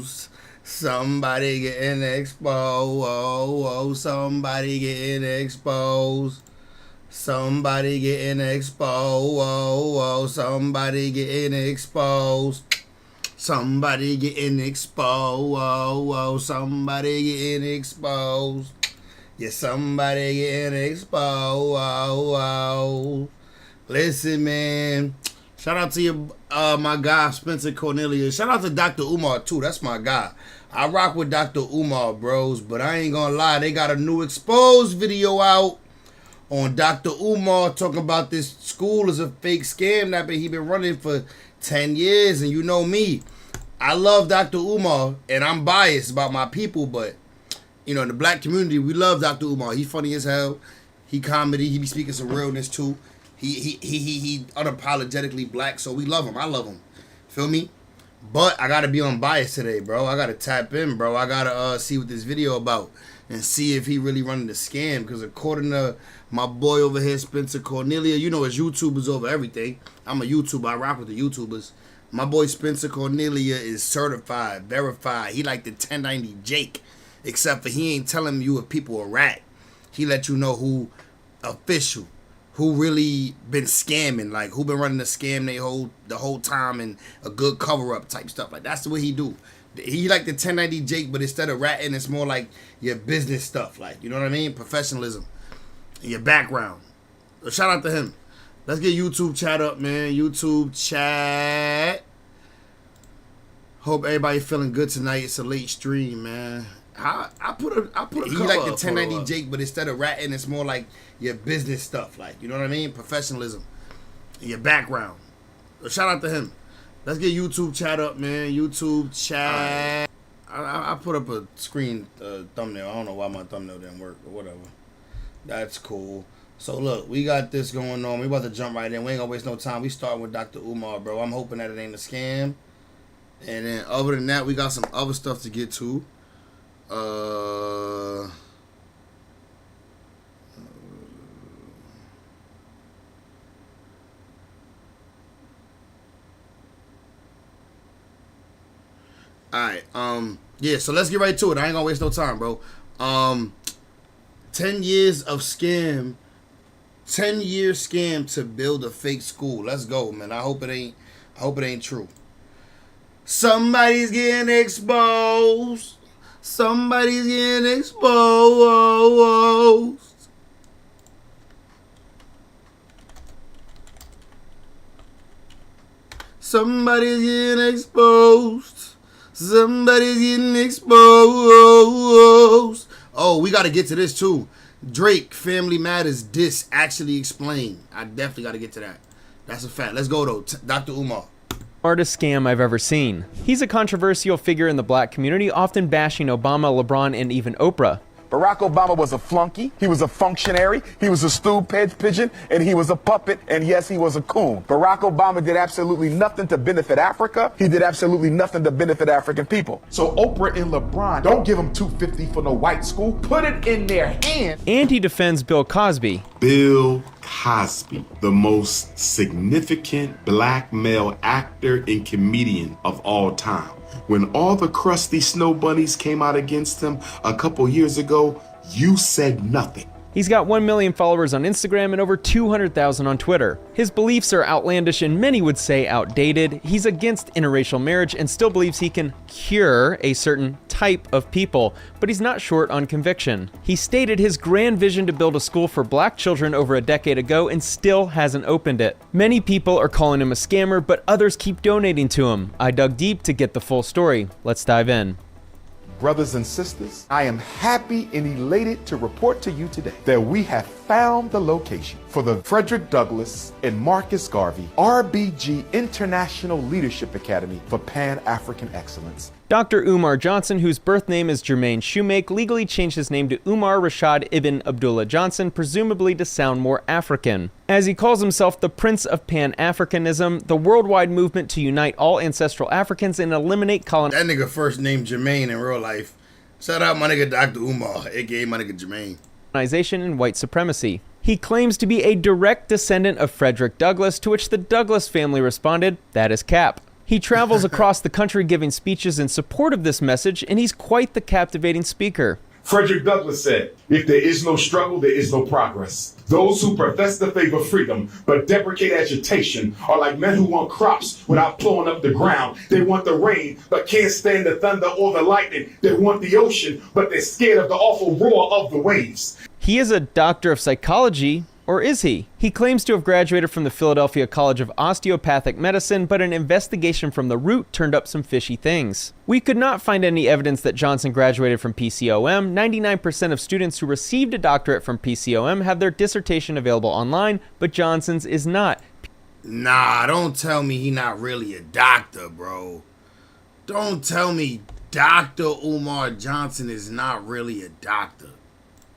exposed. Somebody getting exposed. Somebody getting exposed. Somebody getting exposed. Somebody getting exposed. Somebody getting exposed. Somebody getting exposed. Yeah, somebody getting exposed. Listen, man. Shout out to your my guy Spencer Cornelius. Shout out to Dr. Umar too. That's my guy. I rock with Dr. Umar, bros. But I ain't gonna lie, they got a new exposed video out on Dr. Umar talking about this school is a fake scam that he been running for 10 years. And you know me, I love Dr. Umar, and I'm biased about my people, but you know, in the black community, we love Dr. Umar. He funny as hell. He comedy. He be speaking some realness too. He unapologetically black, so we love him. I love him. Feel me? But I gotta be unbiased today, bro. I gotta tap in, bro. I gotta see what this video about and see if he really running the scam. Because according to my boy over here, Spencer Cornelia, you know his YouTubers over everything. I'm a YouTuber. I rock with the YouTubers. My boy Spencer Cornelia is certified, verified. He like the 1090 Jake, except for he ain't telling you if people are rat. He let you know who official, who really been scamming, like who been running the scam the whole time, and a good cover up type stuff. Like that's the way he do. He like the 1090 Jake, but instead of ratting, it's more like your business stuff. Like, you know what I mean? Professionalism and your background. So shout out to him. Let's get YouTube chat up, man. YouTube chat. Hope everybody feeling good tonight. It's a late stream, man. I put a he like the 1090 Jake, but instead of ratting, it's more like your business stuff. Like, you know what I mean? Professionalism and your background. So shout out to him. Let's get YouTube chat up, man. YouTube chat. I put up a screen thumbnail. I don't know why my thumbnail didn't work, but whatever. That's cool. So look, we got this going on. We about to jump right in. We ain't gonna waste no time. We starting with Dr. Umar, bro. I'm hoping that it ain't a scam. And then other than that, we got some other stuff to get to. Alright, yeah, so let's get right to it. I ain't gonna waste no time, bro. 10 years of scam. 10-year scam to build a fake school. Let's go, man. I hope it ain't true. Somebody's getting exposed. Somebody's getting exposed. Somebody's getting exposed. Somebody's getting exposed. Oh, we got to get to this too. Drake, Family Matters diss actually explained. I definitely got to get to that. That's a fact. Let's go though. Dr. Umar. Smartest scam I've ever seen. He's a controversial figure in the black community, often bashing Obama, LeBron, and even Oprah. Barack Obama was a flunky, he was a functionary, he was a stool pigeon, and he was a puppet, and yes, he was a coon. Barack Obama did absolutely nothing to benefit Africa. He did absolutely nothing to benefit African people. So Oprah and LeBron, don't give them $250 for no white school. Put it in their hand. And he defends Bill Cosby. Bill Cosby, the most significant black male actor and comedian of all time. When all the crusty snow bunnies came out against him a couple years ago, you said nothing. He's got 1 million followers on Instagram and over 200,000 on Twitter. His beliefs are outlandish and many would say outdated. He's against interracial marriage and still believes he can cure a certain type of people, but he's not short on conviction. He stated his grand vision to build a school for black children over a decade ago and still hasn't opened it. Many people are calling him a scammer, but others keep donating to him. I dug deep to get the full story. Let's dive in. Brothers and sisters, I am happy and elated to report to you today that we have found the location for the Frederick Douglass and Marcus Garvey RBG International Leadership Academy for Pan-African Excellence. Dr. Umar Johnson, whose birth name is Jermaine Shoemake, legally changed his name to Umar Rashad Ibn Abdullah Johnson, presumably to sound more African. As he calls himself the Prince of Pan-Africanism, the worldwide movement to unite all ancestral Africans and eliminate colonization. That nigga first name Jermaine in real life. Shout out my nigga Dr. Umar, aka my nigga Jermaine. And white supremacy. He claims to be a direct descendant of Frederick Douglass, to which the Douglass family responded, "That is cap." He travels across the country giving speeches in support of this message, and he's quite the captivating speaker. Frederick Douglass said, "If there is no struggle, there is no progress. Those who profess the favor of freedom but deprecate agitation are like men who want crops without plowing up the ground. They want the rain but can't stand the thunder or the lightning. They want the ocean but they're scared of the awful roar of the waves." He is a doctor of psychology, or is he? He claims to have graduated from the Philadelphia College of Osteopathic Medicine, but an investigation from the Root turned up some fishy things. We could not find any evidence that Johnson graduated from PCOM. 99% of students who received a doctorate from PCOM have their dissertation available online, but Johnson's is not. Nah, don't tell me he not really a doctor, bro. Don't tell me Dr. Umar Johnson is not really a doctor.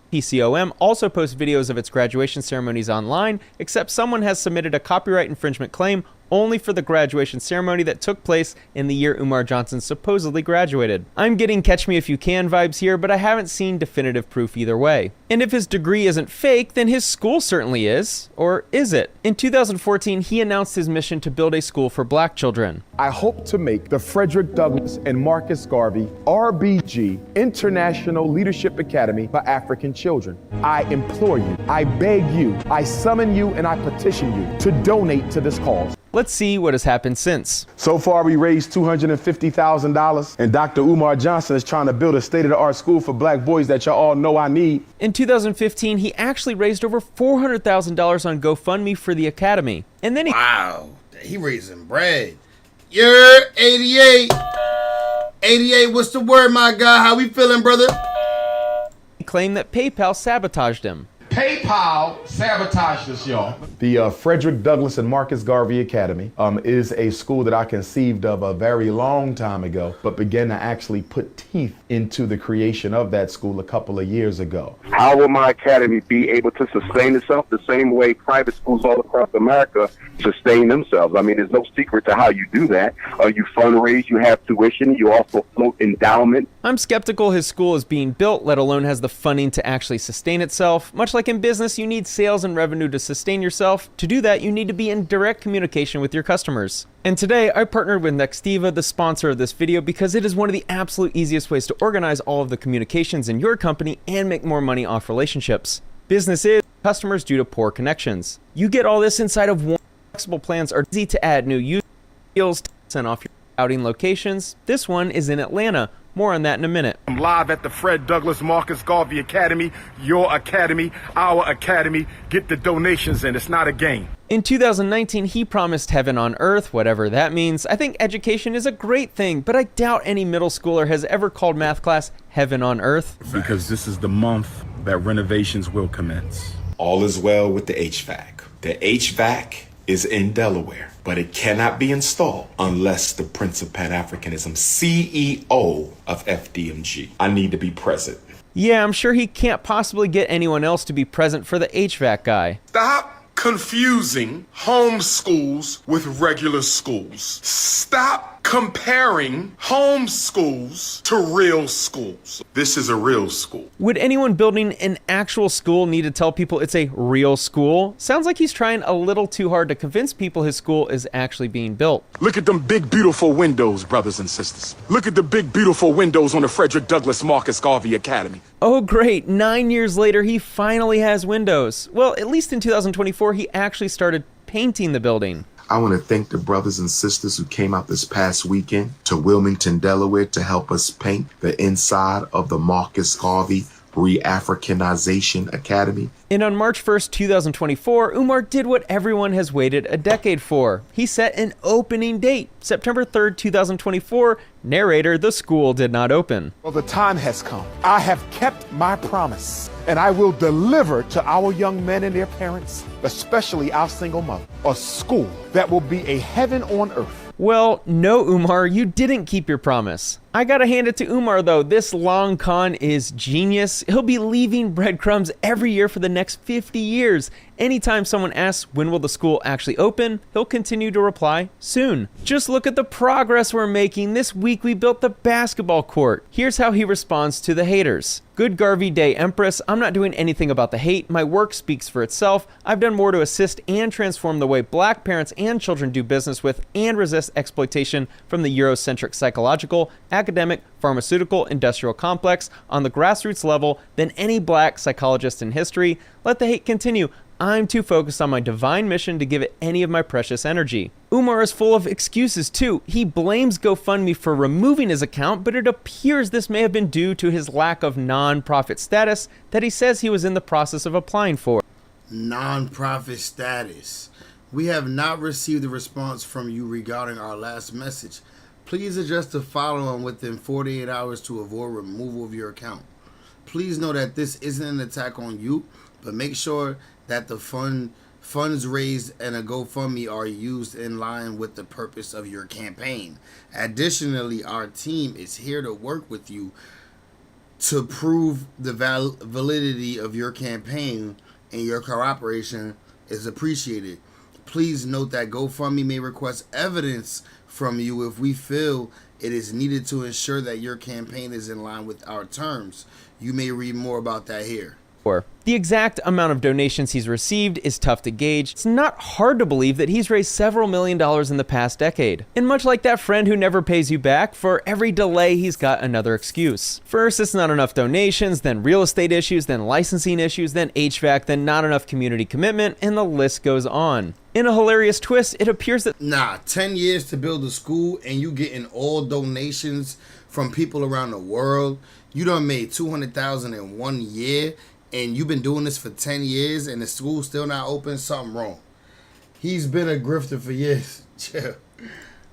PCOM also posts videos of its graduation ceremonies online, except someone has submitted a copyright infringement claim only for the graduation ceremony that took place in the year Umar Johnson supposedly graduated. I'm getting Catch Me If You Can vibes here, but I haven't seen definitive proof either way. And if his degree isn't fake, then his school certainly is. Or is it? In 2014, he announced his mission to build a school for black children. I hope to make the Frederick Douglass and Marcus Garvey RBG International Leadership Academy for African Children. I implore you, I beg you, I summon you, and I petition you to donate to this cause. Let's see what has happened since. So far, we raised $250,000, and Dr. Umar Johnson is trying to build a state-of-the-art school for black boys that y'all all know I need. In 2015, he actually raised over $400,000 on GoFundMe for the academy. And then Wow, he raising bread. You're 88. 88, what's the word, my guy? How we feeling, brother? he claimed that PayPal sabotaged him. PayPal sabotaged us, y'all. The Frederick Douglass and Marcus Garvey Academy is a school that I conceived of a very long time ago, but began to actually put teeth into the creation of that school a couple of years ago. How will my academy be able to sustain itself the same way private schools all across America sustain themselves? I mean, there's no secret to how you do that. You fundraise, you have tuition, you also float endowment. I'm skeptical his school is being built, let alone has the funding to actually sustain itself. Much like in business, you need sales and revenue to sustain yourself. To do that, you need to be in direct communication with your customers. And today, I partnered with Nextiva, the sponsor of this video, because it is one of the absolute easiest ways to organize all of the communications in your company and make more money off relationships. Business is customers due to poor connections. You get all this inside of one. Flexible plans are easy to add new use deals, 10% off your outing locations. This one is in Atlanta. More on that in a minute. I'm live at the Fred Douglass Marcus Garvey Academy, your academy, our academy. Get the donations in, it's not a game. In 2019, he promised heaven on earth, whatever that means. I think education is a great thing, but I doubt any middle schooler has ever called math class heaven on earth. Because this is the month that renovations will commence. All is well with the HVAC. The HVAC is in Delaware, but it cannot be installed unless the Prince of Pan-Africanism, CEO of FDMG. I need to be present. Yeah, I'm sure he can't possibly get anyone else to be present for the HVAC guy. Stop confusing home schools with regular schools. Stop comparing home schools to real schools. This is a real school. Would anyone building an actual school need to tell people it's a real school? Sounds like he's trying a little too hard to convince people his school is actually being built. Look at them big, beautiful windows, brothers and sisters. Look at the big, beautiful windows on the Frederick Douglass Marcus Garvey Academy. Oh great, 9 years later he finally has windows. Well, at least in 2024 he actually started painting the building. I want to thank the brothers and sisters who came out this past weekend to Wilmington, Delaware to help us paint the inside of the Marcus Garvey Re-Africanization Academy. And on March 1st, 2024, Umar did what everyone has waited a decade for. He set an opening date, September 3rd, 2024. Narrator, the school did not open. Well, the time has come. I have kept my promise, and I will deliver to our young men and their parents, especially our single mother, a school that will be a heaven on earth. Well, no, Umar, you didn't keep your promise. I gotta hand it to Umar, though. This long con is genius. He'll be leaving breadcrumbs every year for the next 50 years. Anytime someone asks when will the school actually open, he'll continue to reply, soon. Just look at the progress we're making. This week we built the basketball court. Here's how he responds to the haters. Good Garvey Day, Empress. I'm not doing anything about the hate. My work speaks for itself. I've done more to assist and transform the way black parents and children do business with and resist exploitation from the Eurocentric psychological, academic, pharmaceutical, industrial complex on the grassroots level than any black psychologist in history. Let the hate continue. I'm too focused on my divine mission to give it any of my precious energy. Umar is full of excuses too. He blames GoFundMe for removing his account, but it appears this may have been due to his lack of non-profit status that he says he was in the process of applying for. Non-profit status. We have not received a response from you regarding our last message. Please adjust the following within 48 hours to avoid removal of your account. Please know that this isn't an attack on you, but make sure that the funds raised and a GoFundMe are used in line with the purpose of your campaign. Additionally, our team is here to work with you to prove the validity of your campaign, and your cooperation is appreciated. Please note that GoFundMe may request evidence from you if we feel it is needed to ensure that your campaign is in line with our terms. You may read more about that here. The exact amount of donations he's received is tough to gauge. It's not hard to believe that he's raised several $1,000,000 in the past decade. And much like that friend who never pays you back, for every delay he's got another excuse. First, it's not enough donations, then real estate issues, then licensing issues, then HVAC, then not enough community commitment, and the list goes on. In a hilarious twist, it appears that 10 years to build a school and you getting all donations from people around the world. You done made $200,000 in 1 year. And you've been doing this for 10 years and the school's still not open, something wrong. He's been a grifter for years. Chill.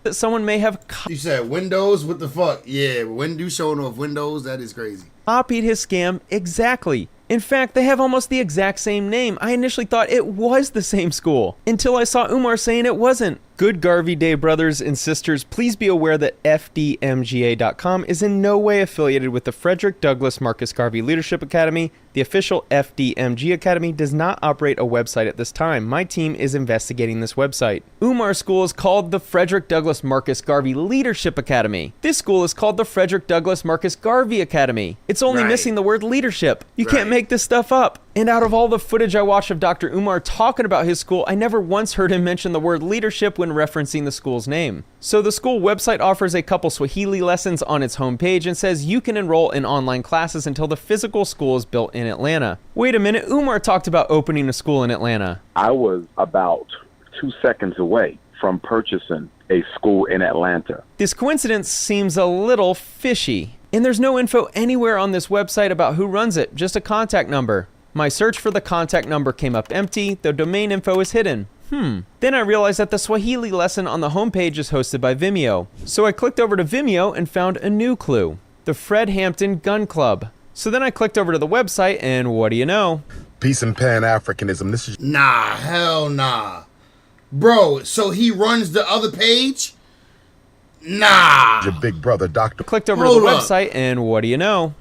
that someone may have You said Windows? What the fuck? Yeah, when you showing off Windows, that is crazy. copied his scam exactly. In fact, they have almost the exact same name. I initially thought it was the same school until I saw Umar saying it wasn't. Good Garvey Day brothers and sisters, please be aware that FDMGA.com is in no way affiliated with the Frederick Douglass Marcus Garvey Leadership Academy. The official FDMG Academy does not operate a website at this time. My team is investigating this website. Umar's school is called the Frederick Douglass Marcus Garvey Leadership Academy. This school is called the Frederick Douglass Marcus Garvey Academy. It's only Right. missing the word leadership. You can't Right. make this stuff up. And out of all the footage I watched of Dr. Umar talking about his school, I never once heard him mention the word leadership when referencing the school's name. So the school website offers a couple Swahili lessons on its homepage and says you can enroll in online classes until the physical school is built in Atlanta. Wait a minute, Umar talked about opening a school in Atlanta. I was about 2 seconds away from purchasing a school in Atlanta. This coincidence seems a little fishy. And there's no info anywhere on this website about who runs it, just a contact number. My search for the contact number came up empty, the domain info is hidden. Then I realized that the Swahili lesson on the homepage is hosted by Vimeo. So I clicked over to Vimeo and found a new clue. The Fred Hampton Gun Club. So then I clicked over to the website and what do you know? Peace and Pan-Africanism. This is Nah, hell nah. Bro, so he runs the other page? Nah. your big brother, Dr. Clicked over Hold to the up. website and what do you know?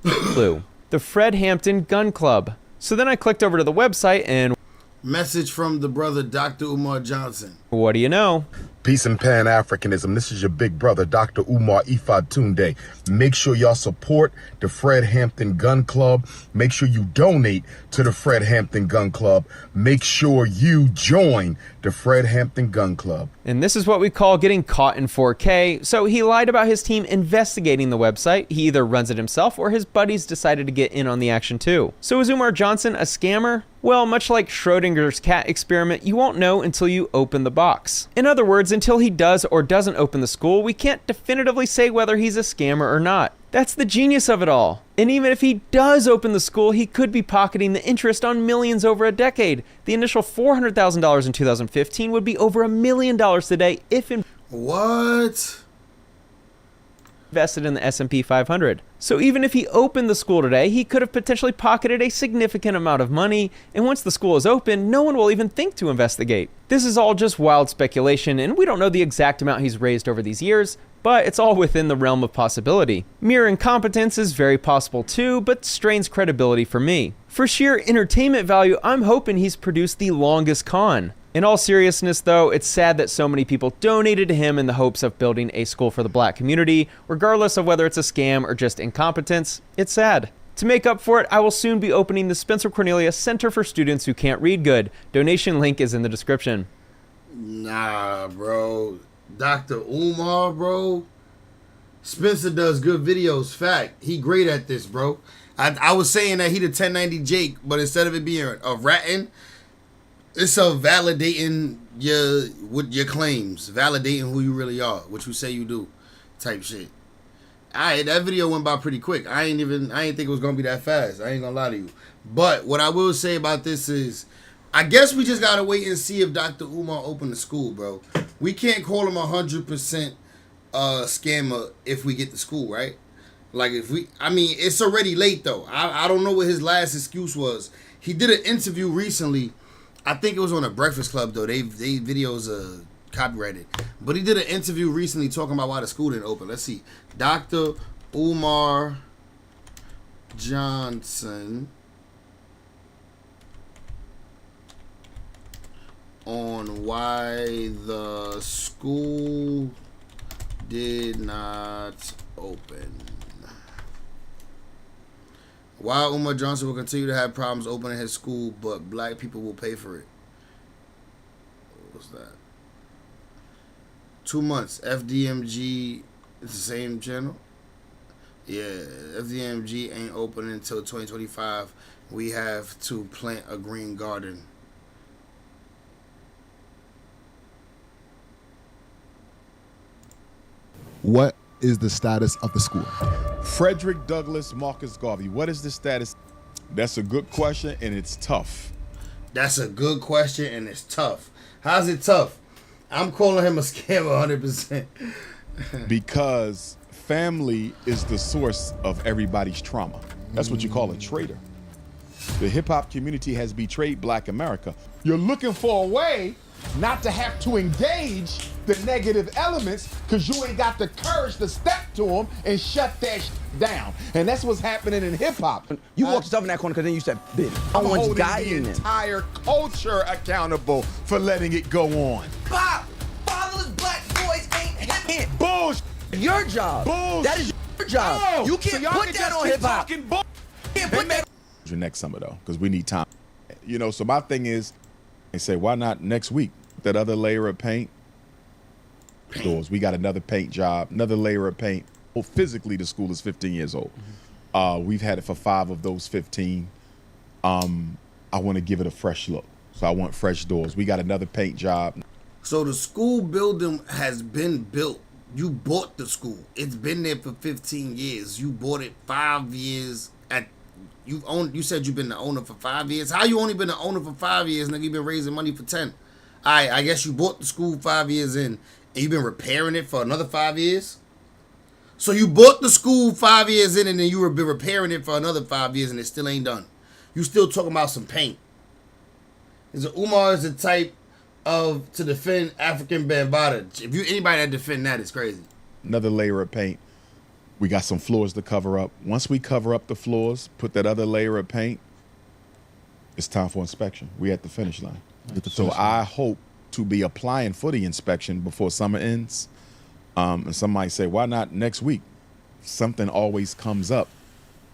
Clue. The Fred Hampton Gun Club. So then I clicked over to the website and Message from the brother Dr. Umar Johnson. what do you know? Peace and Pan-Africanism. This is your big brother, Dr. Umar Ifatunde. Make sure y'all support the Fred Hampton Gun Club. Make sure you donate to the Fred Hampton Gun Club. Make sure you join the Fred Hampton Gun Club. And this is what we call getting caught in 4K. So he lied about his team investigating the website. He either runs it himself or his buddies decided to get in on the action too. So is Umar Johnson a scammer? Well, much like Schrodinger's cat experiment, you won't know until you open the box. In other words, until he does or doesn't open the school, we can't definitively say whether he's a scammer or not. That's the genius of it all. And even if he does open the school, he could be pocketing the interest on millions over a decade. The initial $400,000 in 2015 would be over $1 million today if in What? invested in the S&P 500. So even if he opened the school today, he could have potentially pocketed a significant amount of money, and once the school is open, no one will even think to investigate. This is all just wild speculation, and we don't know the exact amount he's raised over these years, but it's all within the realm of possibility. Mere incompetence is very possible too, but strains credibility for me. For sheer entertainment value, I'm hoping he's produced the longest con. In all seriousness though, it's sad that so many people donated to him in the hopes of building a school for the black community, regardless of whether it's a scam or just incompetence. It's sad. To make up for it, I will soon be opening the Spencer Cornelia Center for Students Who Can't Read Good. Donation link is in the description. Nah, bro. Dr. Umar, bro. Spencer does good videos. Fact. He great at this, bro. I was saying that he the 1090 Jake, but instead of it being a ratting, it's a validating your claims, validating who you really are, what you say you do, type shit. Alright, that video went by pretty quick. I ain't think it was gonna be that fast. I ain't gonna lie to you. But what I will say about this is, I guess we just gotta wait and see if Dr. Umar opened the school, bro. We can't call him 100% scammer if we get to school, right? Like it's already late though. I don't know what his last excuse was. He did an interview recently. I think it was on a Breakfast Club though. They videos copyrighted, but he did an interview recently talking about why the school didn't open. Let's see, Dr. Umar Johnson on why the school did not open. Why Umar Johnson will continue to have problems opening his school, but black people will pay for it. What's that? 2 months. FDMG, it's the same channel? Yeah, FDMG ain't opening until 2025. We have to plant a green garden. What is the status of the school? Frederick Douglass Marcus Garvey. What is the status? That's a good question, and it's tough. That's a good question, and it's tough. How's it tough? I'm calling him a scammer 100%. Because family is the source of everybody's trauma. That's what you call a traitor. The hip-hop community has betrayed Black America. You're looking for a way not to have to engage the negative elements because you ain't got the courage to step to them and shut that down. And that's what's happening in hip-hop. You walked yourself in that corner because then you said, I'm holding the entire culture accountable for letting it go on. Bob, fatherless black boys ain't hip. Bullshit. Your job. Bullshit. That is your job. Oh, you can't so put that on hip-hop. You can't put that next summer, though, because we need time. You know, so my thing is, they say, why not next week? That other layer of paint. Doors. We got another paint job, another layer of paint. Well, physically, the school is 15 years old. We've had it for 5 of those 15. I want to give it a fresh look. So I want fresh doors. We got another paint job. So the school building has been built. You bought the school. It's been there for 15 years. You bought it 5 years at. You said you've been the owner for 5 years. How you only been the owner for 5 years, nigga? You've been raising money for 10. I guess you bought the school 5 years in, and you've been repairing it for another 5 years. So you bought the school 5 years in, and then you were been repairing it for another 5 years, and it still ain't done. You still talking about some paint. Umar is the type of to defend African Bambaataa. If you anybody that defend that, it's crazy. Another layer of paint. We got some floors to cover up. Once we cover up the floors, put that other layer of paint, it's time for inspection. We at the finish line. So I hope to be applying for the inspection before summer ends. And some might say, why not next week? Something always comes up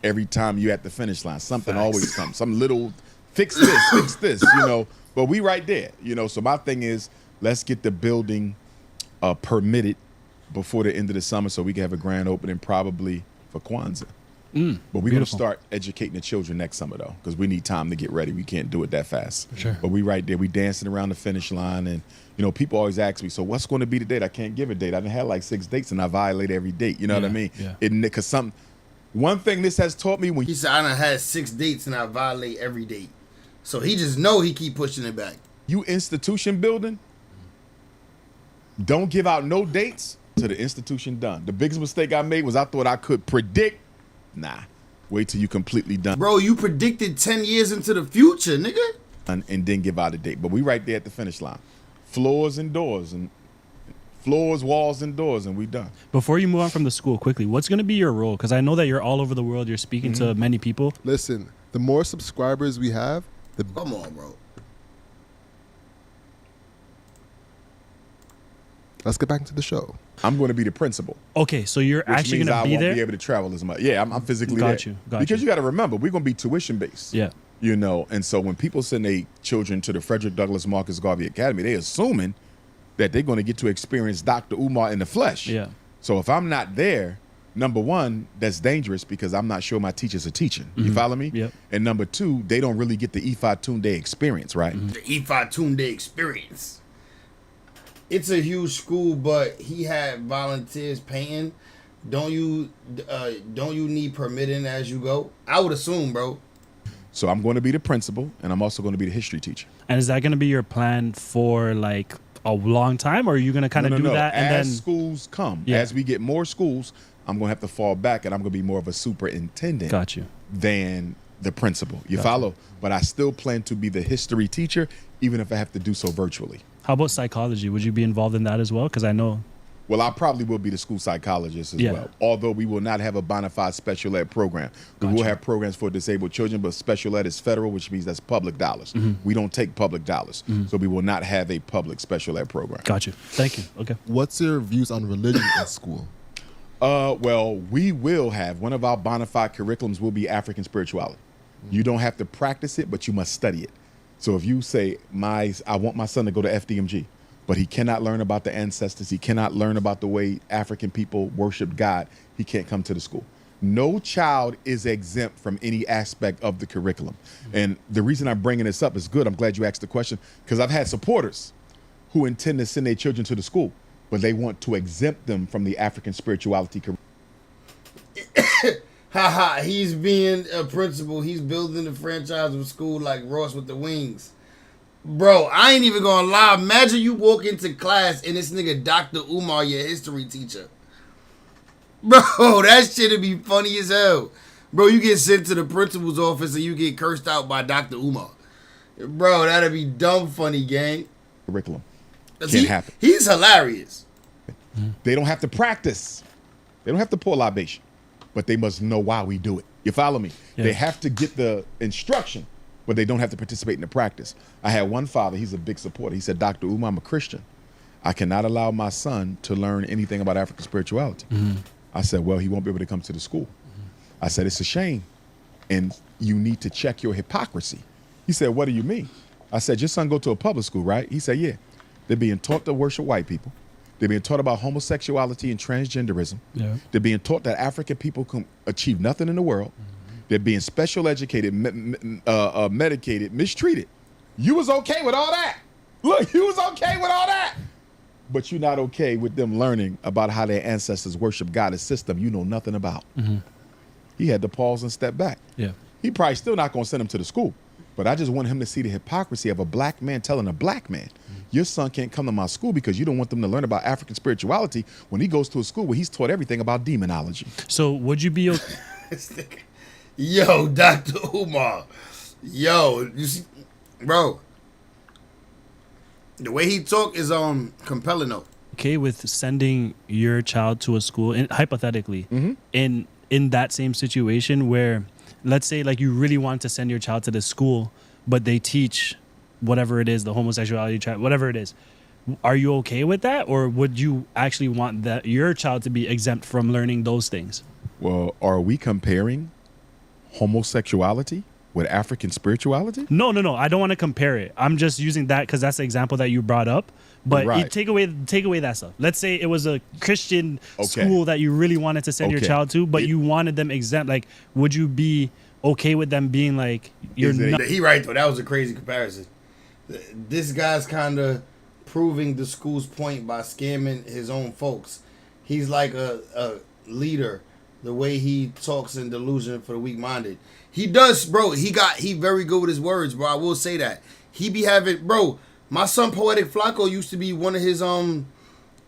every time you're at the finish line. Something always comes. Some little, fix this, you know. But we right there, you know. So my thing is, let's get the building permitted before the end of the summer so we can have a grand opening probably for Kwanzaa. But we're going to start educating the children next summer, though, because we need time to get ready. We can't do it that fast. Sure. But we right there. We dancing around the finish line. And, you know, people always ask me, so what's going to be the date? I can't give a date. I done had like 6 dates, and I violate every date. You know what I mean? Yeah. Because one thing this has taught me when... He said, I done had 6 dates, and I violate every date. So he just know he keep pushing it back. You institution building, don't give out no dates, To the institution done. The biggest mistake I made was I thought I could predict. Nah. Wait till you completely done. Bro, you predicted 10 years into the future, nigga. And then give out a date. But we right there at the finish line. Floors and doors. And floors, walls, and doors. And we done. Before you move on from the school, quickly, what's going to be your role? Because I know that you're all over the world. You're speaking to many people. Listen, the more subscribers we have, the Come on, bro. let's get back into the show. I'm going to be the principal. Okay, so you're Which actually means going I to be won't there? be able to travel as much. Yeah, I'm physically Got there. you, got because you. you got to remember, we're going to be tuition based. Yeah. You know, and so when people send their children to the Frederick Douglass Marcus Garvey Academy, they assuming that they're going to get to experience Dr. Umar in the flesh. Yeah. So if I'm not there, number one, that's dangerous because I'm not sure my teachers are teaching. You follow me? Yep. And number two, they don't really get the Ifa Tunde experience, right? The Ifa Tunde experience. It's a huge school, but he had volunteers painting. Don't you need permitting as you go? I would assume, bro. So I'm going to be the principal, and I'm also going to be the history teacher. And is that going to be your plan for like a long time, or are you going to kind of do that and as then schools come, Yeah. as we get more schools, I'm going to have to fall back, and I'm going to be more of a superintendent Got you. than the principal. You follow? But I still plan to be the history teacher, even if I have to do so virtually. How about psychology? Would you be involved in that as well? Because I know. Well, I probably will be the school psychologist as Yeah. well, although we will not have a bona fide special ed program. We will have programs for disabled children, but special ed is federal, which means that's public dollars. We don't take public dollars, so we will not have a public special ed program. Got you. Thank you. Okay. What's your views on religion in school? Well, we will have, one of our bona fide curriculums will be African spirituality. You don't have to practice it, but you must study it. So if you say, I want my son to go to FDMG, but he cannot learn about the ancestors, he cannot learn about the way African people worship God, he can't come to the school. No child is exempt from any aspect of the curriculum. And the reason I'm bringing this up is good. I'm glad you asked the question, because I've had supporters who intend to send their children to the school, but they want to exempt them from the African spirituality curriculum. Haha, he's being a principal. He's building the franchise of a school like Ross with the wings. Bro, I ain't even gonna lie. Imagine you walk into class and this nigga Dr. Umar, your history teacher. Bro, that shit'd be funny as hell. Bro, you get sent to the principal's office and you get cursed out by Dr. Umar. Bro, that'd be dumb funny, gang. Curriculum. 'Cause Can't happen. He's hilarious. They don't have to practice. They don't have to pull libation, but they must know why we do it. You follow me? Yeah. They have to get the instruction, but they don't have to participate in the practice. I had one father, he's a big supporter. He said, Dr. Umar, I'm a Christian. I cannot allow my son to learn anything about African spirituality. I said, well, he won't be able to come to the school. I said, it's a shame. And you need to check your hypocrisy. He said, what do you mean? I said, your son go to a public school, right? He said, yeah. They're being taught to worship white people. They're being taught about homosexuality and transgenderism. Yeah. They're being taught that African people can achieve nothing in the world. They're being special educated, medicated, mistreated. You was okay with all that. Look, you was okay with all that. But you're not okay with them learning about how their ancestors worship God, a system you know nothing about. He had to pause and step back. Yeah. He probably still not going to send him to the school. But I just want him to see the hypocrisy of a black man telling a black man, your son can't come to my school because you don't want them to learn about African spirituality when he goes to a school where he's taught everything about demonology. So would you be Yo, Dr. Umar. Yo, you see, bro. The way he talk is compelling though. okay with sending your child to a school, and hypothetically, in that same situation where, let's say, like you really want to send your child to this school, but they teach whatever it is, the homosexuality, whatever it is. Are you okay with that, or would you actually want that your child to be exempt from learning those things? Well, are we comparing homosexuality with African spirituality? No. I don't want to compare it. I'm just using that because that's the example that you brought up. But Right. take away that stuff. Let's say it was a Christian Okay. school that you really wanted to send your Okay. child to, but you wanted them exempt. Like, would you be okay with them being like, you're Is it- not? He right though. That was a crazy comparison. This guy's kind of proving the school's point by scamming his own folks. He's like a leader. The way he talks in delusion for the weak-minded. He does, bro. He very good with his words, bro. I will say that. He be having, bro. My son Poetic Flacco used to be one of his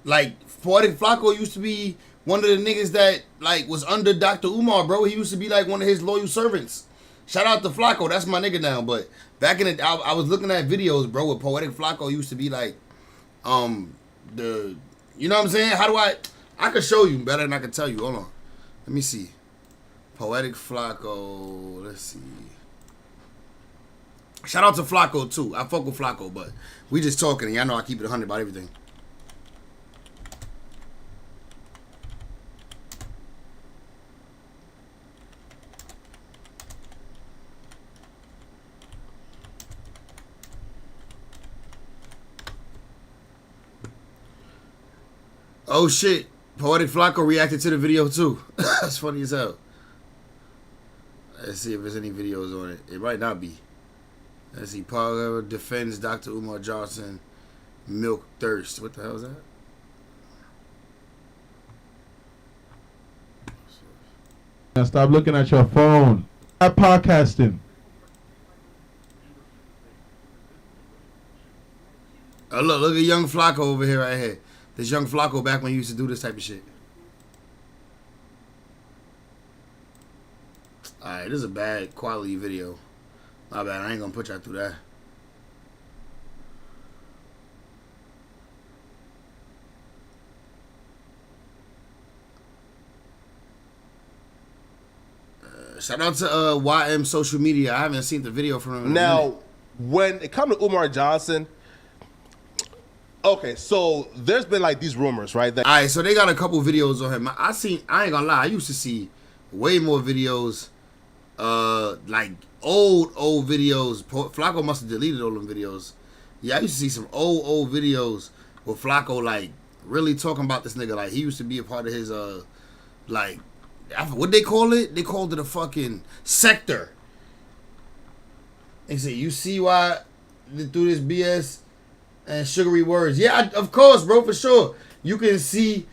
Like Poetic Flacco used to be one of the niggas that like was under Dr. Umar, bro. He used to be like one of his loyal servants. Shout out to Flacco, that's my nigga now. But back in the, I was looking at videos, bro, with Poetic Flacco used to be like, the, you know what I'm saying? How do I could show you better than I can tell you. Hold on, let me see. Poetic Flacco, let's see. Shout out to Flacco too. I fuck with Flacco, but we just talking, and y'all know I keep it 100 about everything. Oh shit, Poetic Flacco reacted to the video too. That's funny as hell. Let's see if there's any videos on it. It might not be. Let's see. Paul defends Dr. Umar Johnson. Milk thirst. What the hell is that? Now stop looking at your phone. Stop podcasting. Oh look at young Flacco over here right here. This young Flacco back when he used to do this type of shit. Alright, this is a bad quality video. My bad, I ain't gonna put y'all through that. Shout out to YM Social Media. I haven't seen the video from him. Now, when it comes to Umar Johnson, okay, so there's been like these rumors, right? That all right, so they got a couple videos on him. I ain't gonna lie, I used to see way more videos, like old videos. Flacco must have deleted all them videos. Yeah, I used to see some old videos with Flacco like really talking about this nigga. Like he used to be a part of his like, what they call it? They called it a fucking sector. They say, you see why through this BS and sugary words. Yeah, of course, bro, for sure. You can see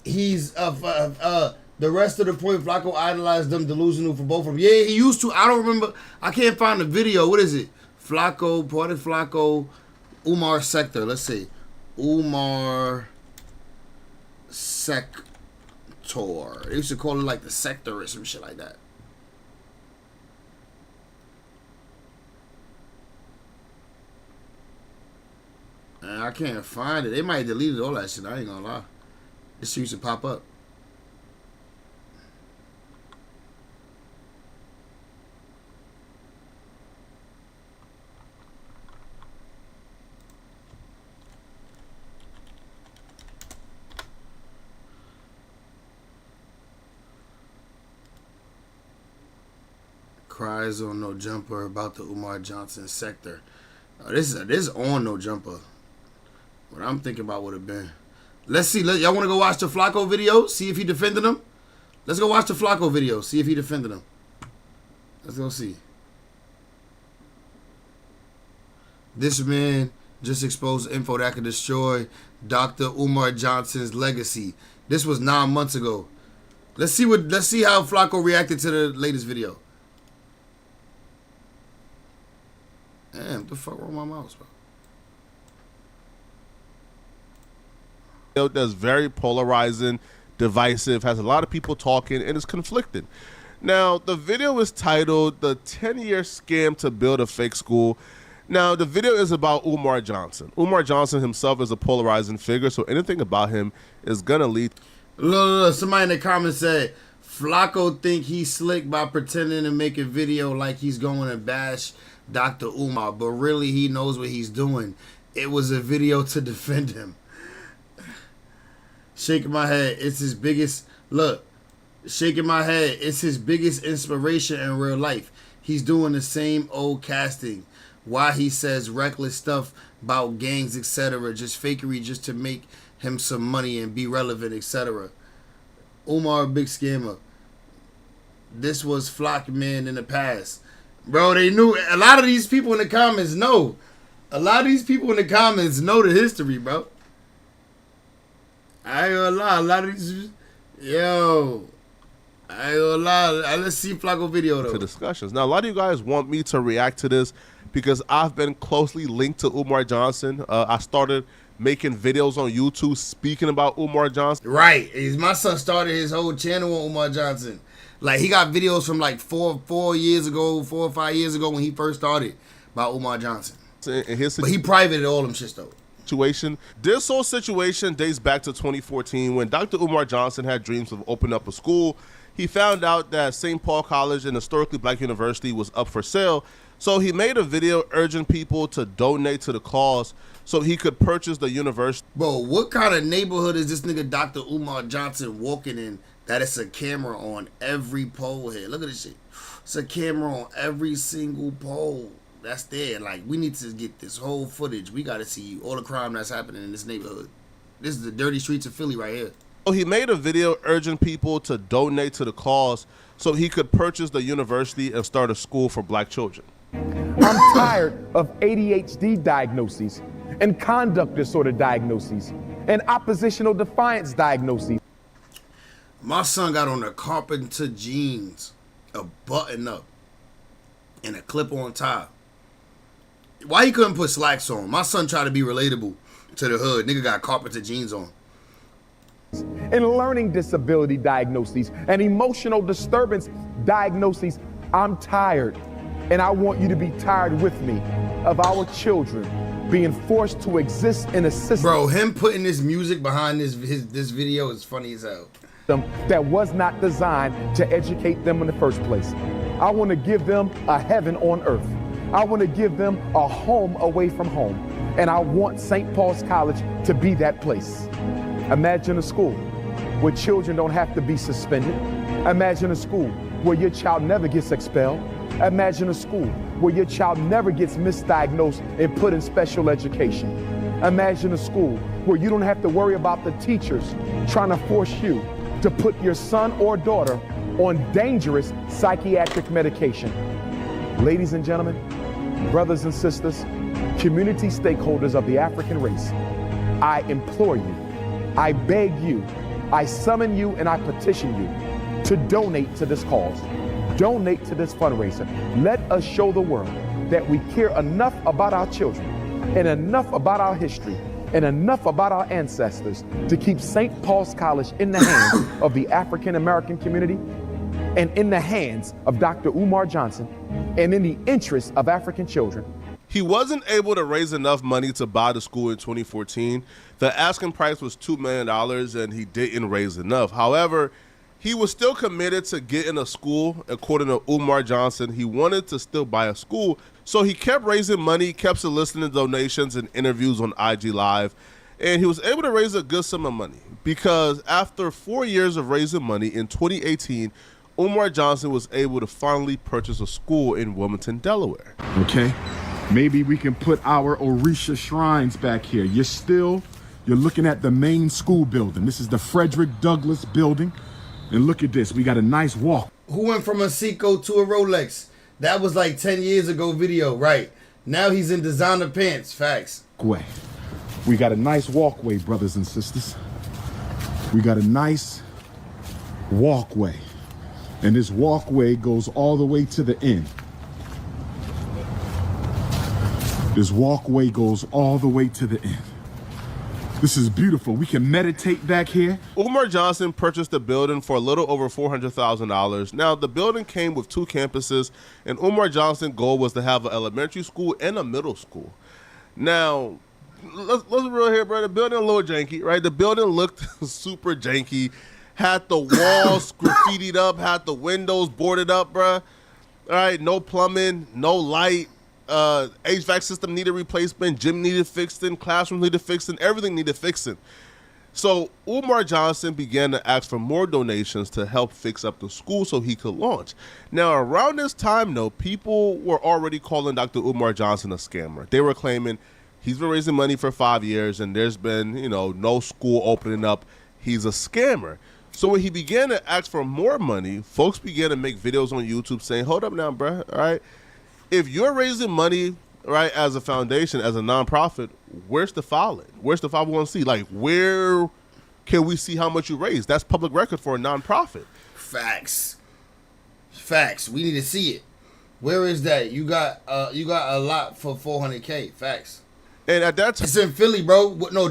he's the rest of the point. Flacco idolized them, delusional for both of them. Yeah, he used to. I don't remember. I can't find the video. What is it? Flacco, Poetic Flacco, Umar Sector. Let's see. Umar Sector. They used to call it like the sector or some shit like that. And I can't find it. They might have deleted all that shit. I ain't gonna lie. This shit used to pop up. Cries on No Jumper about the Umar Johnson sector. This is on No Jumper. What I'm thinking about would have been. Let's see. Y'all want to go watch the Flacco video? See if he defended him? Let's go watch the Flacco video. See if he defended him. Let's go see. This man just exposed info that could destroy Dr. Umar Johnson's legacy. This was 9 months ago. Let's see how Flacco reacted to the latest video. Damn, what the fuck wrong with my mouse, bro? That's very polarizing, divisive, has a lot of people talking, and is conflicted. Now, the video is titled "The 10-Year Scam to Build a Fake School." Now, the video is about Umar Johnson. Umar Johnson himself is a polarizing figure, so anything about him is gonna lead. Look, somebody in the comments said Flacco think he's slick by pretending to make a video like he's going to bash Dr. Umar, but really he knows what he's doing. It was a video to defend him. Shaking my head, it's his biggest, look, shaking my head, it's his biggest inspiration in real life. He's doing the same old casting. Why he says reckless stuff about gangs, etc. Just fakery just to make him some money and be relevant, etc. Umar, a big scammer. This was Flock Man in the past. Bro, they knew. A lot of these people in the comments know. A lot of these people in the comments know the history, bro. I ain't gonna lie. A lot of these. Yo. I ain't gonna lie. Let's see Flacco video, though. To discussions. Now, a lot of you guys want me to react to this because I've been closely linked to Umar Johnson. I started making videos on YouTube speaking about Umar Johnson. Right. My son started his whole channel on Umar Johnson. Like, he got videos from like 4 or 5 years ago when he first started about Umar Johnson. And but he privated all them shits though. Situation. This whole situation dates back to 2014 when Dr. Umar Johnson had dreams of opening up a school. He found out that St. Paul College, an historically black university, was up for sale. So he made a video urging people to donate to the cause so he could purchase the university. Bro, what kind of neighborhood is this nigga Dr. Umar Johnson walking in that it's a camera on every pole here? Look at this shit. It's a camera on every single pole that's there. Like, we need to get this whole footage. We got to see all the crime that's happening in this neighborhood. This is the dirty streets of Philly right here. So he made a video urging people to donate to the cause so he could purchase the university and start a school for black children. I'm tired of ADHD diagnoses and conduct disorder diagnoses and oppositional defiance diagnoses. My son got on a carpenter jeans, a button up, and a clip on top. Why he couldn't put slacks on? My son tried to be relatable to the hood. Nigga got carpenter jeans on. And learning disability diagnoses and emotional disturbance diagnoses. I'm tired, and I want you to be tired with me, of our children being forced to exist in a system. Bro, him putting this music behind this video is funny as hell. That was not designed to educate them in the first place. I want to give them a heaven on earth. I want to give them a home away from home. And I want St. Paul's College to be that place. Imagine a school where children don't have to be suspended. Imagine a school where your child never gets expelled. Imagine a school where your child never gets misdiagnosed and put in special education. Imagine a school where you don't have to worry about the teachers trying to force you to put your son or daughter on dangerous psychiatric medication. Ladies and gentlemen, brothers and sisters, community stakeholders of the African race, I implore you, I beg you, I summon you, and I petition you to donate to this cause. Donate to this fundraiser. Let us show the world that we care enough about our children and enough about our history and enough about our ancestors to keep St. Paul's College in the hands of the African American community and in the hands of Dr. Umar Johnson and in the interest of African children. He wasn't able to raise enough money to buy the school in 2014. The asking price was $2 million and he didn't raise enough. However, he was still committed to getting a school. According to Umar Johnson, he wanted to still buy a school. So he kept raising money, kept soliciting donations and interviews on IG Live. And he was able to raise a good sum of money because after 4 years of raising money in 2018, Umar Johnson was able to finally purchase a school in Wilmington, Delaware. Okay, maybe we can put our Orisha shrines back here. You're looking at the main school building. This is the Frederick Douglass building. And look at this, we got a nice walk. Who went from a Seiko to a Rolex? That was like 10 years ago video, right? Now he's in designer pants, facts. Way. We got a nice walkway, brothers and sisters. We got a nice walkway. And this walkway goes all the way to the end. This walkway goes all the way to the end. This is beautiful. We can meditate back here. Umar Johnson purchased the building for a little over $400,000. Now, the building came with 2 campuses, and Umar Johnson's goal was to have an elementary school and a middle school. Now, let's be real here, bro. The building a little janky, right? The building looked super janky. Had the walls graffitied up, had the windows boarded up, bruh. All right, no plumbing, no light. HVAC system needed replacement, gym needed fixing, classroom needed fixing, everything needed fixing. So Umar Johnson began to ask for more donations to help fix up the school so he could launch. Now, around this time, though, people were already calling Dr. Umar Johnson a scammer. They were claiming he's been raising money for 5 years and there's been, no school opening up. He's a scammer. So when he began to ask for more money, folks began to make videos on YouTube saying, hold up now, bruh, all right? If you're raising money, right, as a foundation, as a nonprofit, where's the filing? Where's the 501c? Like, where can we see how much you raised? That's public record for a nonprofit. Facts. We need to see it. Where is that? You got a lot for $400K. Facts. And at that time, it's in Philly, bro. No,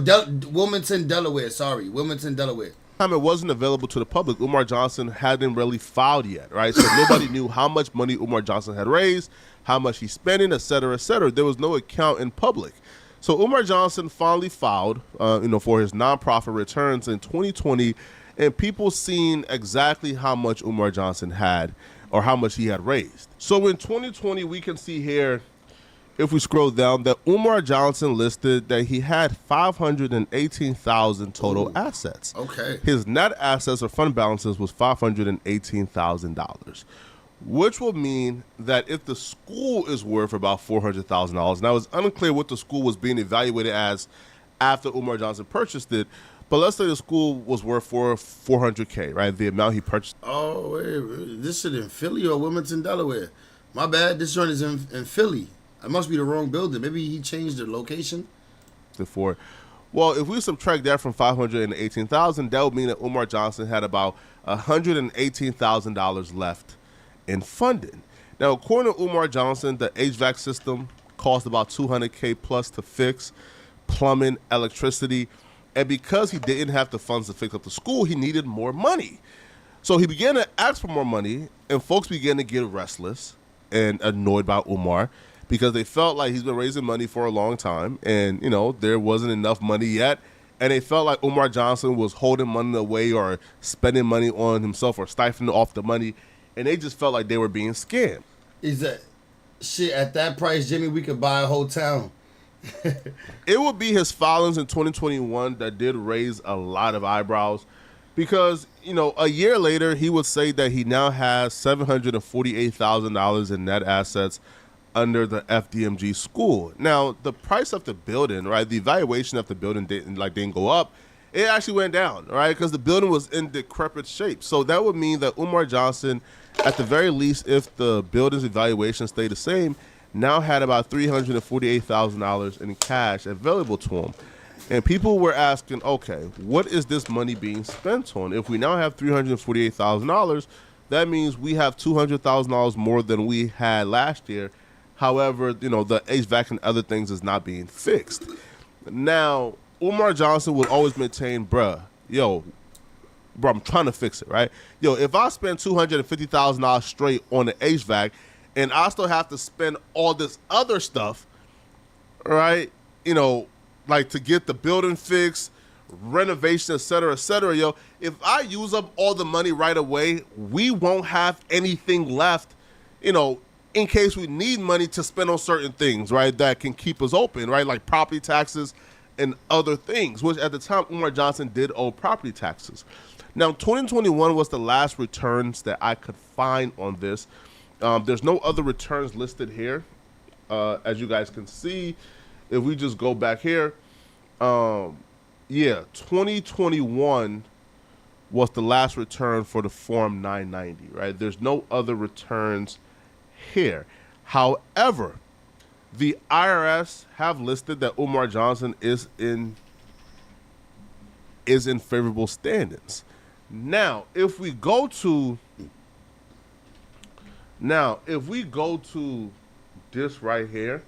Wilmington, Delaware. Sorry, Wilmington, Delaware. Time it wasn't available to the public. Umar Johnson hadn't really filed yet, right? So nobody knew how much money Umar Johnson had raised, how much he's spending, et cetera, et cetera. There was no account in public. So Umar Johnson finally filed, for his nonprofit returns in 2020, and people seen exactly how much Umar Johnson had or how much he had raised. So in 2020, we can see here, if we scroll down, that Umar Johnson listed that he had 518,000 total assets. Okay. His net assets or fund balances was $518,000, which will mean that if the school is worth about $400,000, now it's unclear what the school was being evaluated as after Umar Johnson purchased it, but let's say the school was worth $400K, right? The amount he purchased. Oh, wait, this shit in Philly or Wilmington, Delaware? My bad. This joint is in Philly. It must be the wrong building. Maybe he changed the location. Before, well, if we subtract that from 518,000, that would mean that Umar Johnson had about $118,000 left in funding. Now, according to Umar Johnson, the HVAC system cost about $200K plus to fix, plumbing, electricity, and because he didn't have the funds to fix up the school, he needed more money. So he began to ask for more money, and folks began to get restless and annoyed by Umar, because they felt like he's been raising money for a long time and, there wasn't enough money yet. And they felt like Umar Johnson was holding money away or spending money on himself or stifling off the money. And they just felt like they were being scammed. Is that shit at that price, Jimmy? We could buy a whole town. It would be his filings in 2021 that did raise a lot of eyebrows because, a year later, he would say that he now has $748,000 in net assets under the FDMG school. Now, the price of the building, right, the evaluation of the building didn't go up. It actually went down, right, because the building was in decrepit shape. So that would mean that Umar Johnson, at the very least, if the building's evaluation stayed the same, now had about $348,000 in cash available to him. And people were asking, okay, what is this money being spent on? If we now have $348,000, that means we have $200,000 more than we had last year. However, the HVAC and other things is not being fixed. Now, Umar Johnson would always maintain, bro, I'm trying to fix it, right? If I spend $250,000 straight on the HVAC and I still have to spend all this other stuff, right, like to get the building fixed, renovation, et cetera, if I use up all the money right away, we won't have anything left, in case we need money to spend on certain things, right, that can keep us open, right, like property taxes and other things, which at the time Umar Johnson did owe property taxes. Now, 2021 was the last returns that I could find on this. There's no other returns listed here, as you guys can see. If we just go back here, 2021 was the last return for the Form 990, right? There's no other returns here. However, the IRS have listed that Umar Johnson is in favorable standings. Now, if we go to this right here,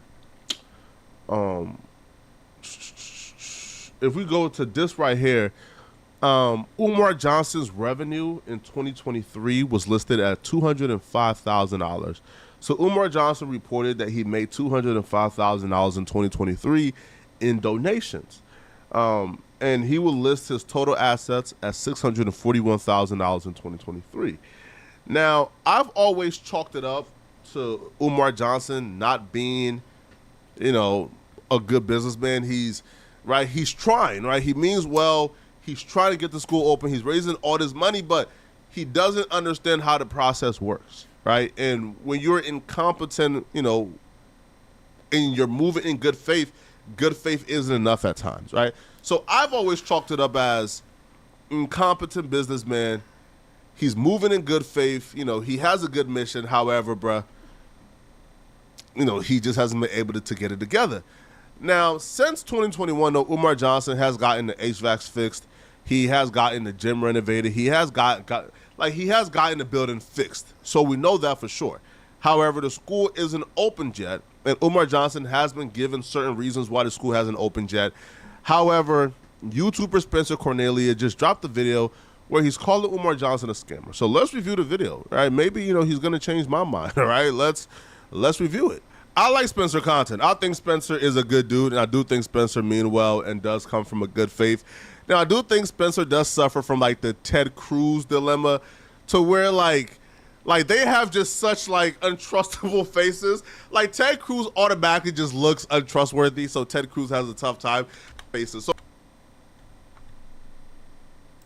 Umar Johnson's revenue in 2023 was listed at $205,000. So Umar Johnson reported that he made $205,000 in 2023 in donations. And he will list his total assets at $641,000 in 2023. Now, I've always chalked it up to Umar Johnson not being, a good businessman. He's trying, right? He means well. He's trying to get the school open. He's raising all this money, but he doesn't understand how the process works, right? And when you're incompetent, and you're moving in good faith isn't enough at times, right? So I've always chalked it up as incompetent businessman. He's moving in good faith. He has a good mission. However, bruh, he just hasn't been able to get it together. Now, since 2021, though, Umar Johnson has gotten the HVACs fixed. He has gotten the gym renovated. He has gotten the building fixed. So we know that for sure. However, the school isn't open yet, and Umar Johnson has been given certain reasons why the school hasn't opened yet. However, YouTuber Spencer Cornelia just dropped the video where he's calling Umar Johnson a scammer. So let's review the video, right? Maybe, he's going to change my mind, all right? Let's review it. I like Spencer content. I think Spencer is a good dude, and I do think Spencer mean well and does come from a good faith. Now, I do think Spencer does suffer from, the Ted Cruz dilemma to where, they have just such, untrustable faces. Ted Cruz automatically just looks untrustworthy, so Ted Cruz has a tough time faces. So,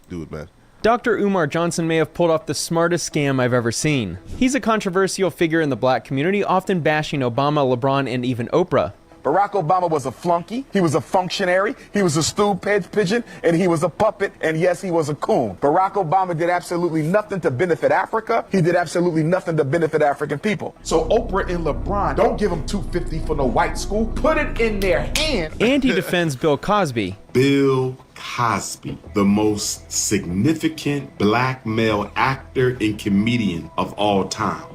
dude, man. Dr. Umar Johnson may have pulled off the smartest scam I've ever seen. He's a controversial figure in the black community, often bashing Obama, LeBron, and even Oprah. Barack Obama was a flunky, he was a functionary, he was a stool pigeon, and he was a puppet, and yes, he was a coon. Barack Obama did absolutely nothing to benefit Africa. He did absolutely nothing to benefit African people. So Oprah and LeBron, don't give them $250 for no white school. Put it in their hand. And he defends Bill Cosby. Bill Cosby, the most significant black male actor and comedian of all time.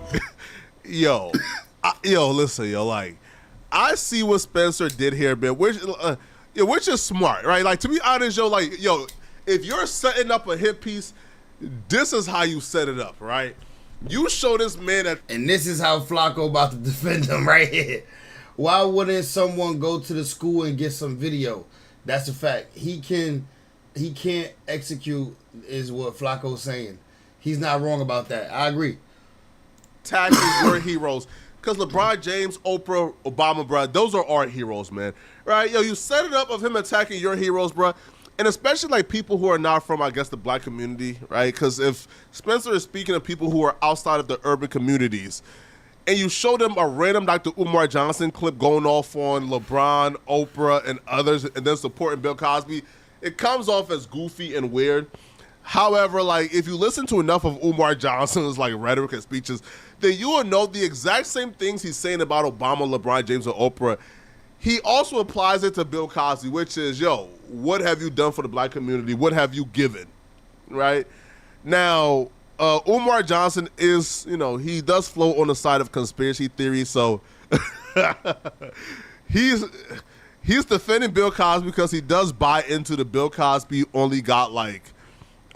Listen, I see what Spencer did here, man, which is smart, right? To be honest, if you're setting up a hit piece, this is how you set it up, right? You show this man that... And this is how Flacco about to defend him right here. Why wouldn't someone go to the school and get some video? That's a fact. He can't execute is what Flacco's saying. He's not wrong about that. I agree. Tagging your heroes. Because LeBron James, Oprah, Obama, bro, those are our heroes, man. Right? You set it up of him attacking your heroes, bro. And especially people who are not from, I guess, the black community, right? Because if Spencer is speaking of people who are outside of the urban communities, and you show them a random Dr. Umar Johnson clip going off on LeBron, Oprah, and others, and then supporting Bill Cosby, it comes off as goofy and weird. However, if you listen to enough of Umar Johnson's rhetoric and speeches, then you will know the exact same things he's saying about Obama, LeBron James, and Oprah. He also applies it to Bill Cosby, which is, what have you done for the black community? What have you given? Right? Now, Umar Johnson is, he does float on the side of conspiracy theory, so he's defending Bill Cosby because he does buy into the Bill Cosby only got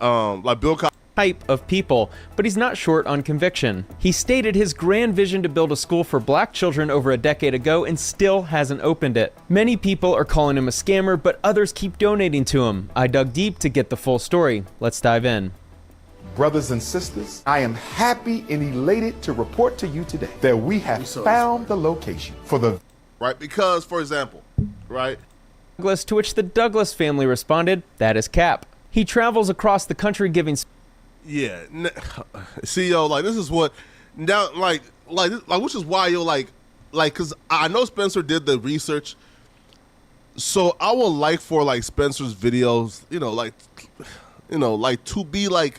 Bill Cosby type of people, but he's not short on conviction. He stated his grand vision to build a school for black children over a decade ago and still hasn't opened it. Many people are calling him a scammer, but others keep donating to him. I dug deep to get the full story. Let's dive in. Brothers and sisters, I am happy and elated to report to you today that we have found the location for the... Right, because, for example, right? Douglas, to which the Douglas family responded, that is cap. He travels across the country giving... Yeah, see, this is what now, which is why because I know Spencer did the research, so I would like for Spencer's videos, to be a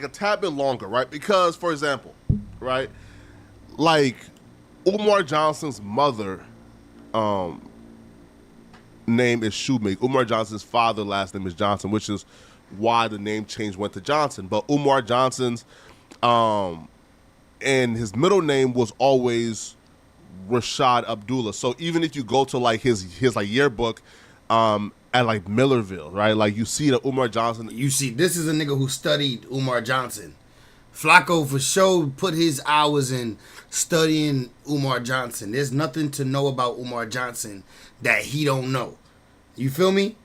tad bit longer, right? Because, for example, right, Umar Johnson's mother, name is Shoemake. Umar Johnson's father last name is Johnson, which is why the name change went to Johnson. But Umar Johnson's and his middle name was always Rashad Abdullah. So even if you go to his yearbook at Millerville, right? You see that Umar Johnson. You see, this is a nigga who studied Umar Johnson. Flacco for sure put his hours in studying Umar Johnson. There's nothing to know about Umar Johnson that he don't know. You feel me?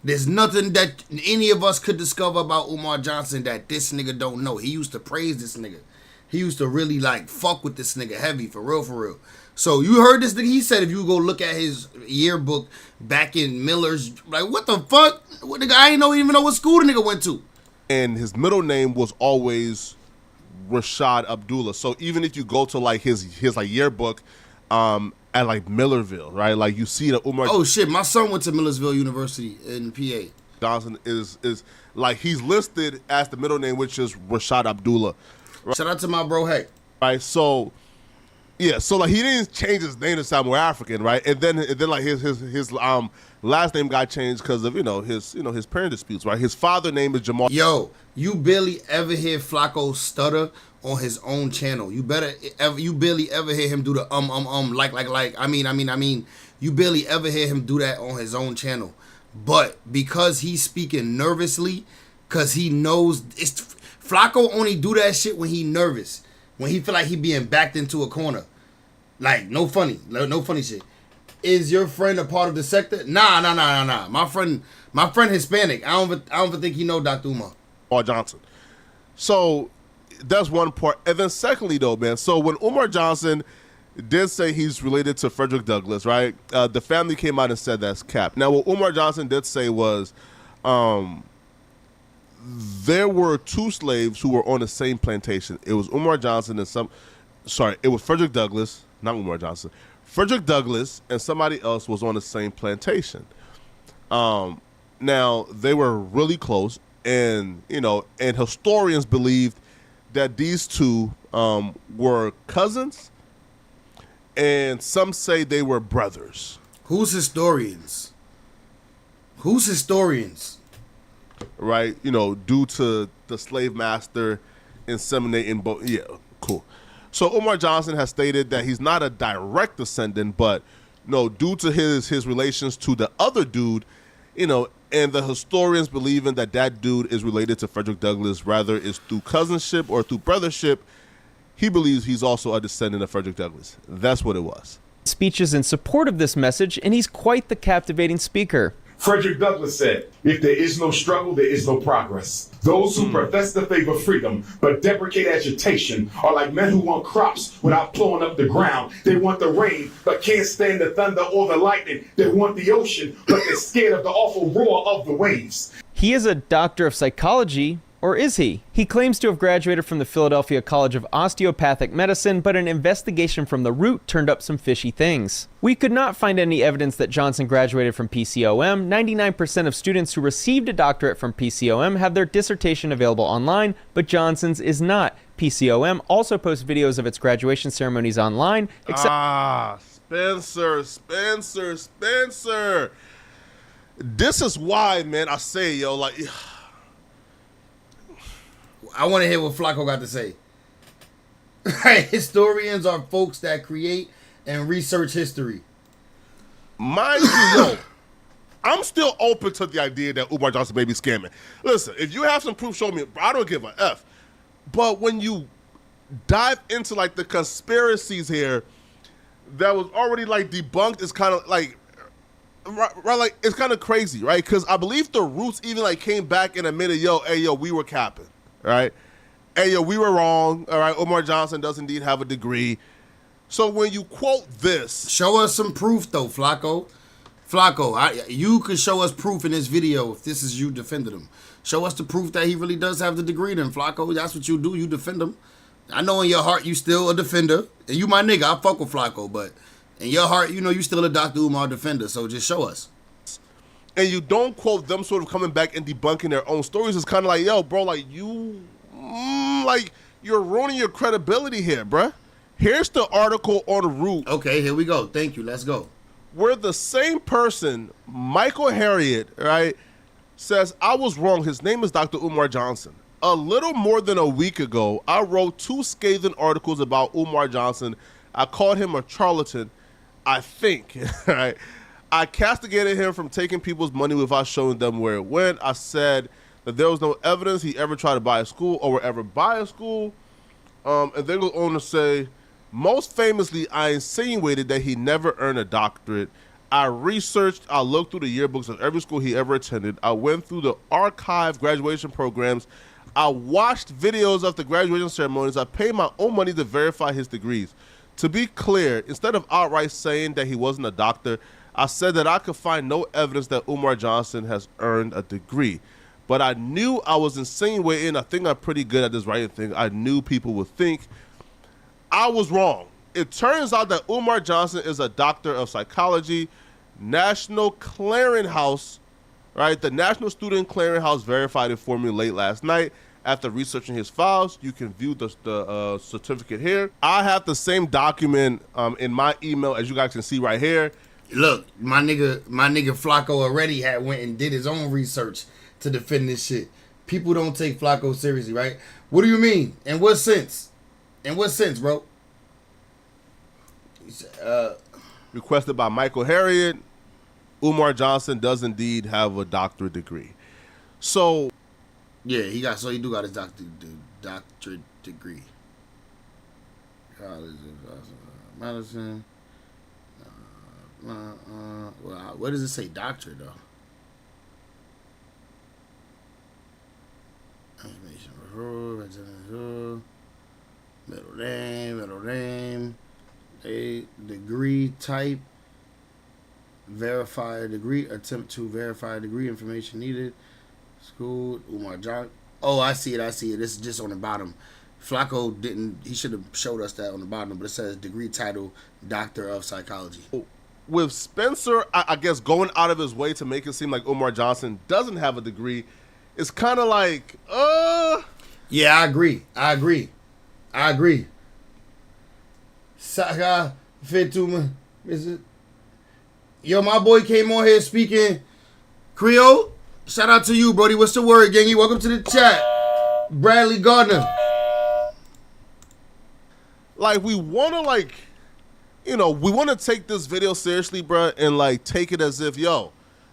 There's nothing that any of us could discover about Umar Johnson that this nigga don't know. He used to praise this nigga. He used to really fuck with this nigga heavy, for real. So you heard this nigga, he said if you go look at his yearbook back in Miller's, what the fuck? What nigga, I ain't even know what school the nigga went to. And his middle name was always Rashad Abdullah. So even if you go to his yearbook at Millerville, right? You see that Umar. Oh shit, my son went to Millersville University in PA. Johnson is he's listed as the middle name, which is Rashad Abdullah. Right? Shout out to my bro, hey. Right, so yeah, so he didn't change his name to sound more African, right? And then his Last name got changed because of his parent disputes, right? His father name is Jamal. Yo, you barely ever hear Flacco stutter on his own channel. You barely ever hear him do the you barely ever hear him do that on his own channel. But because he's speaking nervously, because he knows Flacco only do that shit when he nervous, when he feel like he being backed into a corner. Like, no funny shit. Is your friend a part of the sector? Nah. My friend Hispanic. I don't think he know Dr. Umar Johnson. So that's one part. And then secondly, though, man, so when Umar Johnson did say he's related to Frederick Douglass, right? The family came out and said that's cap. Now, what Umar Johnson did say was there were 2 slaves who were on the same plantation. It was Umar Johnson and it was Frederick Douglass, not Umar Johnson. Frederick Douglass and somebody else was on the same plantation. Now, they were really close, and historians believed that these 2 were cousins, and some say they were brothers. Who's historians? Right, due to the slave master inseminating both. Yeah, cool. So Umar Johnson has stated that he's not a direct descendant, but due to his relations to the other dude, and the historians believing that dude is related to Frederick Douglass, rather it's through cousinship or through brothership, he believes he's also a descendant of Frederick Douglass. That's what it was. Speeches in support of this message, and he's quite the captivating speaker. Frederick Douglass said, if there is no struggle, there is no progress. Those who profess to favor freedom but deprecate agitation are like men who want crops without plowing up the ground. They want the rain but can't stand the thunder or the lightning. They want the ocean but they're scared of the awful roar of the waves. He is a doctor of psychology, or is he? He claims to have graduated from the Philadelphia College of Osteopathic Medicine, but an investigation from the Root turned up some fishy things. We could not find any evidence that Johnson graduated from PCOM. 99% of students who received a doctorate from PCOM have their dissertation available online, but Johnson's is not. PCOM also posts videos of its graduation ceremonies online. Spencer. This is why, man, I say, I want to hear what Flacco got to say. Historians are folks that create and research history. Mind you, I'm still open to the idea that Umar Johnson may be scamming. Listen, if you have some proof, show me. I don't give a F. But when you dive into the conspiracies here that was already debunked, it's kind of right, it's kind of crazy, right? Because I believe the Roots even came back and admitted, we were capping. Right? Hey, we were wrong. All right, Umar Johnson does indeed have a degree. So when you quote this... Show us some proof, though, Flacco. You could show us proof in this video if this is you defending him. Show us the proof that he really does have the degree then, Flacco. That's what you do. You defend him. I know in your heart you still a defender. And you my nigga. I fuck with Flacco, but in your heart, you still a Dr. Umar defender. So just show us. And you don't quote them sort of coming back and debunking their own stories. It's kind of you're ruining your credibility here, bruh. Here's the article on Root. Okay, here we go. Thank you. Let's go. Where the same person, Michael Harriet, right, says, I was wrong. His name is Dr. Umar Johnson. A little more than a week ago, I wrote 2 scathing articles about Umar Johnson. I called him a charlatan, I think, right? I castigated him from taking people's money without showing them where it went. I said that there was no evidence he ever tried to buy a school or would ever buy a school. And then goes on to say, most famously, I insinuated that he never earned a doctorate. I researched, I looked through the yearbooks of every school he ever attended. I went through the archive graduation programs. I watched videos of the graduation ceremonies. I paid my own money to verify his degrees. To be clear, instead of outright saying that he wasn't a doctor, I said that I could find no evidence that Umar Johnson has earned a degree. But I knew I was insinuating. I think I'm pretty good at this writing thing. I knew people would think I was wrong. It turns out that Umar Johnson is a doctor of psychology. National Clearinghouse, right? The National Student Clearinghouse verified it for me late last night. After researching his files, you can view the certificate here. I have the same document in my email, as you guys can see right here. Look, my nigga Flacco already went and did his own research to defend this shit. People don't take Flacco seriously, right? What do you mean? In what sense? In what sense, bro? Requested by Michael Harriet, Umar Johnson does indeed have a doctorate degree. So, yeah, he do got his doctorate degree. College of Madison. Well, what does it say, doctorate though? Middle name, a degree type, verify a degree, attempt to verify a degree, information needed, school, Umar John. Oh, I see it. This is just on the bottom. Flacco he should have showed us that on the bottom, but it says degree title, Doctor of Psychology. With Spencer, I guess, going out of his way to make it seem like Umar Johnson doesn't have a degree, it's kind of like, Yeah, I agree. Saka Fetuma, is it? Yo, my boy came on here speaking Creole. Shout out to you, Brody. What's the word, gangy? Welcome to the chat. Bradley Gardner. Like, we want to, we want to take this video seriously, bro, and, take it as if,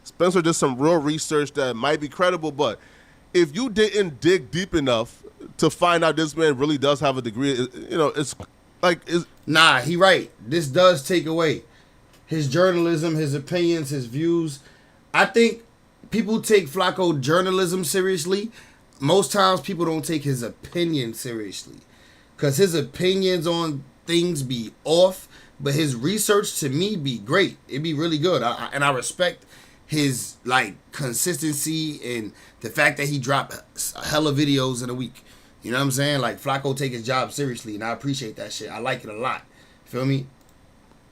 Spencer did some real research that might be credible, but if you didn't dig deep enough to find out this man really does have a degree, Nah, he right. This does take away his journalism, his opinions, his views. I think people take Flacco journalism seriously. Most times people don't take his opinion seriously, because his opinions on things be off, but his research to me be great. It be really good. I respect his consistency and the fact that he dropped a hella videos in a week. You know what I'm saying? Flacco take his job seriously, and I appreciate that shit. I like it a lot. Feel me?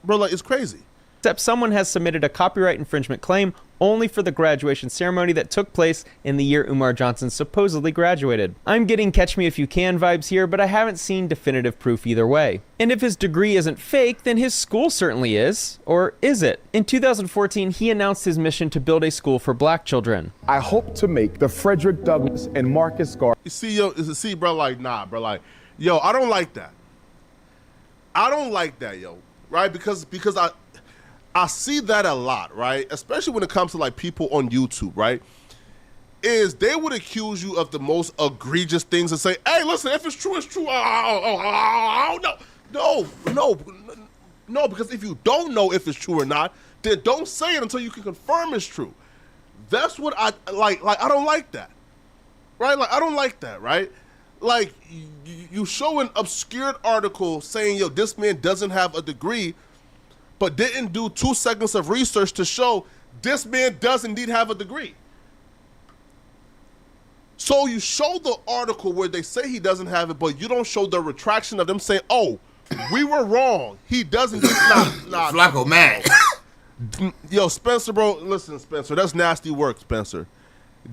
Bro, it's crazy. Except someone has submitted a copyright infringement claim only for the graduation ceremony that took place in the year Umar Johnson supposedly graduated. I'm getting Catch Me If You Can vibes here, but I haven't seen definitive proof either way. And if his degree isn't fake, then his school certainly is. Or is it? In 2014, he announced his mission to build a school for black children. I hope to make the Frederick Douglass and Marcus Garvey. You see, bro, nah, bro, I don't like that. I don't like that, yo, right? Because I see that a lot, right? Especially when it comes to people on YouTube, right? Is they would accuse you of the most egregious things and say, "Hey, listen, if it's true, it's true." No, because if you don't know if it's true or not, then don't say it until you can confirm it's true. That's what I like. I don't like that, right? I don't like that, right? You show an obscured article saying, "Yo, this man doesn't have a degree," but didn't do 2 seconds of research to show this man does indeed have a degree. So you show the article where they say he doesn't have it, but you don't show the retraction of them saying, "Oh, we were wrong. He doesn't." Nah, Flacco mad. Yo, Spencer, bro, listen, Spencer, that's nasty work, Spencer.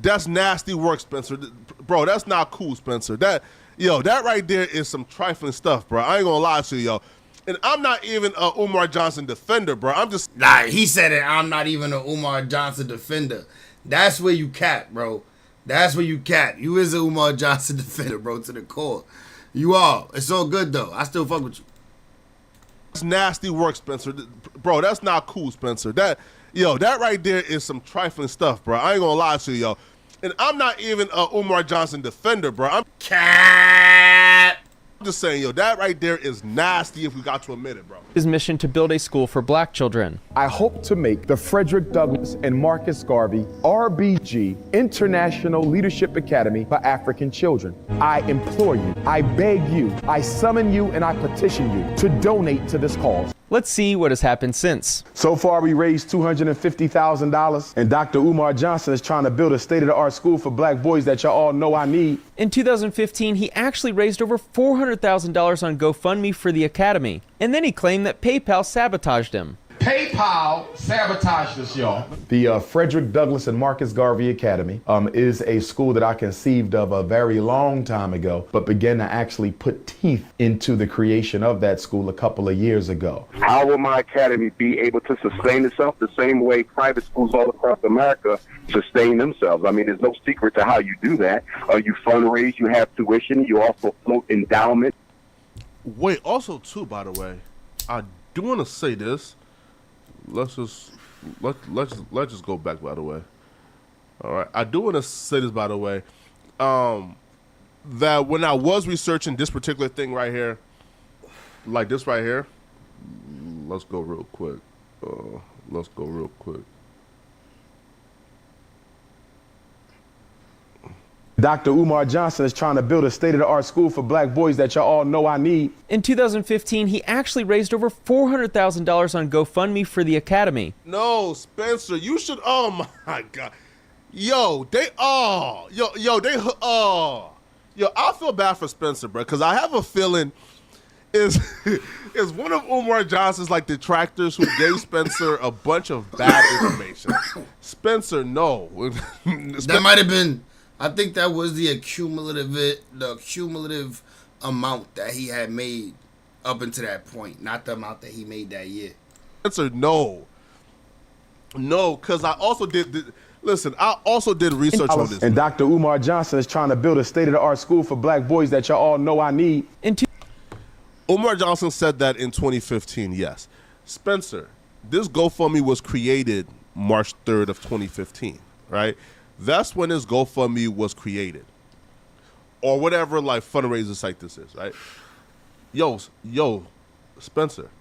That's nasty work, Spencer. Bro, that's not cool, Spencer. That right there is some trifling stuff, bro. I ain't gonna lie to you, yo. And I'm not even a Umar Johnson defender, bro. I'm just... Nah, he said it. I'm not even a Umar Johnson defender. That's where you cap, bro. That's where you cap. You is a Umar Johnson defender, bro, to the core. You are. It's all good, though. I still fuck with you. That's nasty work, Spencer. Bro, that's not cool, Spencer. That right there is some trifling stuff, bro. I ain't gonna lie to you, yo. And I'm not even a Umar Johnson defender, bro. I'm cap. I'm just saying, yo, that right there is nasty if we got to admit it, bro. His mission to build a school for black children. I hope to make the Frederick Douglass and Marcus Garvey RBG International Leadership Academy for African Children. I implore you, I beg you, I summon you, and I petition you to donate to this cause. Let's see what has happened since. So far, we raised $250,000, and Dr. Umar Johnson is trying to build a state-of-the-art school for black boys that y'all all know I need. In 2015, he actually raised over $400,000 on GoFundMe for the academy, and then he claimed that PayPal sabotaged him. PayPal sabotaged us, y'all. The Frederick Douglass and Marcus Garvey Academy is a school that I conceived of a very long time ago, but began to actually put teeth into the creation of that school a couple of years ago. How will my academy be able to sustain itself the same way private schools all across America sustain themselves? I mean, there's no secret to how you do that. You fundraise, you have tuition, you also float endowment. Wait, also too, by the way, I do want to say this. Let's just go back, by the way. All right, I do want to say this, by the way, that when I was researching this particular thing right here, like this right here, let's go real quick. Dr. Umar Johnson is trying to build a state-of-the-art school for black boys that y'all all know I need. In 2015, he actually raised over $400,000 on GoFundMe for the academy. No, Spencer, you should. Oh my God, yo, I feel bad for Spencer, bro, because I have a feeling is one of Umar Johnson's like detractors who gave Spencer a bunch of bad information. Spencer, no, that might have been. I think that was the cumulative amount that he had made up until that point, not the amount that he made that year. Spencer, no, because I also did. Listen, I also did research on this. And Dr. Umar Johnson is trying to build a state-of-the-art school for black boys that y'all all know I need. Umar Johnson said that in 2015, yes. Spencer, this GoFundMe was created March 3rd of 2015, right? That's when this GoFundMe was created. Or whatever, like, fundraiser site this is, right? Yo, Spencer,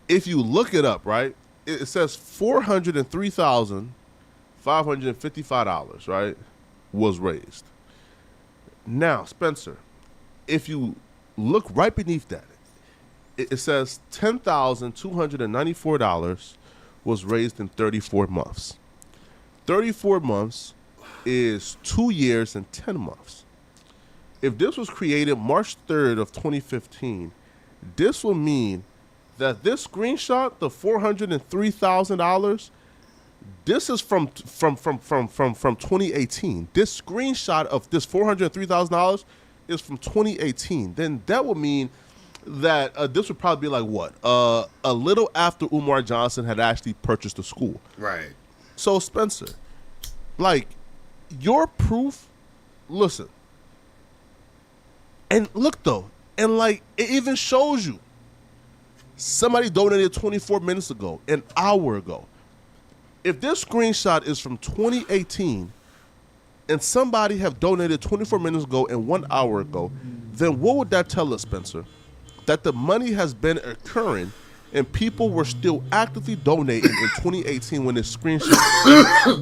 if you look it up, right, it says $403,555, right, was raised. Now, Spencer, if you look right beneath that, it says $10,294 was raised in 34 months. 34 months is 2 years and 10 months. If this was created March 3rd of 2015, this will mean that this screenshot, the $403,000, this is from 2018. This screenshot of this $403,000 is from 2018. Then that would mean that this would probably be like what? A little after Umar Johnson had actually purchased the school. Right. So Spencer, like, your proof, listen, and look though, and like, it even shows you somebody donated 24 minutes ago, an hour ago. If this screenshot is from 2018 and somebody have donated 24 minutes ago and 1 hour ago, then what would that tell us, Spencer? That the money has been occurring and people were still actively donating in 2018 when this screenshot.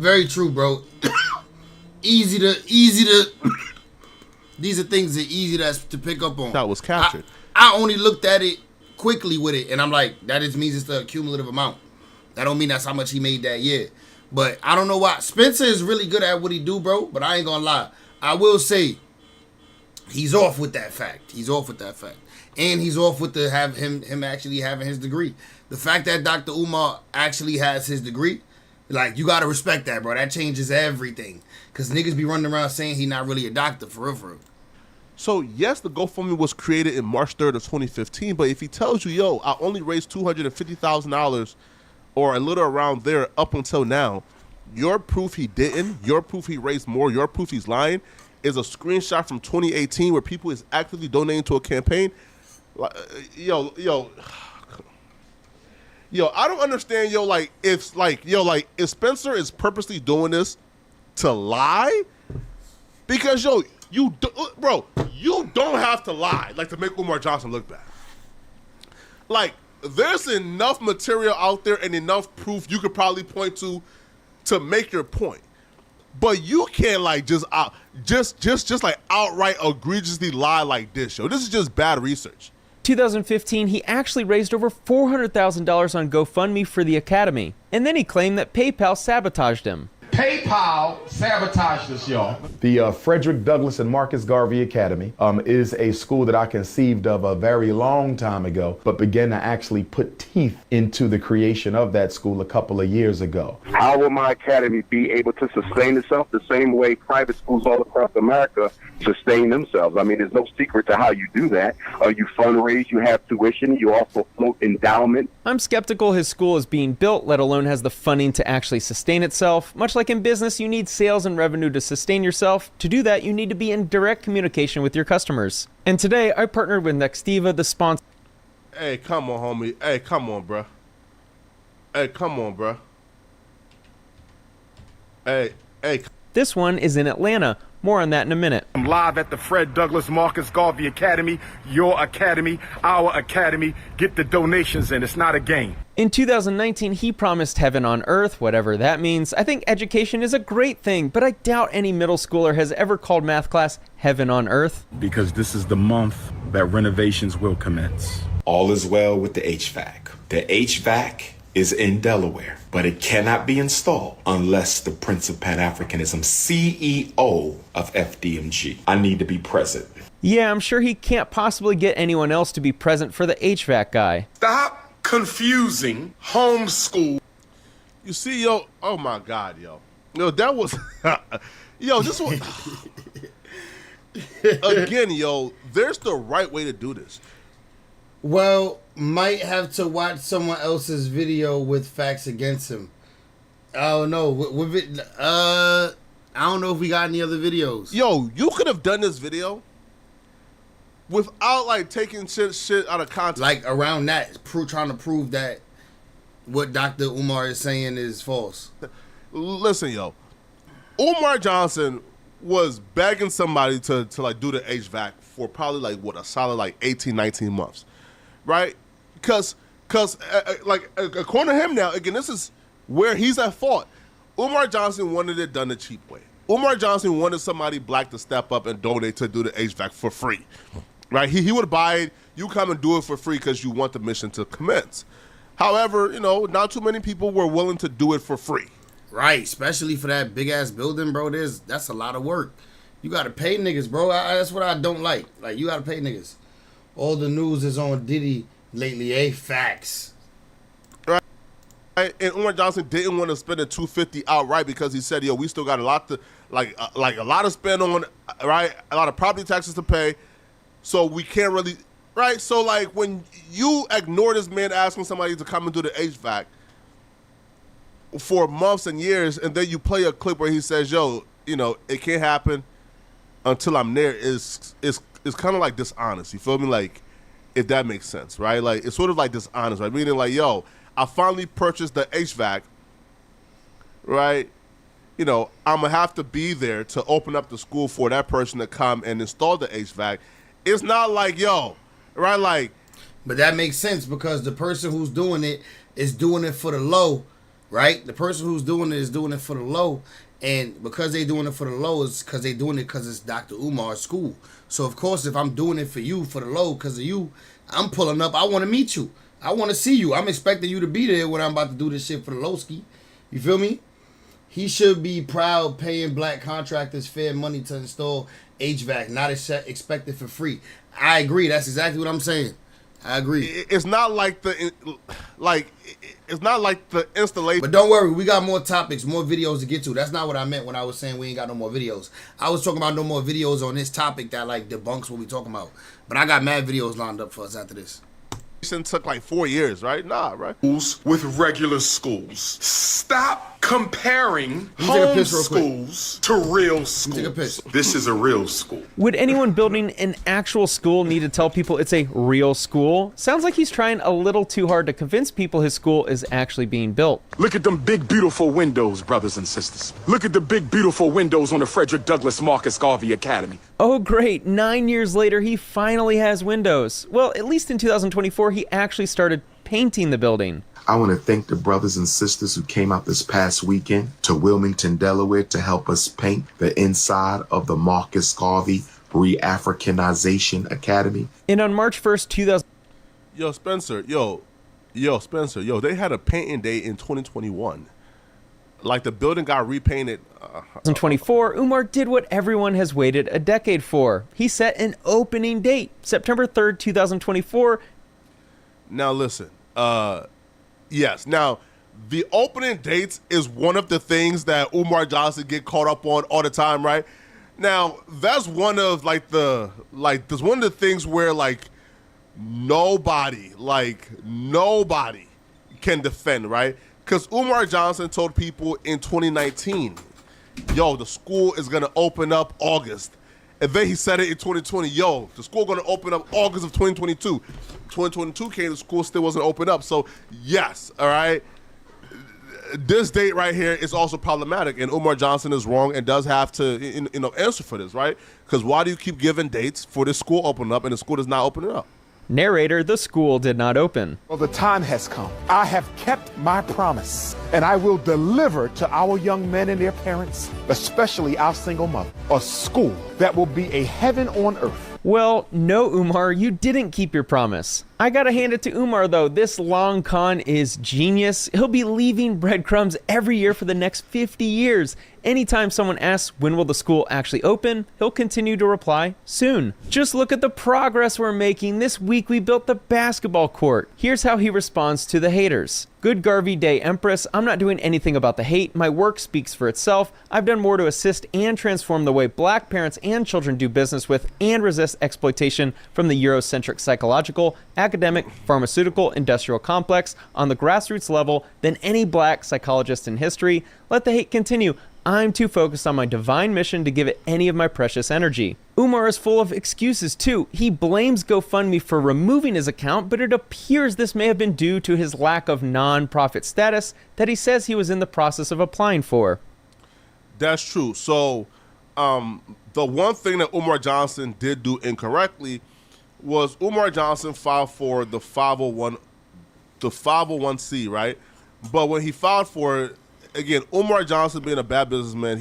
Very true, bro. Easy to. These are things that easy to pick up on. That was captured. I only looked at it quickly with it, and I'm like, that just means it's the cumulative amount. That don't mean that's how much he made that year. But I don't know why. Spencer is really good at what he do, bro. But I ain't gonna lie. I will say, he's off with that fact. And he's off with him actually having his degree. The fact that Dr. Umar actually has his degree, like, you gotta respect that, bro. That changes everything. Cause niggas be running around saying he not really a doctor, for real. So yes, the GoFundMe was created in March 3rd of 2015, but if he tells you, yo, I only raised $250,000 or a little around there up until now, your proof he didn't, your proof he raised more, your proof he's lying, is a screenshot from 2018 where people is actively donating to a campaign. Yo, I don't understand, if Spencer is purposely doing this to lie, because you don't have to lie, like, to make Umar Johnson look bad. Like, there's enough material out there and enough proof you could probably point to make your point. But you can't, like, just like outright egregiously lie like this, yo. This is just bad research. 2015, he actually raised over $400,000 on GoFundMe for the academy, and then he claimed that PayPal sabotaged him. PayPal sabotaged us, y'all. The Frederick Douglass and Marcus Garvey Academy is a school that I conceived of a very long time ago, but began to actually put teeth into the creation of that school a couple of years ago. How will my academy be able to sustain itself the same way private schools all across America sustain themselves? I mean, there's no secret to how you do that. You fundraise, you have tuition, you also float endowment. I'm skeptical his school is being built, let alone has the funding to actually sustain itself. Much like in business, you need sales and revenue to sustain yourself. To do that, you need to be in direct communication with your customers. And today, I partnered with Nextiva, the sponsor. Hey, come on, homie. Hey, come on, bruh. Hey, come on, bruh. Hey. This one is in Atlanta. More on that in a minute. I'm live at the Fred Douglass Marcus Garvey Academy, your academy, our academy. Get the donations in. It's not a game. In 2019, he promised heaven on earth, whatever that means. I think education is a great thing, but I doubt any middle schooler has ever called math class heaven on earth. Because this is the month that renovations will commence. All is well with the HVAC. The HVAC is in Delaware, but it cannot be installed unless the Prince of Pan-Africanism, CEO of FDMG. I need to be present. Yeah, I'm sure he can't possibly get anyone else to be present for the HVAC guy. Stop confusing homeschool. You see, yo, oh my God, yo. Yo, that was, yo, this was, again, yo, there's the right way to do this. Well, might have to watch someone else's video with facts against him. I don't know. I don't know if we got any other videos. Yo, you could have done this video without like taking shit out of context. Like around that, trying to prove that what Dr. Umar is saying is false. Listen, yo, Umar Johnson was begging somebody to like do the HVAC for probably like what, a solid like 18, 19 months. Right? Because like, according to him now, again, this is where he's at fault. Umar Johnson wanted it done the cheap way. Umar Johnson wanted somebody black to step up and donate to do the HVAC for free. Right? He would buy it. You come and do it for free because you want the mission to commence. However, you know, not too many people were willing to do it for free. Right, especially for that big-ass building, bro. That's a lot of work. You got to pay niggas, bro. That's what I don't like. Like, you got to pay niggas. All the news is on Diddy lately, facts. Right. And Umar Johnson didn't want to spend the $250 outright because he said, yo, we still got a lot to, like a lot to spend on, right? A lot of property taxes to pay. So we can't really, right? So, like, when you ignore this man asking somebody to come and do the HVAC for months and years, and then you play a clip where he says, yo, you know, it can't happen until I'm there, is kind of like dishonest. You feel me? Like, if that makes sense, right? Like, it's sort of like dishonest, right? Meaning like, yo, I finally purchased the HVAC, right? You know, I'm going to have to be there to open up the school for that person to come and install the HVAC. It's not like, yo, right? Like, but that makes sense because the person who's doing it is doing it for the low, right? The person who's doing it is doing it for the low. And because they doing it for the low is because they doing it because it's Dr. Umar's school. So, of course, if I'm doing it for you, for the low, because of you, I'm pulling up. I want to meet you. I want to see you. I'm expecting you to be there when I'm about to do this shit for the low ski. You feel me? He should be proud paying black contractors fair money to install HVAC, not expected for free. I agree. That's exactly what I'm saying. I agree. It's not like it's not like the installation. But don't worry, we got more topics, more videos to get to. That's not what I meant when I was saying we ain't got no more videos. I was talking about no more videos on this topic that like debunks what we talking about. But I got mad videos lined up for us after this. Took like 4 years, right? Nah, right? With regular schools. Stop comparing home schools to real schools. Take a piss. This is a real school. Would anyone building an actual school need to tell people it's a real school? Sounds like he's trying a little too hard to convince people his school is actually being built. Look at them big, beautiful windows, brothers and sisters. Look at the big, beautiful windows on the Frederick Douglass Marcus Garvey Academy. Oh, great. 9 years later, he finally has windows. Well, at least in 2024, he actually started painting the building. I want to thank the brothers and sisters who came out this past weekend to Wilmington, Delaware to help us paint the inside of the Marcus Garvey Re-Africanization Academy. And on March 1st, 2000... Spencer, they had a painting day in 2021. Like the building got repainted. 2024, Umar did what everyone has waited a decade for. He set an opening date, September 3rd, 2024. Now listen, yes. Now, the opening dates is one of the things that Umar Johnson get caught up on all the time, right? Now, that's one of there's one of the things where nobody can defend, right? Because Umar Johnson told people in 2019, yo, the school is going to open up August. And then he said it in 2020, yo, the school going to open up August of 2022. 2022 came, the school still wasn't open up. So, yes, all right, this date right here is also problematic. And Umar Johnson is wrong and does have to answer for this, right? Because why do you keep giving dates for this school opening up and the school does not open it up? Narrator, the school did not open. Well, the time has come. I have kept my promise, and I will deliver to our young men and their parents, especially our single mother, a school that will be a heaven on earth. Well, no, Umar, you didn't keep your promise. I gotta hand it to Umar, though. This long con is genius. He'll be leaving breadcrumbs every year for the next 50 years. Anytime someone asks when will the school actually open, he'll continue to reply, soon. Just look at the progress we're making. This week we built the basketball court. Here's how he responds to the haters. Good Garvey Day, Empress. I'm not doing anything about the hate. My work speaks for itself. I've done more to assist and transform the way black parents and children do business with and resist exploitation from the Eurocentric psychological, academic, pharmaceutical, industrial complex on the grassroots level than any black psychologist in history. Let the hate continue. I'm too focused on my divine mission to give it any of my precious energy. Umar is full of excuses too. He blames GoFundMe for removing his account, but it appears this may have been due to his lack of non-profit status that he says he was in the process of applying for. That's true. So the one thing that Umar Johnson did do incorrectly was Umar Johnson filed for the 501c, right? But when he filed for it, again, Umar Johnson being a bad businessman,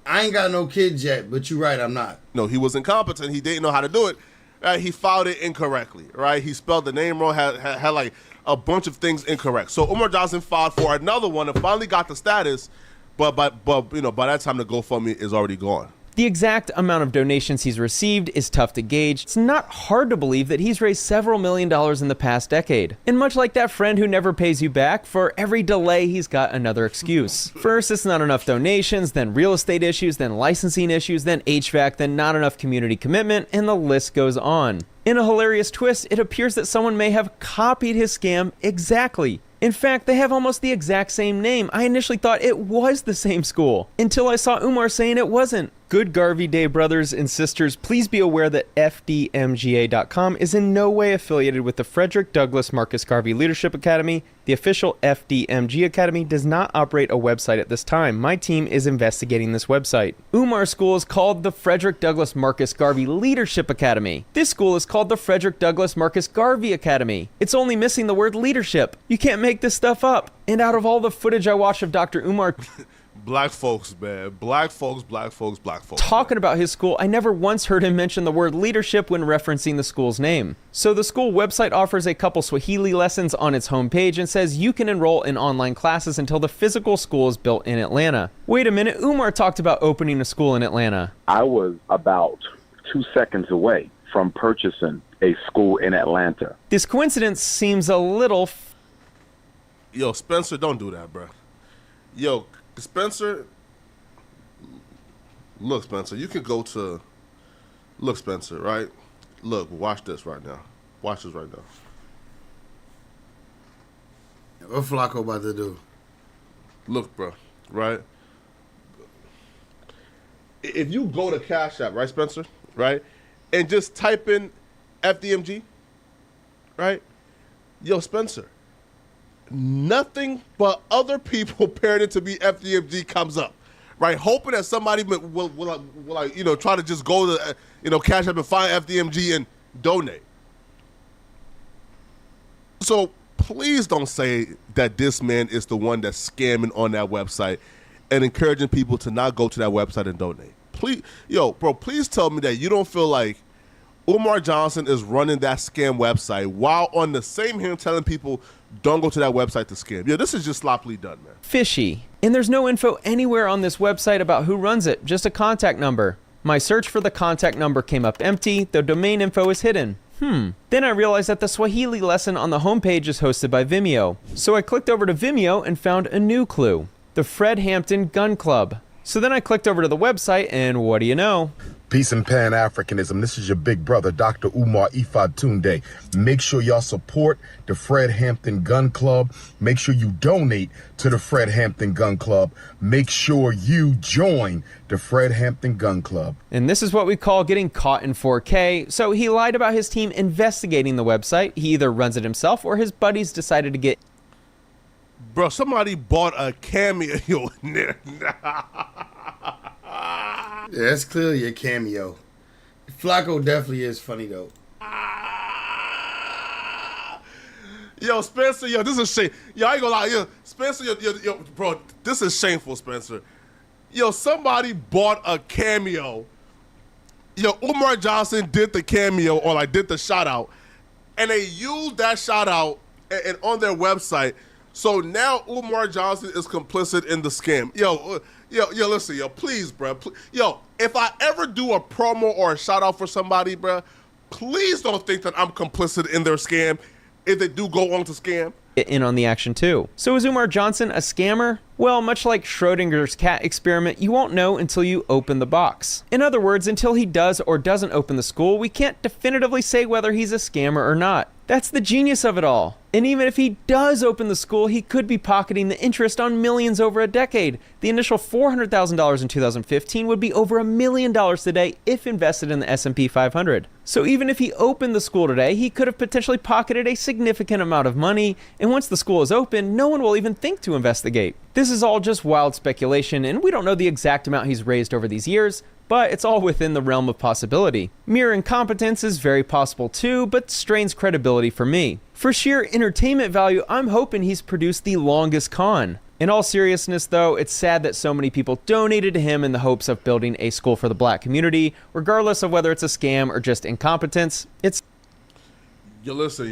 I ain't got no kids yet, but you're right, I'm not. No, he was incompetent. He didn't know how to do it. Right? He filed it incorrectly, right? He spelled the name wrong, had like a bunch of things incorrect. So Umar Johnson filed for another one and finally got the status, but by that time the GoFundMe is already gone. The exact amount of donations he's received is tough to gauge. It's not hard to believe that he's raised several $1 million in the past decade. And much like that friend who never pays you back, for every delay he's got another excuse. First, it's not enough donations, then real estate issues, then licensing issues, then HVAC, then not enough community commitment, and the list goes on. In a hilarious twist, it appears that someone may have copied his scam exactly. In fact, they have almost the exact same name. I initially thought it was the same school, until I saw Umar saying it wasn't. Good Garvey Day brothers and sisters, please be aware that FDMGA.com is in no way affiliated with the Frederick Douglass Marcus Garvey Leadership Academy. The official FDMG Academy does not operate a website at this time. My team is investigating this website. Umar's school is called the Frederick Douglass Marcus Garvey Leadership Academy. This school is called the Frederick Douglass Marcus Garvey Academy. It's only missing the word leadership. You can't make this stuff up. And out of all the footage I watched of Dr. Umar Black folks, man. Black folks. talking about his school, I never once heard him mention the word leadership when referencing the school's name. So the school website offers a couple Swahili lessons on its homepage and says you can enroll in online classes until the physical school is built in Atlanta. Wait a minute, Umar talked about opening a school in Atlanta. I was about 2 seconds away from purchasing a school in Atlanta. This coincidence seems a little... Yo, Spencer, don't do that, bro. Yo, Spencer, look, Spencer, you can go to, look, Spencer, right? Look, watch this right now. Watch this right now. What Flacco about to do? Look, bro, right? If you go to Cash App, right, Spencer, right, and just type in FDMG, right? Yo, Spencer, nothing but other people paired it to be FDMG comes up, right? Hoping that somebody will try to just go to, Cash App and find FDMG and donate. So please don't say that this man is the one that's scamming on that website and encouraging people to not go to that website and donate. Please, please tell me that you don't feel like Umar Johnson is running that scam website while on the same hand telling people don't go to that website to scam. Yeah, this is just sloppily done, man. Fishy. And there's no info anywhere on this website about who runs it, just a contact number. My search for the contact number came up empty, the domain info is hidden. Then I realized that the Swahili lesson on the homepage is hosted by Vimeo. So I clicked over to Vimeo and found a new clue, the Fred Hampton Gun Club. So then I clicked over to the website and what do you know? Peace and Pan-Africanism. This is your big brother, Dr. Umar Tunde. Make sure y'all support the Fred Hampton Gun Club. Make sure you donate to the Fred Hampton Gun Club. Make sure you join the Fred Hampton Gun Club. And this is what we call getting caught in 4K. So he lied about his team investigating the website. He either runs it himself or his buddies decided to get... Bro, somebody bought a cameo in there. Yeah, that's clearly a cameo. Flacco definitely is funny though. Yo, Spencer, yo, this is shame. Yo, I ain't gonna lie, yo, Spencer, yo, bro, this is shameful, Spencer. Yo, somebody bought a cameo. Yo, Umar Johnson did the cameo or like did the shout out, and they used that shout out and on their website. So now Umar Johnson is complicit in the scam. Yo, listen, yo, please, bro. Yo, if I ever do a promo or a shout out for somebody, bro, please don't think that I'm complicit in their scam if they do go on to scam. In on the action too. So is Umar Johnson a scammer? Well, much like Schrodinger's cat experiment, you won't know until you open the box. In other words, until he does or doesn't open the school, we can't definitively say whether he's a scammer or not. That's the genius of it all. And even if he does open the school, he could be pocketing the interest on millions over a decade. The initial $400,000 in 2015 would be over $1 million today if invested in the S&P 500. So even if he opened the school today, he could have potentially pocketed a significant amount of money, and once the school is open, no one will even think to investigate. This is all just wild speculation, and we don't know the exact amount he's raised over these years, but it's all within the realm of possibility. Mere incompetence is very possible too, but strains credibility for me. For sheer entertainment value, I'm hoping he's produced the longest con. In all seriousness though, it's sad that so many people donated to him in the hopes of building a school for the black community, regardless of whether it's a scam or just incompetence. Yo, listen,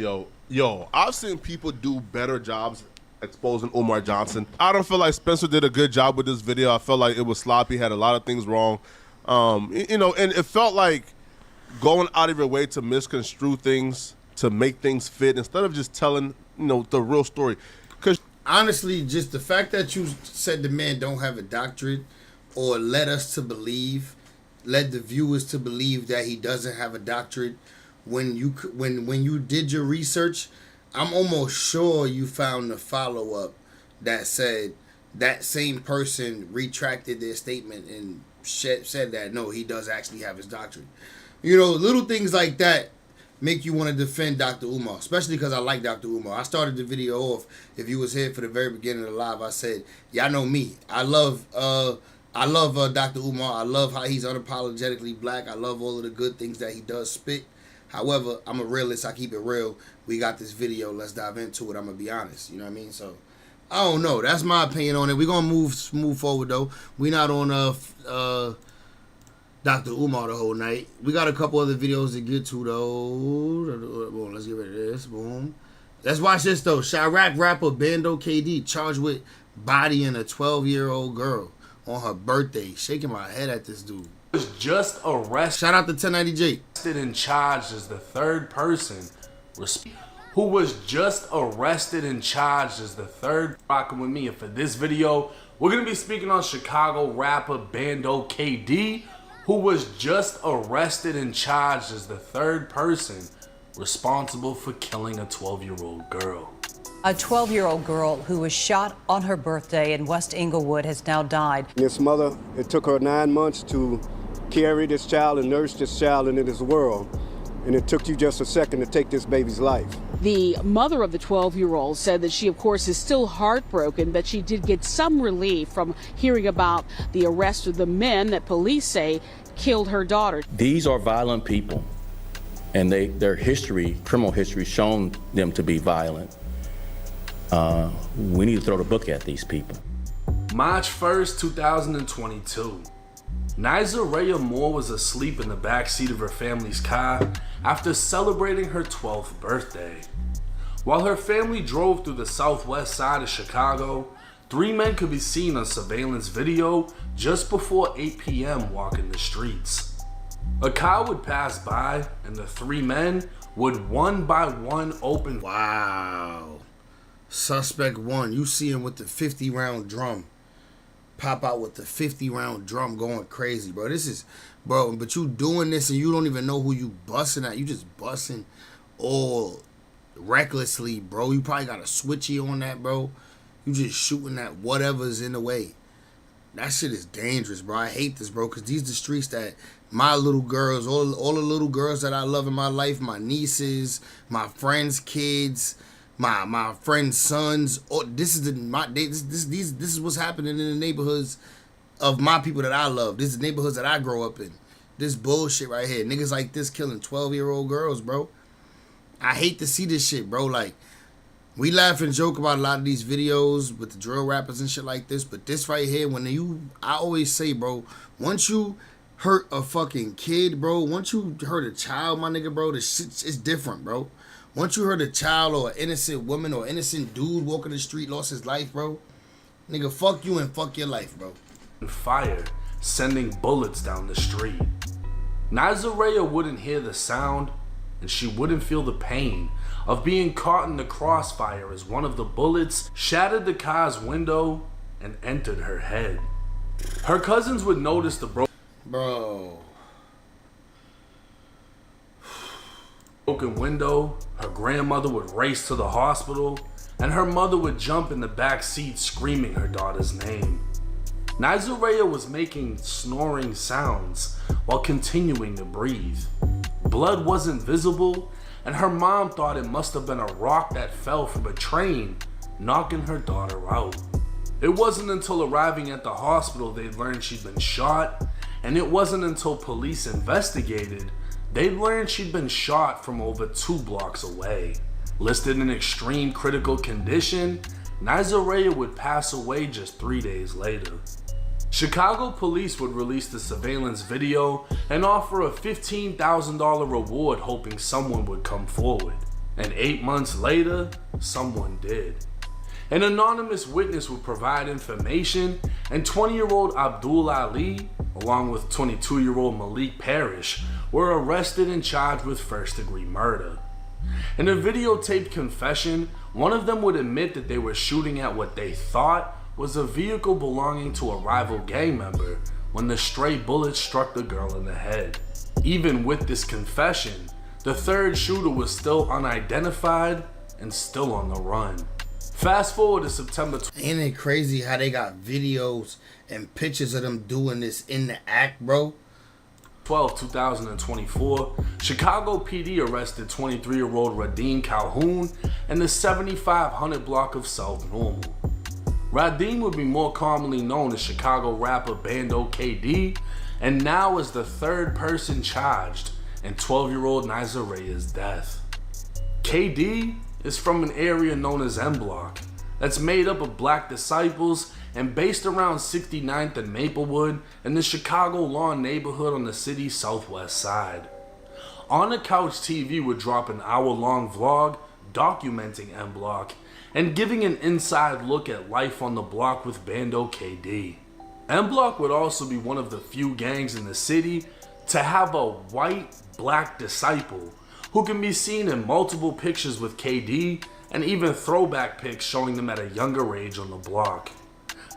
yo, I've seen people do better jobs exposing Umar Johnson. I don't feel like Spencer did a good job with this video. I felt like it was sloppy, had a lot of things wrong. And it felt like going out of your way to misconstrue things, to make things fit, instead of just telling, the real story. Because honestly, just the fact that you said the man don't have a doctorate, or led the viewers to believe that he doesn't have a doctorate, when you did your research, I'm almost sure you found the follow-up that said that same person retracted their statement and said that no, he does actually have his doctorate. Little things like that make you want to defend Dr. Umar, especially because I like Dr. Umar. I started the video off, if you was here for the very beginning of the live, I said, y'all know me. I love Dr. Umar. I love how he's unapologetically black. I love all of the good things that he does spit. However, I'm a realist. I keep it real. We got this video. Let's dive into it. I'm going to be honest. You know what I mean? So, I don't know. That's my opinion on it. We're going to move forward, though. We not on Dr. Umar the whole night. We got a couple other videos to get to, though. Boom, let's get rid of this. Boom. Let's watch this, though. Chirac rapper Bando KD charged with bodying a 12-year-old girl on her birthday. Shaking my head at this dude. Was just arrested. Shout out to 1090J. And charged as the third person who was just arrested and charged as the third rocking with me. And for this video, we're gonna be speaking on Chicago rapper Bando KD, who was just arrested and charged as the third person responsible for killing a 12-year-old girl. A 12-year-old girl who was shot on her birthday in West Inglewood has now died. This mother, it took her 9 months to carry this child and nurse this child into this world. And it took you just a second to take this baby's life. The mother of the 12-year-old said that she, of course, is still heartbroken, but she did get some relief from hearing about the arrest of the men that police say killed her daughter. These are violent people, and their history, criminal history, shown them to be violent. We need to throw the book at these people. March 1st, 2022. Niza Rhea Moore was asleep in the backseat of her family's car after celebrating her 12th birthday. While her family drove through the southwest side of Chicago, 3 men could be seen on surveillance video just before 8 p.m. walking the streets. A car would pass by and the 3 men would one by one open. Wow. Suspect 1, you see him with the 50-round drum. Pop out with the 50-round drum going crazy, bro. This is, bro, but you doing this and you don't even know who you busting at. You just busting all recklessly, bro. You probably got a switchy on that, bro. You just shooting at whatever's in the way. That shit is dangerous, bro. I hate this, bro, because these the streets that my little girls, all the little girls that I love in my life, my nieces, my friends' kids, my friends' sons. Oh, this is this is what's happening in the neighborhoods of my people that I love. This is the neighborhoods that I grow up in. This bullshit right here. Niggas like this killing 12-year-old girls, bro. I hate to see this shit, bro. Like, we laugh and joke about a lot of these videos with the drill rappers and shit like this, but this right here, I always say, bro, once you hurt a fucking kid, bro, once you hurt a child, my nigga, bro, the shit is different, bro. Once you hurt a child or an innocent woman or innocent dude walking the street, lost his life, bro, nigga, fuck you and fuck your life, bro. Fire, sending bullets down the street. Nazaria wouldn't hear the sound, and she wouldn't feel the pain of being caught in the crossfire as one of the bullets shattered the car's window and entered her head. Her cousins would notice the broken window. Her grandmother would race to the hospital, and her mother would jump in the back seat screaming her daughter's name. Nazaria was making snoring sounds while continuing to breathe. Blood wasn't visible, and her mom thought it must have been a rock that fell from a train, knocking her daughter out. It wasn't until arriving at the hospital they learned she'd been shot, and it wasn't until police investigated they learned she'd been shot from over 2 blocks away. Listed in extreme critical condition, Nazaria would pass away just 3 days later. Chicago police would release the surveillance video and offer a $15,000 reward hoping someone would come forward. And 8 months later, someone did. An anonymous witness would provide information, and 20-year-old Abdul Ali, along with 22-year-old Malik Parrish, were arrested and charged with first-degree murder. In a videotaped confession, one of them would admit that they were shooting at what they thought was a vehicle belonging to a rival gang member when the stray bullet struck the girl in the head. Even with this confession, the third shooter was still unidentified and still on the run. Fast forward to September. Ain't it crazy how they got videos and pictures of them doing this in the act, bro? 2024, Chicago PD arrested 23-year-old Radim Calhoun in the 7500 block of South Normal. Radim would be more commonly known as Chicago rapper Bando KD, and now is the 3rd person charged in 12-year-old Nazaria's death. KD is from an area known as M Block that's made up of black disciples and based around 69th and Maplewood in the Chicago Lawn neighborhood on the city's southwest side. On the Couch TV would drop an hour-long vlog documenting M Block and giving an inside look at life on the block with Bando KD. M Block would also be one of the few gangs in the city to have a white black disciple who can be seen in multiple pictures with KD and even throwback pics showing them at a younger age on the block.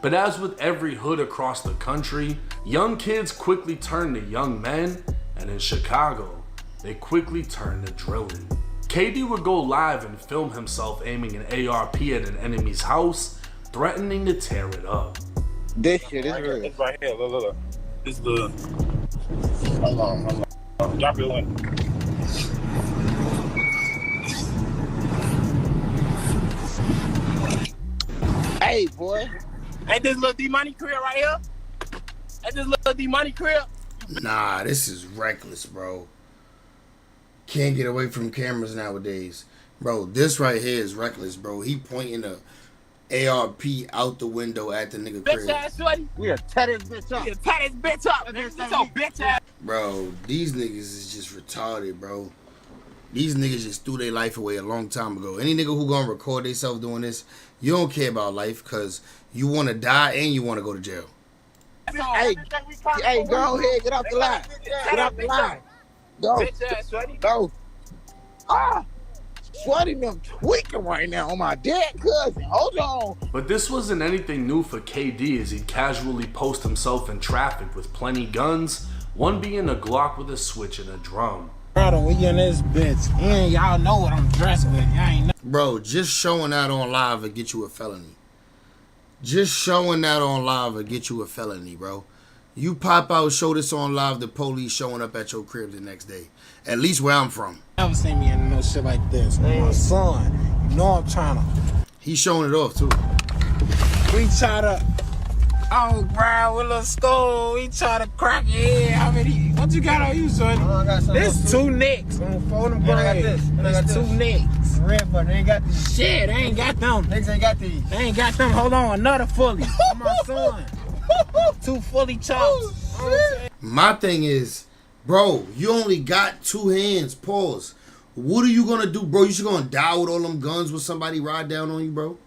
But as with every hood across the country, young kids quickly turn to young men, and in Chicago, they quickly turn to drilling. KD would go live and film himself aiming an ARP at an enemy's house, threatening to tear it up. This shit is real. It's right here, look. This is the... Hold on. Drop your link. Hey, boy. Ain't this little D-Money crib right here? Ain't this little D-Money crib? Nah, this is reckless, bro. Can't get away from cameras nowadays. Bro, this right here is reckless, bro. He pointing a ARP out the window at the nigga crib. Bitch ass shorty. We'll tear this bitch up. We'll tear this bitch up. This so bitch ass. Bro, these niggas is just retarded, bro. These niggas just threw their life away a long time ago. Any nigga who gonna record themselves doing this, you don't care about life because you want to die and you want to go to jail. Hey, go ahead, get off the line. Get off the line. Go. Ah, Sweaty them tweaking right now on my dead cousin. Hold on. But this wasn't anything new for KD as he'd casually post himself in traffic with plenty guns, one being a Glock with a switch and a drum. Brother, we in this bitch. And y'all know what I'm dressed with. Y'all ain't know. Bro, just showing that on live will get you a felony. Just showing that on live will get you a felony, bro. You pop out, show this on live, the police showing up at your crib the next day. At least where I'm from. Never seen me in no shit like this. My son, you know I'm trying to. He's showing it off, too. We try to. Oh, bro, with a skull. We try to crack your head. How many? What you got on you, son? Oh, I got this 2 nicks. I'm gonna fold them braids. I got this. And I got 2 nicks. Red button. They ain't got these. Shit, they ain't got them. Niggas ain't got these. They ain't got them. Hold on, another fully. I'm my son. 2 fully chops. My thing is, bro, you only got 2 hands. Pause. What are you gonna do, bro? You just gonna die with all them guns when somebody ride down on you, bro?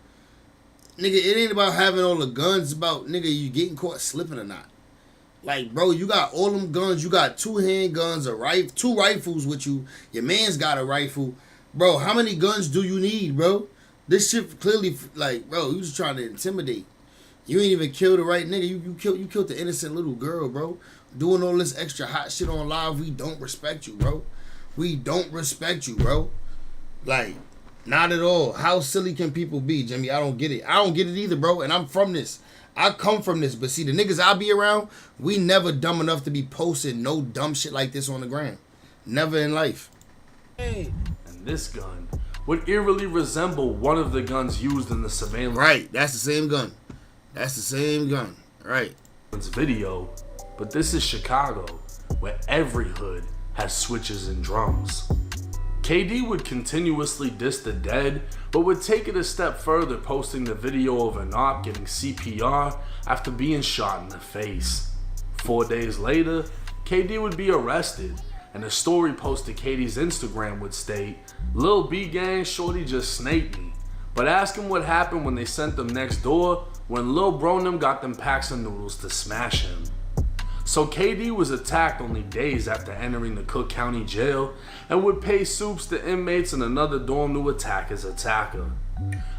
Nigga, it ain't about having all the guns. It's about, nigga, you getting caught slipping or not. Like, bro, you got all them guns. You got 2 handguns, 2 rifles with you. Your man's got a rifle. Bro, how many guns do you need, bro? This shit clearly, like, bro, you just trying to intimidate. You ain't even killed the right nigga. You killed the innocent little girl, bro. Doing all this extra hot shit on live. We don't respect you, bro. We don't respect you, bro. Like, not at all. How silly can people be, Jimmy? I don't get it. I don't get it either, bro. And I'm from this. I come from this. But see, the niggas I be around, we never dumb enough to be posting no dumb shit like this on the gram. Never in life. And this gun would eerily resemble one of the guns used in the surveillance. Right. That's the same gun. That's the same gun. Right. Video. But this is Chicago, where every hood has switches and drums. KD would continuously diss the dead, but would take it a step further, posting the video of an op getting CPR after being shot in the face. 4 days later, KD would be arrested, and a story posted to KD's Instagram would state, "Lil B gang, shorty just snaked me." But ask him what happened when they sent them next door when Lil Bro and them got them packs of noodles to smash him. So KD was attacked only days after entering the Cook County Jail and would pay soups to inmates in another dorm to attack his attacker.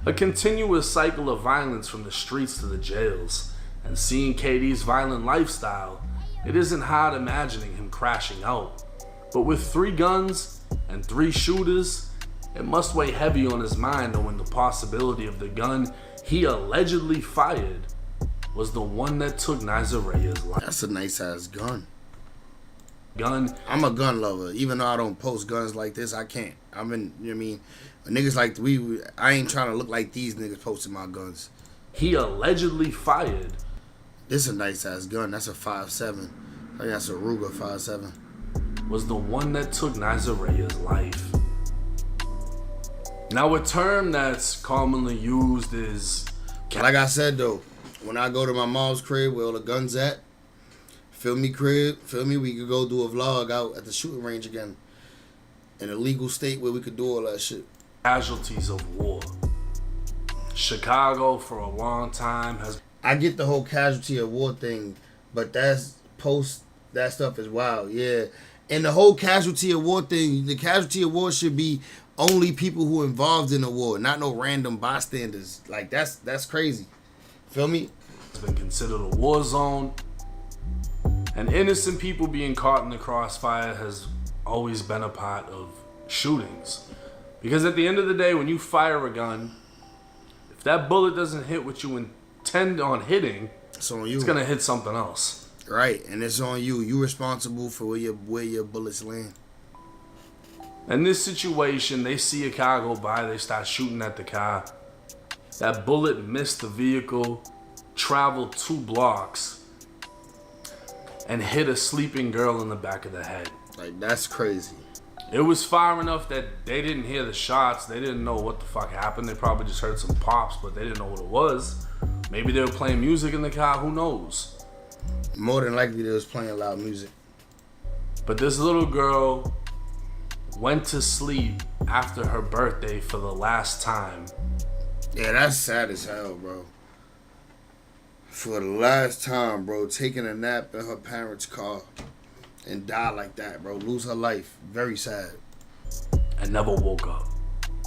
A continuous cycle of violence from the streets to the jails. And seeing KD's violent lifestyle, it isn't hard imagining him crashing out. But with 3 guns and 3 shooters, it must weigh heavy on his mind knowing the possibility of the gun he allegedly fired was the one that took Nazarea's life. That's a nice ass gun. Gun. I'm a gun lover. Even though I don't post guns like this, I can't. I'm in, you know what I mean? Niggas like I ain't trying to look like these niggas posting my guns. He allegedly fired. This is a nice ass gun. That's a 5.7. I think that's a Ruger 5.7. Was the one that took Nazarea's life. Now a term that's commonly used is... Like I said though, when I go to my mom's crib where all the guns at, feel me, we could go do a vlog out at the shooting range again. In a legal state where we could do all that shit. Casualties of war. Chicago for a long time has... I get the whole casualty of war thing, but that stuff is wild, yeah. And the whole casualty of war thing, the casualty of war should be only people who are involved in the war, not no random bystanders. Like, that's crazy. Feel me? It's been considered a war zone. And innocent people being caught in the crossfire has always been a part of shootings. Because at the end of the day, when you fire a gun, if that bullet doesn't hit what you intend on hitting, it's on you. It's gonna hit something else. Right, and it's on you. You responsible for where your bullets land. In this situation, they see a car go by, they start shooting at the car. That bullet missed the vehicle, traveled 2 blocks, and hit a sleeping girl in the back of the head. Like, that's crazy. It was far enough that they didn't hear the shots. They didn't know what the fuck happened. They probably just heard some pops, but they didn't know what it was. Maybe they were playing music in the car, who knows? More than likely they was playing loud music. But this little girl went to sleep after her birthday for the last time. Yeah, that's sad as hell, bro. For the last time, bro, taking a nap in her parents' car and die like that, bro. Lose her life. Very sad. And never woke up.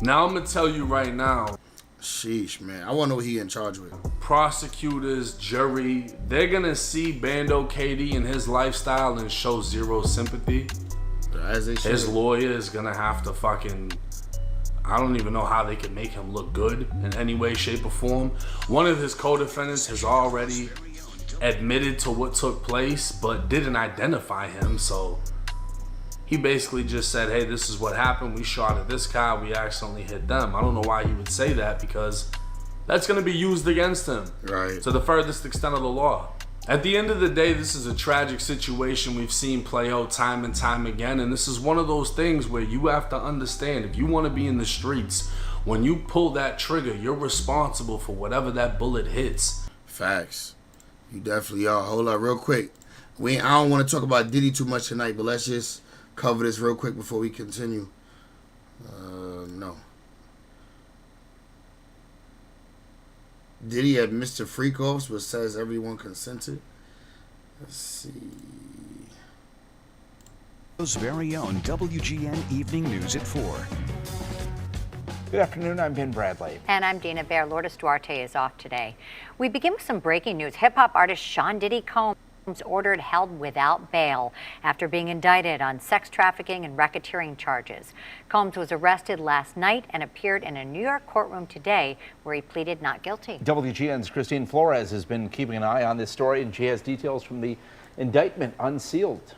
Now I'm gonna tell you right now. Sheesh, man. I want to know what he in charge with. Prosecutors, jury, they're gonna see Bando KD and his lifestyle and show zero sympathy. As they should. His lawyer is gonna have to fucking... I don't even know how they can make him look good in any way, shape, or form. One of his co-defendants has already admitted to what took place, but didn't identify him, so he basically just said, hey, this is what happened. We shot at this guy. We accidentally hit them. I don't know why he would say that, because that's going to be used against him. Right. To the furthest extent of the law. At the end of the day, this is a tragic situation we've seen play out time and time again. And this is one of those things where you have to understand, if you want to be in the streets, when you pull that trigger, you're responsible for whatever that bullet hits. Facts. You definitely are. Hold up real quick. I don't want to talk about Diddy too much tonight, but let's just cover this real quick before we continue. No. Diddy had Mr. Freakoffs, but says everyone consented. Let's see. Those very own WGN Evening News at 4. Good afternoon, I'm Ben Bradley. And I'm Dana Baer. Lourdes Duarte is off today. We begin with some breaking news. Hip-hop artist Sean Diddy Combs ordered held without bail after being indicted on sex trafficking and racketeering charges. Combs was arrested last night and appeared in a New York courtroom today where he pleaded not guilty. WGN's Christine Flores has been keeping an eye on this story, and she has details from the indictment unsealed.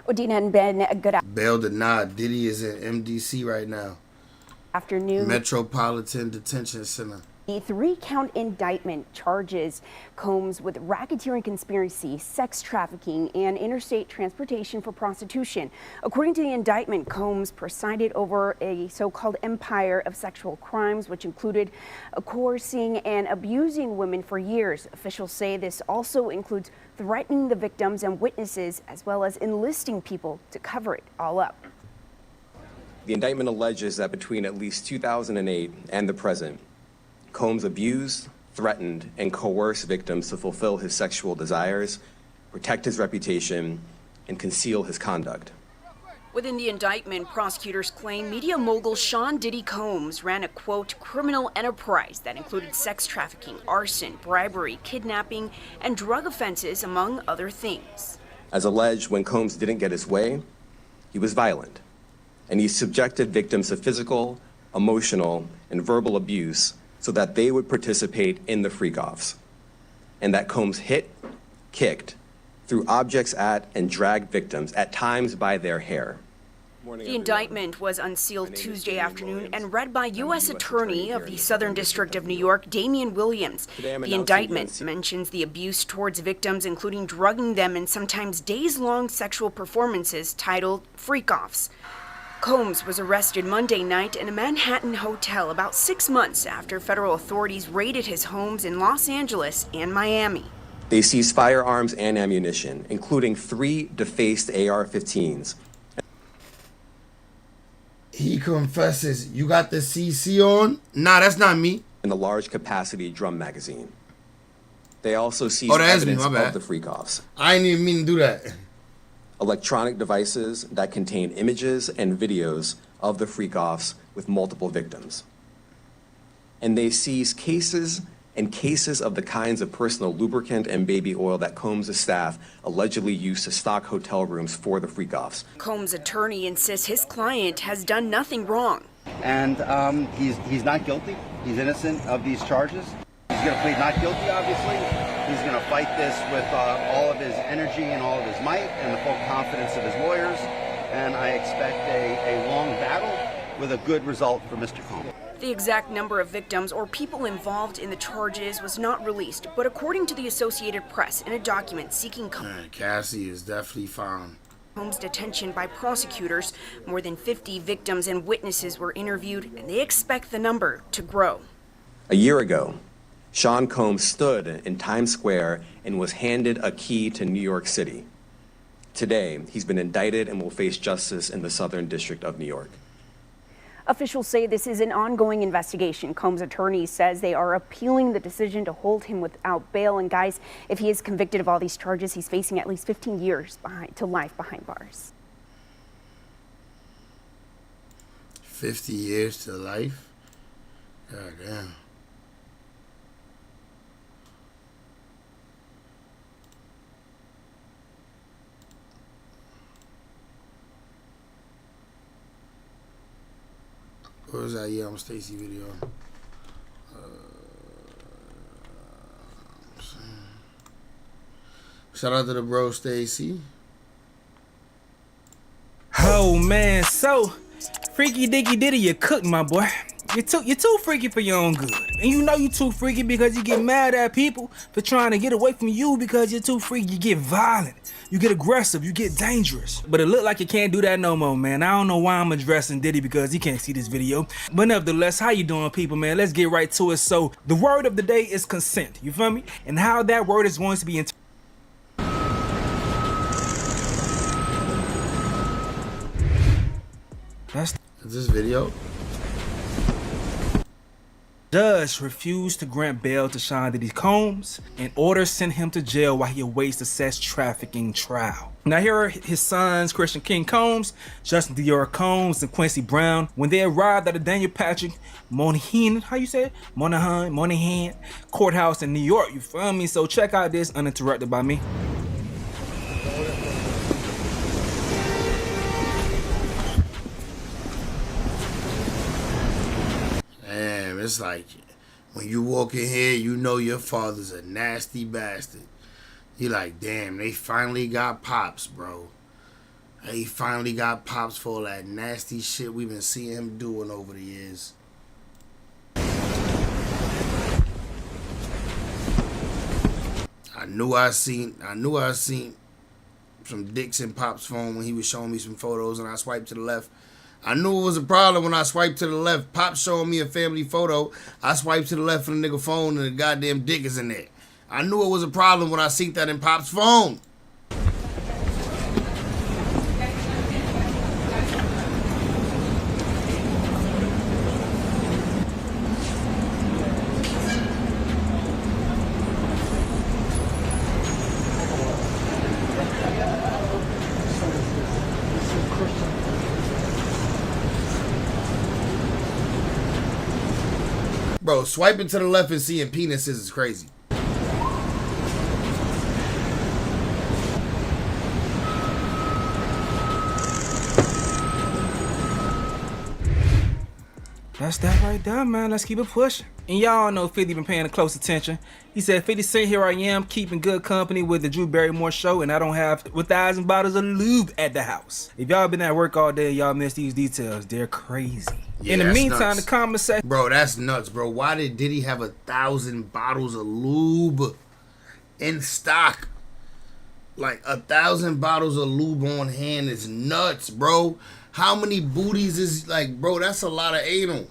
Odina and Ben, good Bail denied. Diddy is in MDC right now. afternoon. Metropolitan Detention Center. The 3-count indictment charges Combs with racketeering conspiracy, sex trafficking, and interstate transportation for prostitution. According to the indictment, Combs presided over a so-called empire of sexual crimes, which included coercing and abusing women for years. Officials say this also includes threatening the victims and witnesses, as well as enlisting people to cover it all up. The indictment alleges that between at least 2008 and the present, Combs abused, threatened, and coerced victims to fulfill his sexual desires, protect his reputation, and conceal his conduct. Within the indictment, prosecutors claim media mogul Sean Diddy Combs ran a, quote, criminal enterprise that included sex trafficking, arson, bribery, kidnapping, and drug offenses, among other things. As alleged, when Combs didn't get his way, he was violent, and he subjected victims to physical, emotional, and verbal abuse so that they would participate in the freak-offs, and that Combs hit, kicked, threw objects at, and dragged victims, at times by their hair. The indictment was unsealed Tuesday afternoon and read by U.S. Attorney of the Southern District of New York, Damian Williams. The indictment mentions the abuse towards victims, including drugging them in sometimes days-long sexual performances titled freak-offs. Combs was arrested Monday night in a Manhattan hotel about 6 months after federal authorities raided his homes in Los Angeles and Miami. They seized firearms and ammunition, including 3 defaced AR-15s. He confesses, you got the CC on? Nah, that's not me. And a large capacity drum magazine. They also seized that's me, evidence my bad. of the freak-offs. I didn't even mean to do that. Electronic devices that contain images and videos of the freak-offs with multiple victims. And they seized cases and cases of the kinds of personal lubricant and baby oil that Combs' staff allegedly used to stock hotel rooms for the freak-offs. Combs' attorney insists his client has done nothing wrong. And he's not guilty. He's innocent of these charges. He's going to plead not guilty, obviously. He's going to fight this with all of his energy and all of his might and the full confidence of his lawyers. And I expect a long battle with a good result for Mr. Combs. The exact number of victims or people involved in the charges was not released, but according to the Associated Press, in a document seeking Cassie is definitely found. Combs' detention by prosecutors, more than 50 victims and witnesses were interviewed, and they expect the number to grow. A year ago, Sean Combs stood in Times Square and was handed a key to New York City. Today, he's been indicted and will face justice in the Southern District of New York. Officials say this is an ongoing investigation. Combs' attorney says they are appealing the decision to hold him without bail. And guys, if he is convicted of all these charges, he's facing at least 15 years to life behind bars. 50 years to life? God damn. What was that? Yeah, I'm Stacy video. Shout out to the bro, Stacy. Oh man, so freaky dicky diddy, you cook, my boy. You're too freaky for your own good. And you know you're too freaky because you get mad at people for trying to get away from you because you're too freaky. You get violent, you get aggressive, you get dangerous. But it look like you can't do that no more, man. I don't know why I'm addressing Diddy because he can't see this video. But nevertheless, how you doing, people, man? Let's get right to it. So the word of the day is consent, you feel me? And how that word is going to be That's this video. Judge refused to grant bail to Sean Diddy Combs and order sent him to jail while he awaits the sex trafficking trial. Now here are his sons, Christian King Combs, Justin Dior Combs, and Quincy Brown when they arrived at the Daniel Patrick Monahan, Monahan courthouse in New York, you feel me? So check out this uninterrupted by me. Damn, it's like when you walk in here, you know your father's a nasty bastard. You like, damn, they finally got pops, bro. They finally got pops for all that nasty shit we've been seeing him doing over the years. I knew I seen some dicks in Pop's phone when he was showing me some photos and I swiped to the left. I knew it was a problem when I swiped to the left. Pop showing me a family photo. I swiped to the left on the nigga phone and the goddamn dick is in there. I knew it was a problem when I seen that in Pop's phone. Bro, swiping to the left and seeing penises is crazy. That's that right there, man. Let's keep it pushing. And y'all know 50 been paying close attention. He said, 50 Cent, here I am, keeping good company with the Drew Barrymore show, and I don't have 1,000 bottles of lube at the house. If y'all been at work all day, y'all miss these details. They're crazy. Yeah, in the meantime, nuts. the comment section. Bro, that's nuts, bro. Why did Diddy have 1,000 bottles of lube in stock? Like 1,000 bottles of lube on hand is nuts, bro. How many booties is like, bro? That's a lot of anal.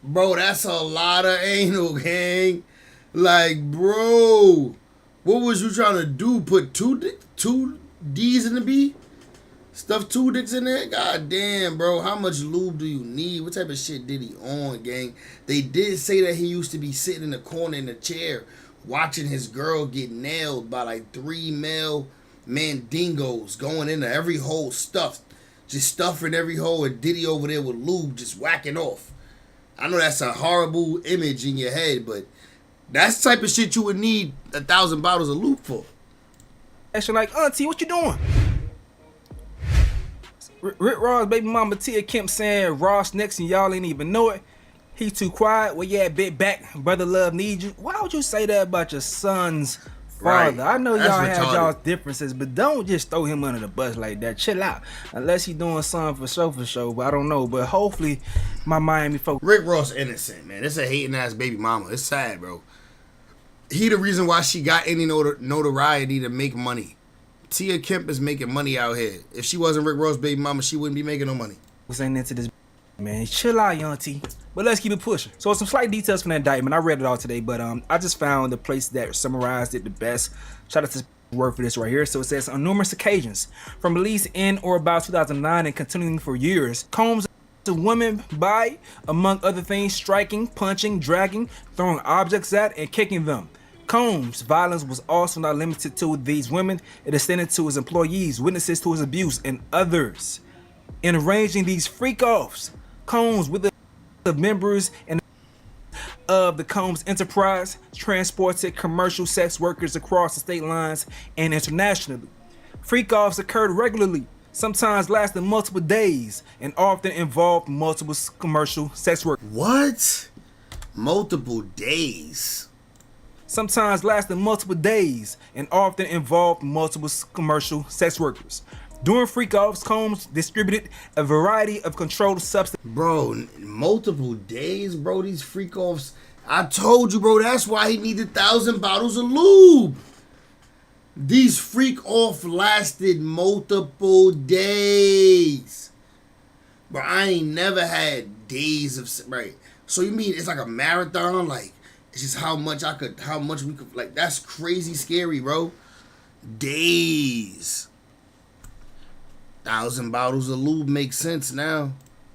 Bro, that's a lot of anal, gang. Like, bro, what was you trying to do? Put two D's in the B? Stuff 2 dicks in there? God damn, bro. How much lube do you need? What type of shit did he on, gang? They did say that he used to be sitting in the corner in the chair watching his girl get nailed by like 3 male mandingos going into every hole stuffed. Just stuffing every hole and Diddy over there with lube just whacking off. I know that's a horrible image in your head, but that's the type of shit you would need 1,000 bottles of lube for. Actually, like, Auntie, what you doing? Rick Ross' baby mama Tia Kemp saying Ross next and y'all ain't even know it. He too quiet. Well, yeah, bit back. Brother Love needs you. Why would you say that about your son's father? Right. I know y'all had y'all's differences, but don't just throw him under the bus like that. Chill out. Unless he doing something for show, but I don't know. But hopefully my Miami folks. Rick Ross innocent, man. It's a hating ass baby mama. It's sad, bro. He the reason why she got any notoriety to make money. Tia Kemp is making money out here. If she wasn't Rick Ross' baby mama, she wouldn't be making no money. Was ain't into this, man. Chill out, young T. But let's keep it pushing. So some slight details from that indictment. I read it all today, but I just found the place that summarized it the best. Shout out to word for this right here. So it says, on numerous occasions, from release in or about 2009 and continuing for years, Combs to women by, among other things, striking, punching, dragging, throwing objects at, and kicking them. Combs' violence was also not limited to these women. It extended to his employees, witnesses to his abuse, and others. In arranging these freak-offs, Combs, with the members and of the Combs enterprise, transported commercial sex workers across the state lines and internationally. Freak-offs occurred regularly, sometimes lasting multiple days, and often involved multiple commercial sex workers. What? Multiple days? Sometimes lasting multiple days, and often involved multiple commercial sex workers. During freak-offs, Combs distributed a variety of controlled substances. Bro, multiple days, bro, these freak-offs. I told you, bro, that's why he needed 1,000 bottles of lube. These freak-off lasted multiple days. Bro, I ain't never had days of, right. So you mean it's like a marathon? Like, it's just how much we could, like, that's crazy scary, bro. Days. 1,000 bottles of lube makes sense now.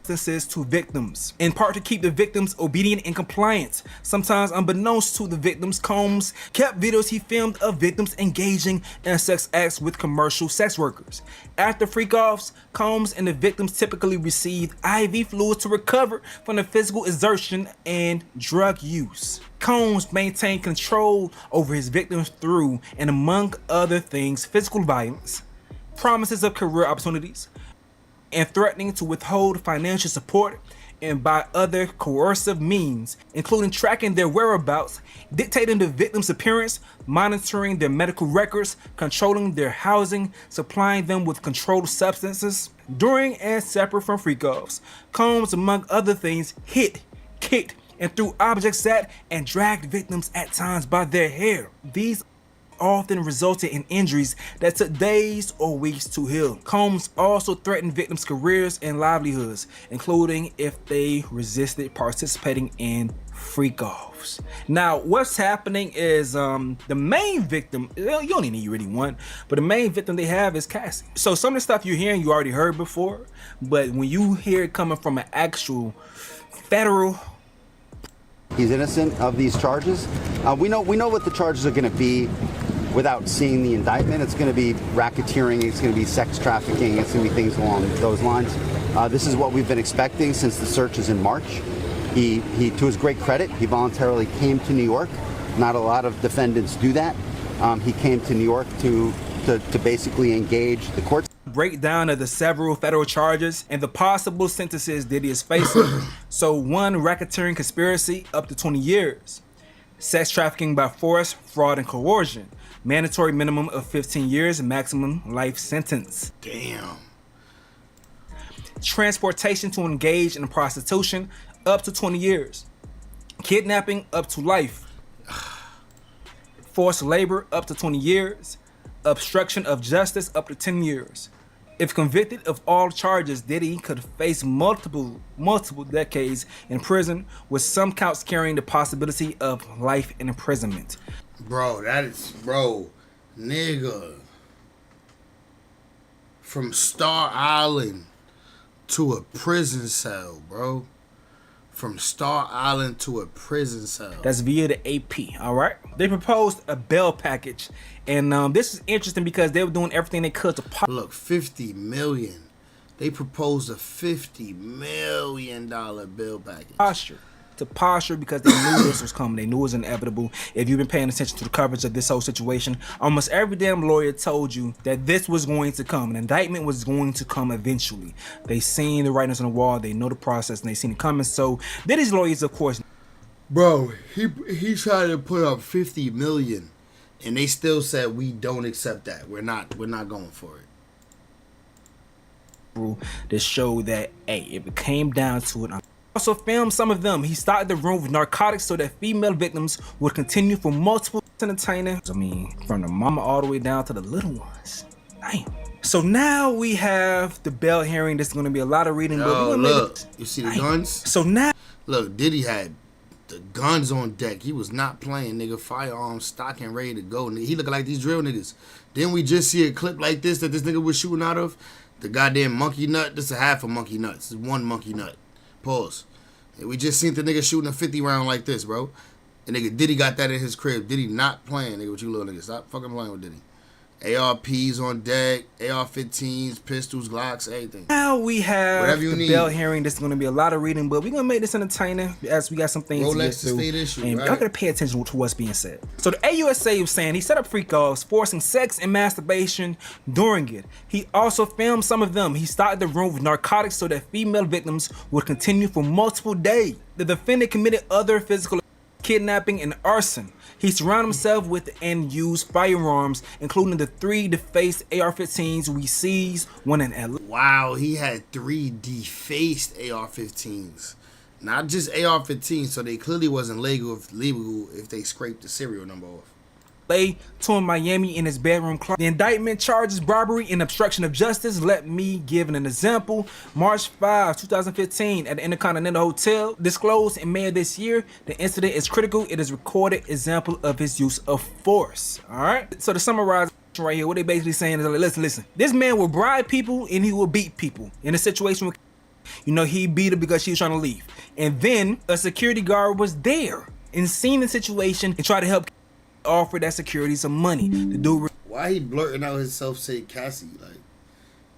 To victims, in part to keep the victims obedient and compliant. Sometimes unbeknownst to the victims, Combs kept videos he filmed of victims engaging in sex acts with commercial sex workers. After freak-offs, Combs and the victims typically received IV fluids to recover from the physical exertion and drug use. Combs maintained control over his victims through, and among other things, physical violence, promises of career opportunities, and threatening to withhold financial support, and by other coercive means, including tracking their whereabouts, dictating the victim's appearance, monitoring their medical records, controlling their housing, supplying them with controlled substances. During and separate from freak-offs, Combs, among other things, hit, kicked, and threw objects at and dragged victims at times by their hair. These often resulted in injuries that took days or weeks to heal. Combs also threatened victims' careers and livelihoods, including if they resisted participating in freak-offs. Now, what's happening is the main victim, you don't even need really one, but the main victim they have is Cassie. So some of the stuff you're hearing, you already heard before, but when you hear it coming from an actual federal, he's innocent of these charges. We know what the charges are going to be without seeing the indictment. It's going to be racketeering, it's going to be sex trafficking, it's going to be things along those lines. This is what we've been expecting since the searches in March. He, to his great credit, he voluntarily came to New York. Not a lot of defendants do that. He came to New York to basically engage the courts. Breakdown of the several federal charges and the possible sentences that he is facing. So 1, racketeering conspiracy, up to 20 years. Sex trafficking by force, fraud, and coercion. Mandatory minimum of 15 years, maximum life sentence. Damn. Transportation to engage in prostitution, up to 20 years. Kidnapping, up to life. Forced labor, up to 20 years. Obstruction of justice, up to 10 years. If convicted of all charges, Diddy could face multiple decades in prison, with some counts carrying the possibility of life in imprisonment. Bro, nigga. From Star Island to a prison cell, bro. From Star Island to a prison cell. That's via the AP, all right? They proposed a bail package, and this is interesting because they were doing everything they could to... Look, $50 million. They proposed a $50 million bail package. Posture because they knew this was coming. They knew it was inevitable. If you've been paying attention to the coverage of this whole situation, almost every damn lawyer told you that this was going to come. An indictment was going to come eventually. They seen the writings on the wall. They know the process and they seen it coming. So Diddy's lawyers, of course. Bro, he tried to put up $50 million, and they still said we don't accept that. We're not going for it. To show that, hey, if it came down to it. Also filmed some of them. He stocked the room with narcotics so that female victims would continue for multiple entertainers. I mean, from the mama all the way down to the little ones. Damn. So now we have the bail hearing. There's going to be a lot of reading. Yo, look, you see the guns? So now, look, Diddy had the guns on deck. He was not playing, nigga. Firearms, stock, and ready to go. Nigga. He looking like these drill niggas. Didn't we just see a clip like this that this nigga was shooting out of? The goddamn monkey nut. This is a half a monkey nut. This is one monkey nut. Pause. And we just seen the nigga shooting a 50 round like this, bro. And nigga Diddy got that in his crib. Diddy not playing, nigga, with you little niggas. Stop fucking playing with Diddy. ARPs on deck, AR-15s, pistols, Glocks, everything. Now we have whatever you the need. bell hearing. This is going to be a lot of reading, but we're going to make this entertaining as we got some things to get Rolex through. state issue, and right? y'all got to pay attention to what's being said. So the AUSA was saying he set up freak offs, forcing sex and masturbation during it. He also filmed some of them. He stocked the room with narcotics so that female victims would continue for multiple days. The defendant committed other physical kidnapping and arson. He surrounded himself with and used firearms, including the 3 defaced AR-15s we seized, one in LA. Wow, he had 3 defaced AR-15s. Not just AR-15s, so they clearly wasn't legal if they scraped the serial number off. 2 in Miami in his bedroom closet. The indictment charges robbery and obstruction of justice. Let me give an example. March 5, 2015 at the Intercontinental Hotel. Disclosed in May of this year. The incident is critical. It is recorded example of his use of force. Alright? So to summarize right here, what they basically saying is, like, listen. This man will bribe people and he will beat people. In a situation with, he beat her because she was trying to leave. And then a security guard was there and seen the situation and tried to help offer that security some money. The dude why he blurting out himself say Cassie? Like,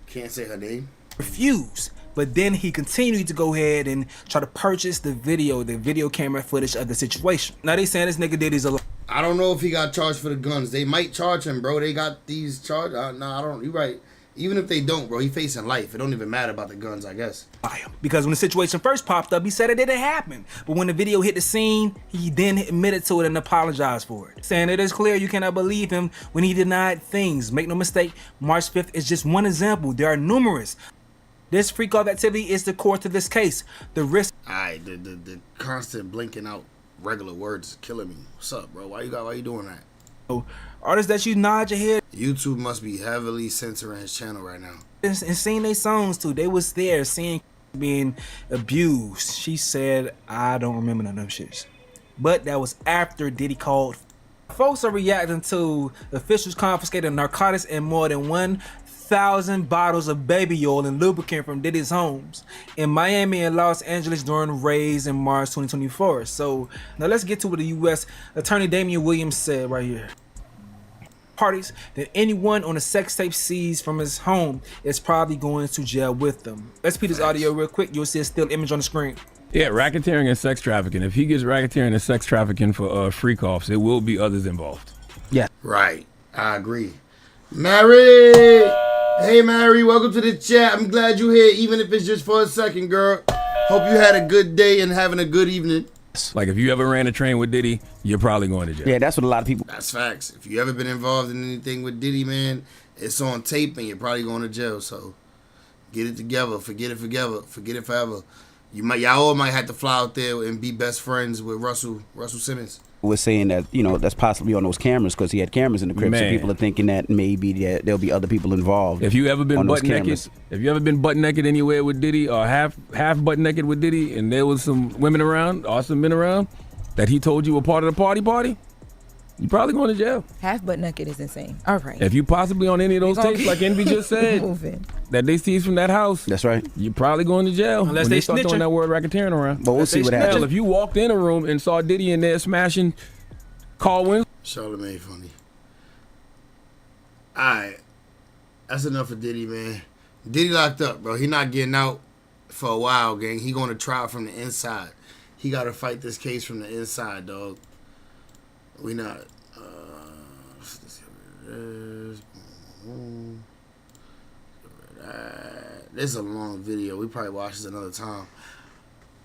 can't say her name. Refused. But then he continued to go ahead and try to purchase the video camera footage of the situation. Now they saying this nigga did his a I don't know if he got charged for the guns. They might charge him, bro. They got these charges. Nah, I don't. You right. Even if they don't, bro, he facing life. It don't even matter about the guns, I guess. Because when the situation first popped up, he said it didn't happen. But when the video hit the scene, he then admitted to it and apologized for it. Saying it is clear you cannot believe him when he denied things. Make no mistake, March 5th is just one example. There are numerous. This freak off activity is the core to this case. The risk. Alright, the constant blinking out regular words is killing me. What's up, bro? Why you doing that? Artists that you nod your head. YouTube must be heavily censoring his channel right now. And seeing their songs too. They was there seeing being abused. She said, I don't remember none of them shits. But that was after Diddy called. Folks are reacting to officials confiscating narcotics and more than 1,000 bottles of baby oil and lubricant from Diddy's homes in Miami and Los Angeles during raids in March 2024. So now let's get to what the U.S. Attorney Damian Williams said right here. Parties that anyone on a sex tape seized from his home is probably going to jail with them. Let's read this audio real quick. You'll see a still image on the screen. Yeah, racketeering and sex trafficking. If he gets racketeering and sex trafficking for freak offs, it will be others involved. Yeah. Right. I agree. Mary! Hey, Mary, welcome to the chat. I'm glad you're here, even if it's just for a second, girl. Hope you had a good day and having a good evening. Like, if you ever ran a train with Diddy, you're probably going to jail. Yeah, that's what a lot of people. That's facts. If you ever been involved in anything with Diddy, man, it's on tape and you're probably going to jail. So get it together. Forget it forever. Forget it forever. Y'all all might have to fly out there and be best friends with Russell Simmons. We're saying that, that's possibly on those cameras because he had cameras in the crib. Man. So people are thinking that maybe there'll be other people involved. If you ever been on butt those naked, cameras. if you ever been butt naked anywhere with Diddy or half butt naked with Diddy, and there was some women around or some men around that he told you were part of the party, you probably going to jail. Half butt naked is insane. All right. If you possibly on any of those tapes, like Envy just said, that they seized from that house, that's right. You're probably going to jail Unless when they start throwing snitching. that word racketeering around. But we'll see what happens. Hell, if you walked in a room and saw Diddy in there smashing Carl Winslow. Charlamagne funny. Alright. That's enough for Diddy, man. Diddy locked up, bro. He not getting out for a while, gang. He going to trial from the inside. He got to fight this case from the inside, dog. We not. This is a long video. We probably watch this another time.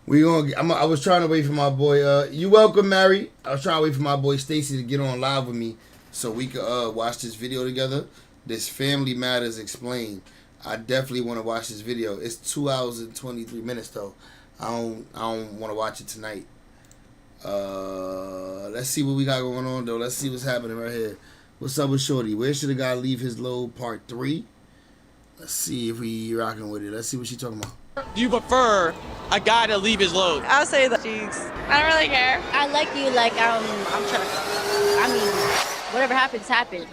I was trying to wait for my boy. You welcome, Mary. I was trying to wait for my boy Stacy to get on live with me so we could watch this video together. This Family Matters Explained. I definitely want to watch this video. It's 2 hours and 23 minutes though. I don't want to watch it tonight. Let's see what we got going on though. Let's see what's happening right here. What's up with Shorty? Where should a guy leave his load? Part 3. Let's see if we rocking with it. Let's see what she talking about. Do you prefer a guy to leave his load? I'll say the cheeks. I don't really care. I like you like I'm trying to. I mean, whatever happens, happens.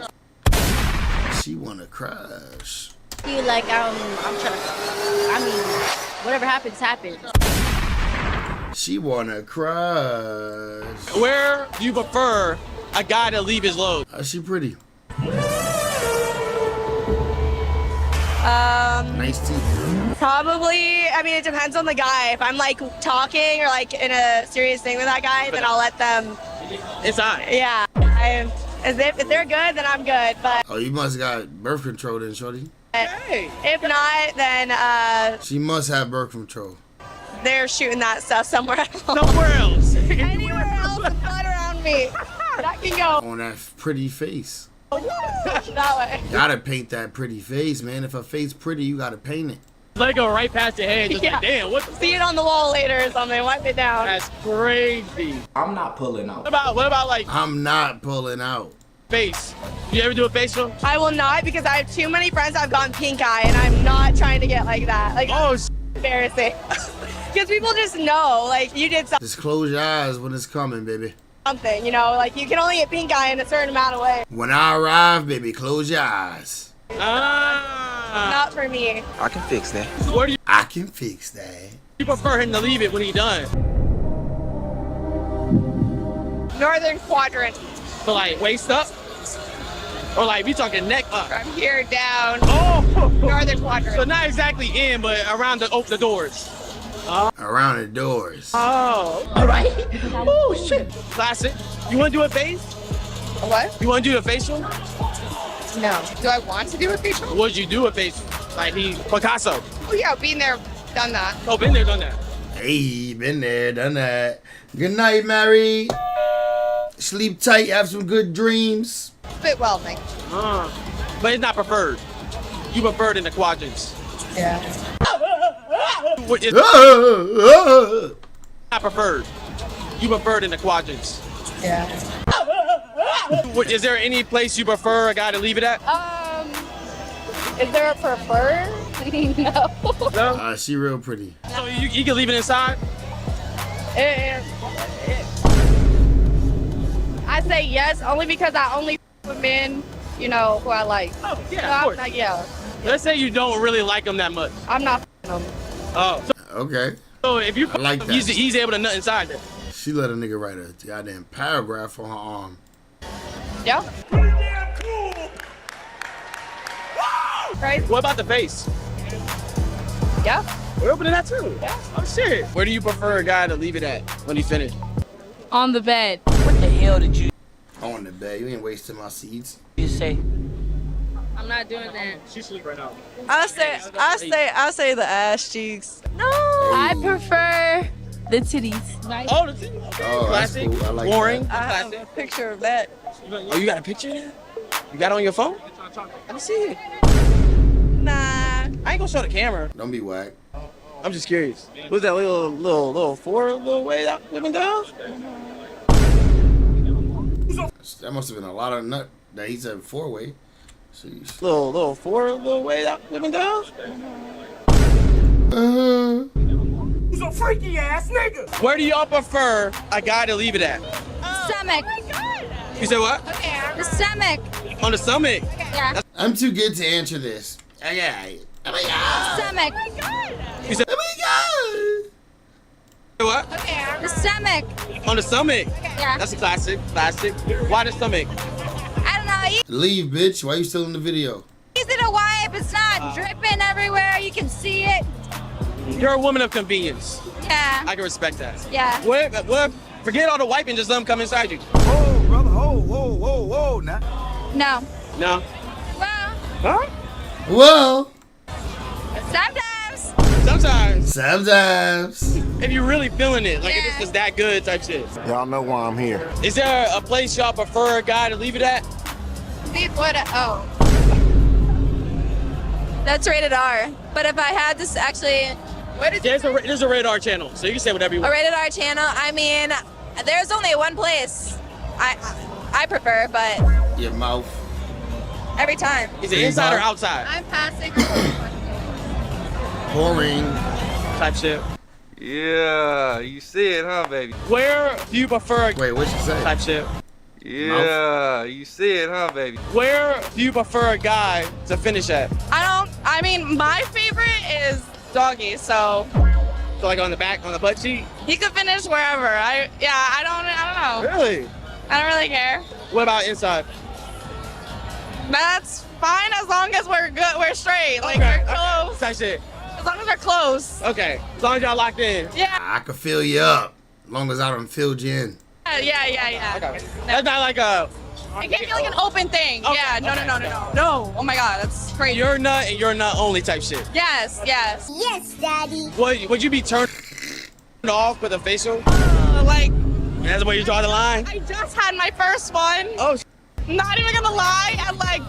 She wanna crush. You like I'm trying to. I mean, whatever happens, happens. She wanna crush. Where do you prefer a guy to leave his load? She pretty. Nice teeth. Probably, I mean, it depends on the guy. If I'm like talking or like in a serious thing with that guy, then I'll let them. Inside. Yeah. If they're good, then I'm good. But Oh, you must got birth control then, shorty. if not, then She must have birth control. they're shooting that stuff somewhere else. Somewhere else. Anywhere else, not around me. That can go On that pretty face. that way. Gotta paint that pretty face, man. If a face pretty, you gotta paint it. Let it go right past your head. Just like, damn, what the See it on the wall later or something. Wipe it down. That's crazy. I'm not pulling out. What about like I'm not pulling out. face? You ever do a facial? I will not because I have too many friends that have gotten pink eye and I'm not trying to get like that. Like, oh, embarrassing. Because people just know, like, you did Just close your eyes when it's coming, baby. something, you know? Like, you can only get pink eye in a certain amount of way. When I arrive, baby, close your eyes. Not for me. I can fix that. Where do I can fix that. you prefer him to leave it when he's done? Northern quadrant. So like waist up? Or like we talking neck up? From here down. Oh! Northern quadrant. So not exactly in, but around the doors. Around the doors. Oh. All right. Oh shit. Classic. You want to do a face? What? You want to do a facial? No. Do I want to do a facial? Would you do a facial? Like Picasso. Oh, yeah, been there, done that. Oh, been there, done that. Hey, been there, done that. Good night, Mary. Sleep tight, have some good dreams. Fit well, thank you. But it's not preferred. You preferred in the quadrants. Yeah. What is not preferred. You preferred in the quadrants. Yeah. Is there any place you prefer a guy to leave it at? Is there a preferred? No. She real pretty. So you can leave it inside? I say yes, only because I only with men, you know, who I like. Oh, yeah, So of I'm course. not, yeah. Let's say you don't really like him that much. I'm not them. Oh. Okay. So if you like that. he's able to nut inside there. She let a nigga write a goddamn paragraph on her arm. Yeah. Right. What about the face? Yeah. We're opening that too. Yeah. Oh shit. Where do you prefer a guy to leave it at when he's finished? On the bed. What the hell did you On the bed. You ain't wasting my seeds. say? I'm not doing that. She sleep right now. I say the ass cheeks. No. I prefer the titties. Oh, the titties. Okay. Oh, that's Classic. cool. I like Boring. that. I have a picture of that. Oh, you got a picture there? You got it on your phone? Let me see it. Nah. I ain't gonna show the camera. Don't be whack. I'm just curious. What's that little four little way that women down? That must have been a lot of nut that he said four-way. Sheesh. Little four little way that women down? Who's a freaky ass nigga? Where do y'all prefer a guy to leave it at? Stomach. You said what? The stomach. On the stomach. Yeah. I'm too good to answer this. Okay. Oh my god. Stomach. You said Oh my what? The stomach. On the stomach. Yeah. That's a classic. Classic. Why the stomach? I don't know. god. Leave, bitch. Why you still in the video? Easy to wipe. It's not dripping everywhere. You can see it. You're a woman of convenience. Yeah. I can respect that. Yeah. What? Forget all the wiping. Just let them come inside you. Whoa, brother. Whoa, now. No. No. Well, Huh? Well, sometimes. sometimes. If you're really feeling it, like if it's just that good type shit. Y'all know why I'm here. Is there a place y'all prefer a guy to leave it at? Oh. That's rated R. But if I had this actually, what is There's a radar channel, so you can say whatever you a want. rated R channel? I mean, there's only one place I prefer, but Your mouth. every time. Is it inside or outside? I'm passing. Boring. type shit. Yeah, you see it, huh, baby? Where do you prefer? Wait, what'd you say? Type shit. Yeah, you see it, huh, baby? Where do you prefer a guy to finish at? I mean, my favorite is doggy, so So like on the back, on the butt cheek? he could finish wherever. I don't know. Really? I don't really care. What about inside? That's fine as long as we're good, we're straight. Like, we're close. Type shit. As long as we're close. Okay, as long as y'all locked in. Yeah. I can fill you up, as long as I don't filled you in. Yeah. Okay. That's not like a... It can't be like an open thing. Okay, Yeah, no. No, oh my God, that's crazy. You're nut and you're nut only type shit. Yes. Yes, Daddy. Would you be turned off with a facial? Like, That's where you draw the line? I just had my first one. Oh, not even gonna lie, and like,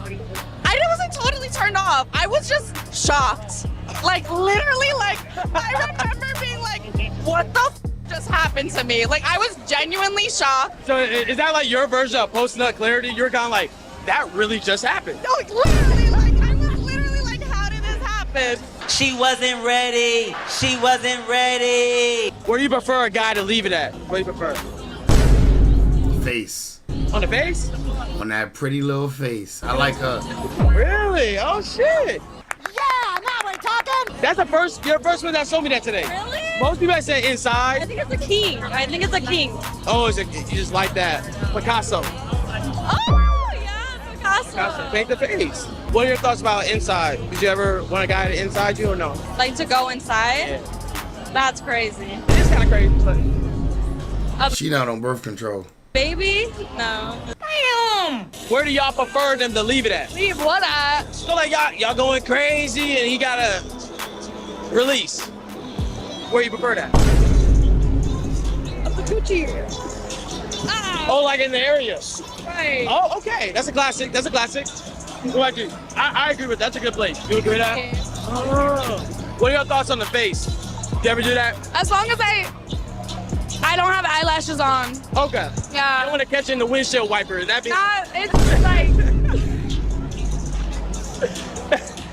I wasn't totally turned off. I was just shocked. Like, literally, like, I remember being like, what the just happened to me? Like, I was genuinely shocked. So is that like your version of post-nut clarity? You're kind of like, that really just happened. No, literally, like, I was literally like, how did this happen? She wasn't ready. She wasn't ready. Where do you prefer a guy to leave it at? What do you prefer? Face. On the face? On that pretty little face. I like her. Really? Oh, shit. Yeah, now we're talking. That's you're the first one that showed me that today. Really? Most people that say inside. I think it's a king. Oh, you just like that. Picasso. Oh, yeah, Picasso. Paint the face. What are your thoughts about inside? Did you ever want a guy to inside you or no? Like, to go inside? Yeah. That's crazy. It's kind of crazy. She not on birth control. Baby? No. Damn. Where do y'all prefer them to leave it at? Leave what at? So like y'all going crazy and he gotta release. Where you prefer that? Up the coochie. Oh, like in the area. Right. Oh, okay. That's a classic. What about you? I agree with that. That's a good place. You agree with that? Okay. Oh. What are your thoughts on the face? You ever do that? As long as I don't have eyelashes on. Okay. Yeah. I don't want to catch in the windshield wiper. That be It's just like,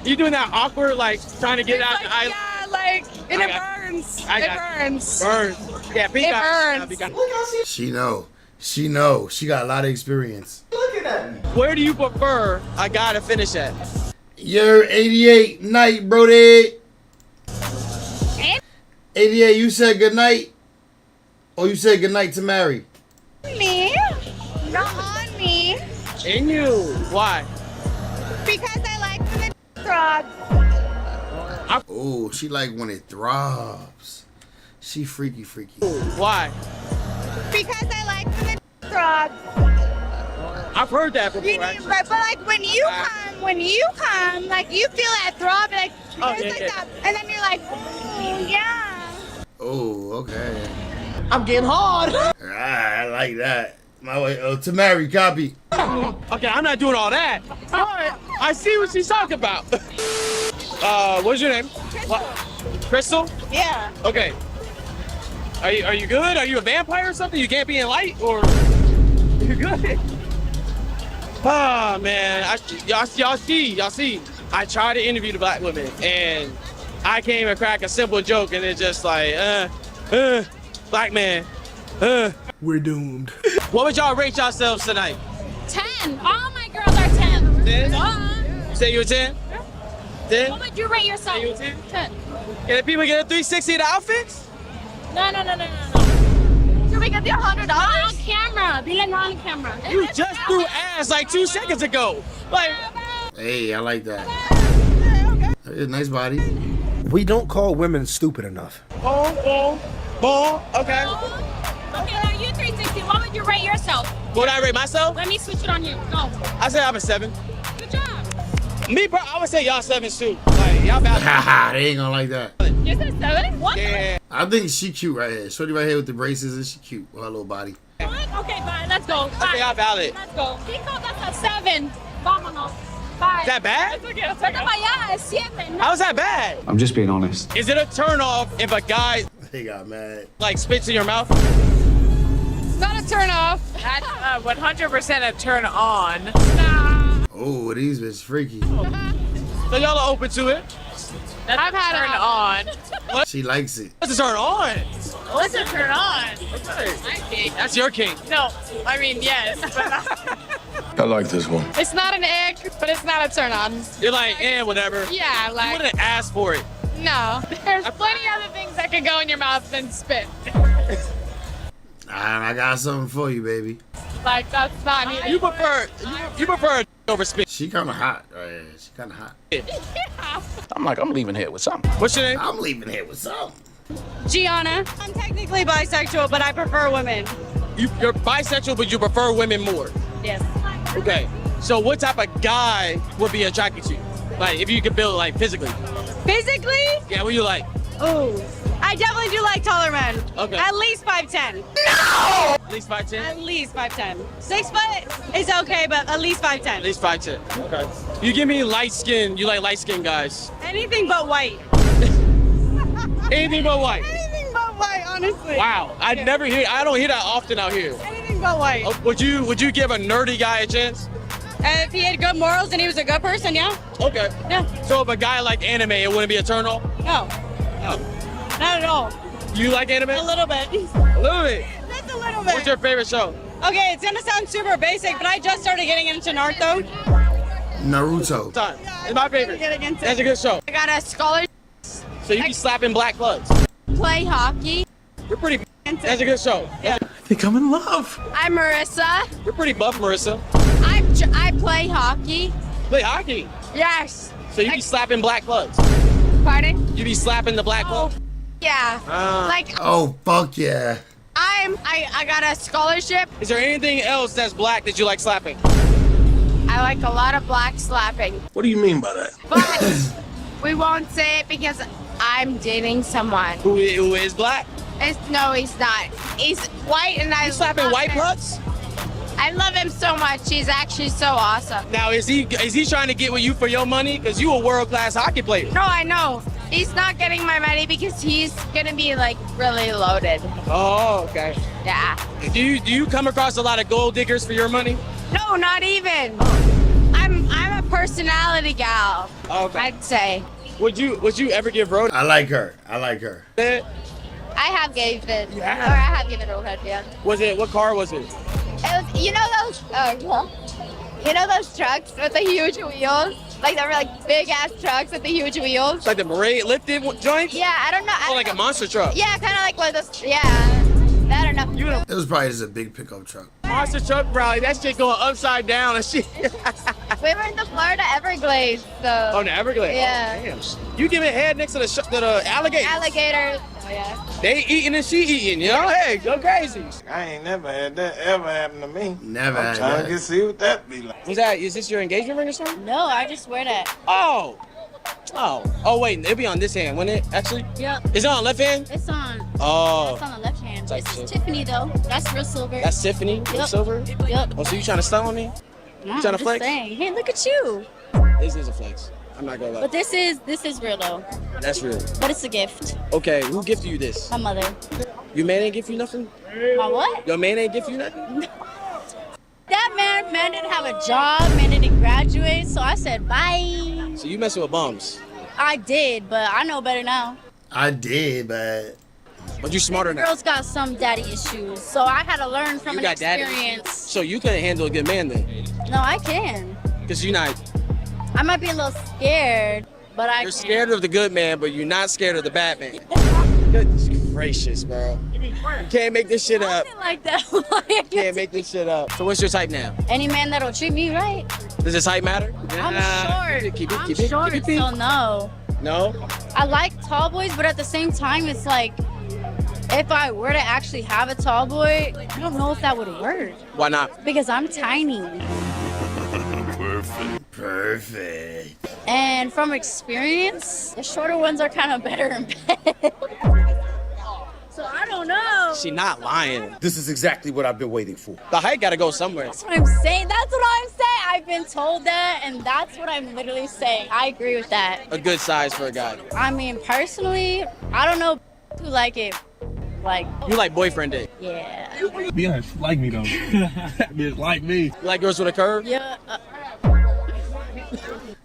you doing that awkward, like trying to get out the eye. yeah, like, and it burns. Burns. Yeah, It burns. She know. She got a lot of experience. Where do you prefer a guy to finish at? You're 88 night, Brody. 88, you said good night? Or you said good night to Mary? Me? Not on me. In you. Why? Because I like when it throbs. Oh, she like when it throbs. She freaky. Why? Because I like when it throbs. I've heard that before, actually. But like when you come, like you feel that throb, like that, and then you're like, oh yeah. Oh, okay. I'm getting hard. I like that. My way. Oh, to Mary, copy. Okay, I'm not doing all that. All right, I see what she's talking about. What's your name? What? Crystal? Yeah. Okay. Are you good? Are you a vampire or something? You can't be in light, or you good? Ah, man. Y'all see. I tried to interview the black women, and I came and crack a simple joke, and it's just like, black man, We're doomed. What would y'all rate yourselves tonight? 10. All my girls are 10. 10? Uh-huh. You say you a 10? 10? What would you rate yourself? You a 10? 10. Can the people get a 360 of the outfits? No. Can we get the $100? On camera. Be like on camera. You just threw ass like 2 seconds ago. Like, Hey, I like that. Nice body. We don't call women stupid enough. boom. Okay. Okay, now you 360. What would you rate yourself? What would I rate myself? Let me switch it on you. Go. I say I'm a 7. Good job. I would say y'all 7s too. Like, y'all about Haha, they ain't gonna like that. You said 7? What? Yeah. I think she cute right here. Shorty right here with the braces, and she cute with her little body. Okay, fine. Let's go. Okay, y'all valid. Let's go. Pico, that's a 7. Vámonos. Bye. Is that bad? Es 7. How's that bad? I'm just being honest. Is it a turn off if a guy They got mad. like spits in your mouth? Not a turn off. That's 100% a turn on. Oh, these bitches freaky. So y'all are open to it? That's I've had turn on. She likes it. What's a turn on? What's a turn on? Okay. That's your king. No, I mean, yes. But I like this one. it's not an egg, but it's not a turn on. You're like, whatever. Yeah, You like, wouldn't ask for it. no. There's plenty other things that could go in your mouth than spit. I got something for you, baby. Like, that's not needed. You prefer over spit. She kind of hot. Right? Yeah, she kind of hot. I'm leaving here with something. What's your name? I'm leaving here with something. Gianna. I'm technically bisexual, but I prefer women. You're bisexual, but you prefer women more. Yes. Okay. So what type of guy would be attracted to you? Like, if you could build, like, physically. Physically? Yeah, what you like? Ooh. I definitely do like taller men. Okay. At least 5'10". No! At least 5'10"? At least 5'10". 6 foot is okay, but at least 5'10". At least 5'10". Okay. You give me light skin. You like light skin guys. Anything but white. Anything but white. Anything but white, honestly. Wow. I don't hear that often out here. Anything but white. Would you give a nerdy guy a chance? If he had good morals and he was a good person, yeah. Okay. Yeah. So if a guy like anime, it wouldn't be a turn on? No. No. Not at all. You like anime? A little bit. A little bit? Just a little bit. What's your favorite show? Okay, it's gonna sound super basic, but I just started getting into Naruto. Naruto. It's my favorite. That's a good show. I got a scholarship. So you be slapping black plugs. Play hockey. You're pretty. That's a good show. Yeah. I think I'm in love. I'm Marissa. You're pretty buff, Marissa. I play hockey. Play hockey? Yes. So you be slapping black plugs? Pardon? You be slapping the black plug? Yeah. Like Oh, fuck yeah. I got a scholarship. Is there anything else that's black that you like slapping? I like a lot of black slapping. What do you mean by that? But we won't say it because I'm dating someone. Who is black? No, he's not. He's white and I slapping love white him. plugs? I love him so much. He's actually so awesome. Now, is he trying to get with you for your money? Because you a world-class hockey player. No, I know. He's not getting my money because he's gonna be like really loaded. Oh, okay. Yeah. Do you come across a lot of gold diggers for your money? No, not even. I'm a personality gal. Okay. I'd say. Would you ever give road? I like her. I like her. I have given it. Or I have given roadhead, yeah. What car was it? It was, you know those trucks with the huge wheels? Like the like big ass trucks with the huge wheels? Like the parade lifted joints? Yeah, I don't know. Oh, like a monster truck? Yeah, kind of like one of those. Yeah. I don't know. It was probably just a big pickup truck. Monster truck rally, that shit going upside down and shit. We were in the Florida Everglades, so. Oh, the Everglades? Yeah. Oh, damn. You giving head next to the alligators? Alligators. Oh, yeah. They eating and she eating, you know? Hey, go crazy. I ain't never had that ever happen to me. Never I'm had trying that. to see what that be like. Is this your engagement ring or something? No, I just wear that. Oh, wait, it'll be on this hand, wouldn't it, actually? Yep. Is it on left hand? It's on. Oh. It's on the left hand. Type It's shit. Tiffany though. That's real silver. That's Tiffany? Yep. Silver? Yep. Oh, so you trying to stunt on me? No, You trying to just flex? saying. Hey, look at you. This is a flex. I'm not gonna lie. But this is real though. That's real. But it's a gift. Okay, who gifted you this? My mother. Your man ain't give you nothing? My what? Your man ain't give you nothing? That man didn't have a job, man didn't graduate, so I said bye. So you messing with bums? I did, but I know better now. I did, but you smarter now. Girls got some daddy issues, so I had to learn from You an got daddy experience. So you couldn't handle a good man then? No, I can. Because you're not. I might be a little scared, but I You're can. scared of the good man, but you're not scared of the bad man. Goodness gracious, bro. You can't make this shit up. Like that. You can't make this shit up. So what's your type now? Any man that'll treat me right. Does this height matter? I'm short. Keep it, I'm keep it, short, keep it. so no. No? I like tall boys, but at the same time, it's like, if I were to actually have a tall boy, I don't know if that would work. Why not? Because I'm tiny. Perfect. And from experience, the shorter ones are kind of better in bed. So I don't know. She not lying. This is exactly what I've been waiting for. The height gotta go somewhere. That's what I'm saying. That's what I'm saying. I've been told that, and that's what I'm literally saying. I agree with that. A good size for a guy. I mean, personally, I don't know who like it. Like, You like boyfriend dick. yeah. Be honest, like me though. Bitch, like me. You like girls with a curve? Yeah.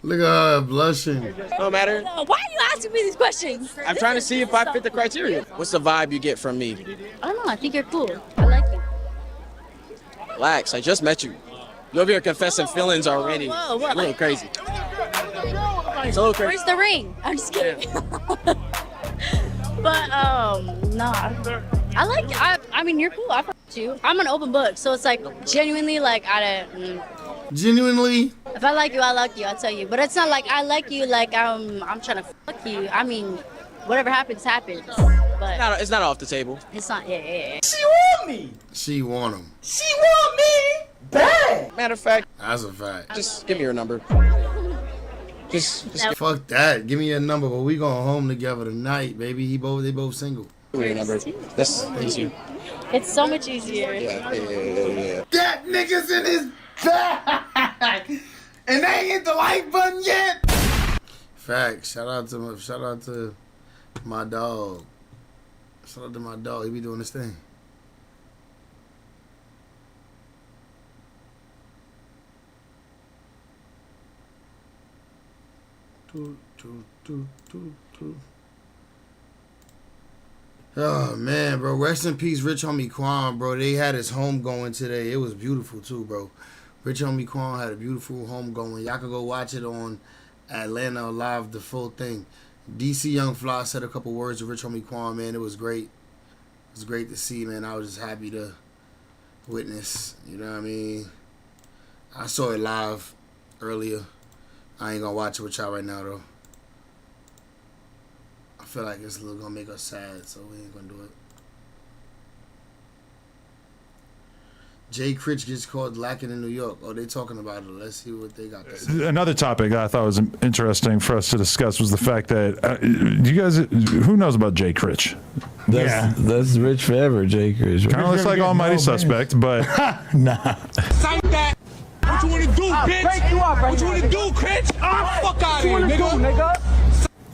Look at her blushing. No matter. Why are you asking me these questions? I'm trying to see if I fit the criteria. What's the vibe you get from me? I don't know. I think you're cool. I like you. Relax. I just met you. You over here confessing feelings already. Whoa, A little crazy. It's a little crazy. Where's the ring? I'm just kidding. But no, I like. I mean, you're cool. I fuck with you. I'm an open book, so it's like genuinely like Genuinely. If I like you, I like you. I'll tell you. But it's not like I like you. Like I'm trying to fuck you. I mean, whatever happens, happens. But It's not off the table. it's not. Yeah. She want me. She want him. She want me bad. Matter of fact, That's a fact. just give me your number. Just Fuck that. Give me your number, but we going home together tonight, baby. They both single. give me your number. That's easier. It's so much easier. Yeah. That nigga's in his bag, and they ain't hit the like button yet. Facts. Shout out to my dog. Shout out to my dog. He be doing this thing. Oh man, bro. Rest in peace, Rich Homie Quan, bro. They had his home going today. It was beautiful too, bro. Rich Homie Quan had a beautiful home going. Y'all can go watch it on Atlanta Live, the full thing. DC Young Fly said a couple words to Rich Homie Quan, man. It was great. It was great to see, man. I was just happy to witness. You know what I mean? I saw it live earlier. I ain't gonna watch it with y'all right now though. I feel like it's gonna make us sad, so we ain't gonna do it. Jay Critch gets caught lacking in New York. Oh, they talking about it. Let's see what they got to say. Another topic I thought was interesting for us to discuss was the fact that you guys, who knows about Jay Critch? That's Rich Forever, Jay Critch. Kind of looks like Almighty Suspect, but nah. Sign that. What you wanna do, bitch? What you wanna do, Critch? Fuck out of here, nigga.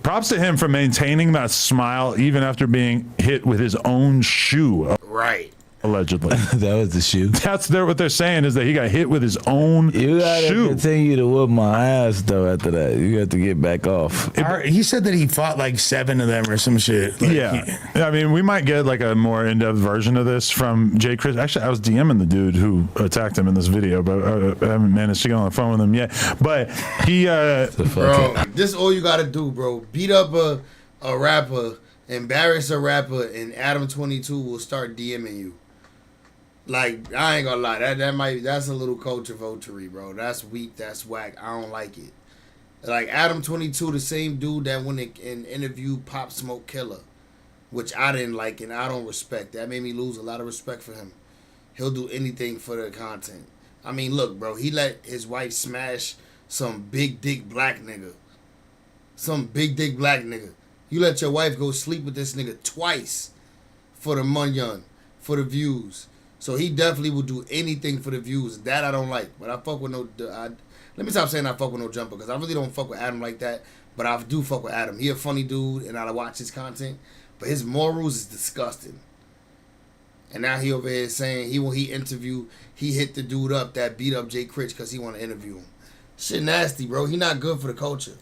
props to him for maintaining that smile even after being hit with his own shoe. Right. Allegedly. That was the shoe. That's what they're saying is that he got hit with his own You gotta shoe. continue to whoop my ass though. After that, you have to get back off. He said that he fought like 7 of them or some shit. Like, Yeah. I mean, we might get like a more in-depth version of this from Jay Chris. Actually, I was DMing the dude who attacked him in this video, but I haven't managed to get on the phone with him yet. But he, bro, this all you gotta do, bro. Beat up a rapper, embarrass a rapper, and Adam 22 will start DMing you. Like, I ain't gonna lie, that's a little culture votery, bro. That's weak, that's whack. I don't like it. Like Adam 22, the same dude that went and interviewed Pop Smoke Killer, which I didn't like and I don't respect. That made me lose a lot of respect for him. He'll do anything for the content. I mean, look, bro, he let his wife smash some big dick black nigga. Some big dick black nigga. You let your wife go sleep with this nigga twice for the munyon, for the views. So he definitely will do anything for the views. That I don't like. But I fuck with let me stop saying I fuck with no jumper, because I really don't fuck with Adam like that. But I do fuck with Adam. He a funny dude, and I watch his content. But his morals is disgusting. And now he over here saying he hit the dude up that beat up Jay Critch because he want to interview him. Shit nasty, bro. He not good for the culture.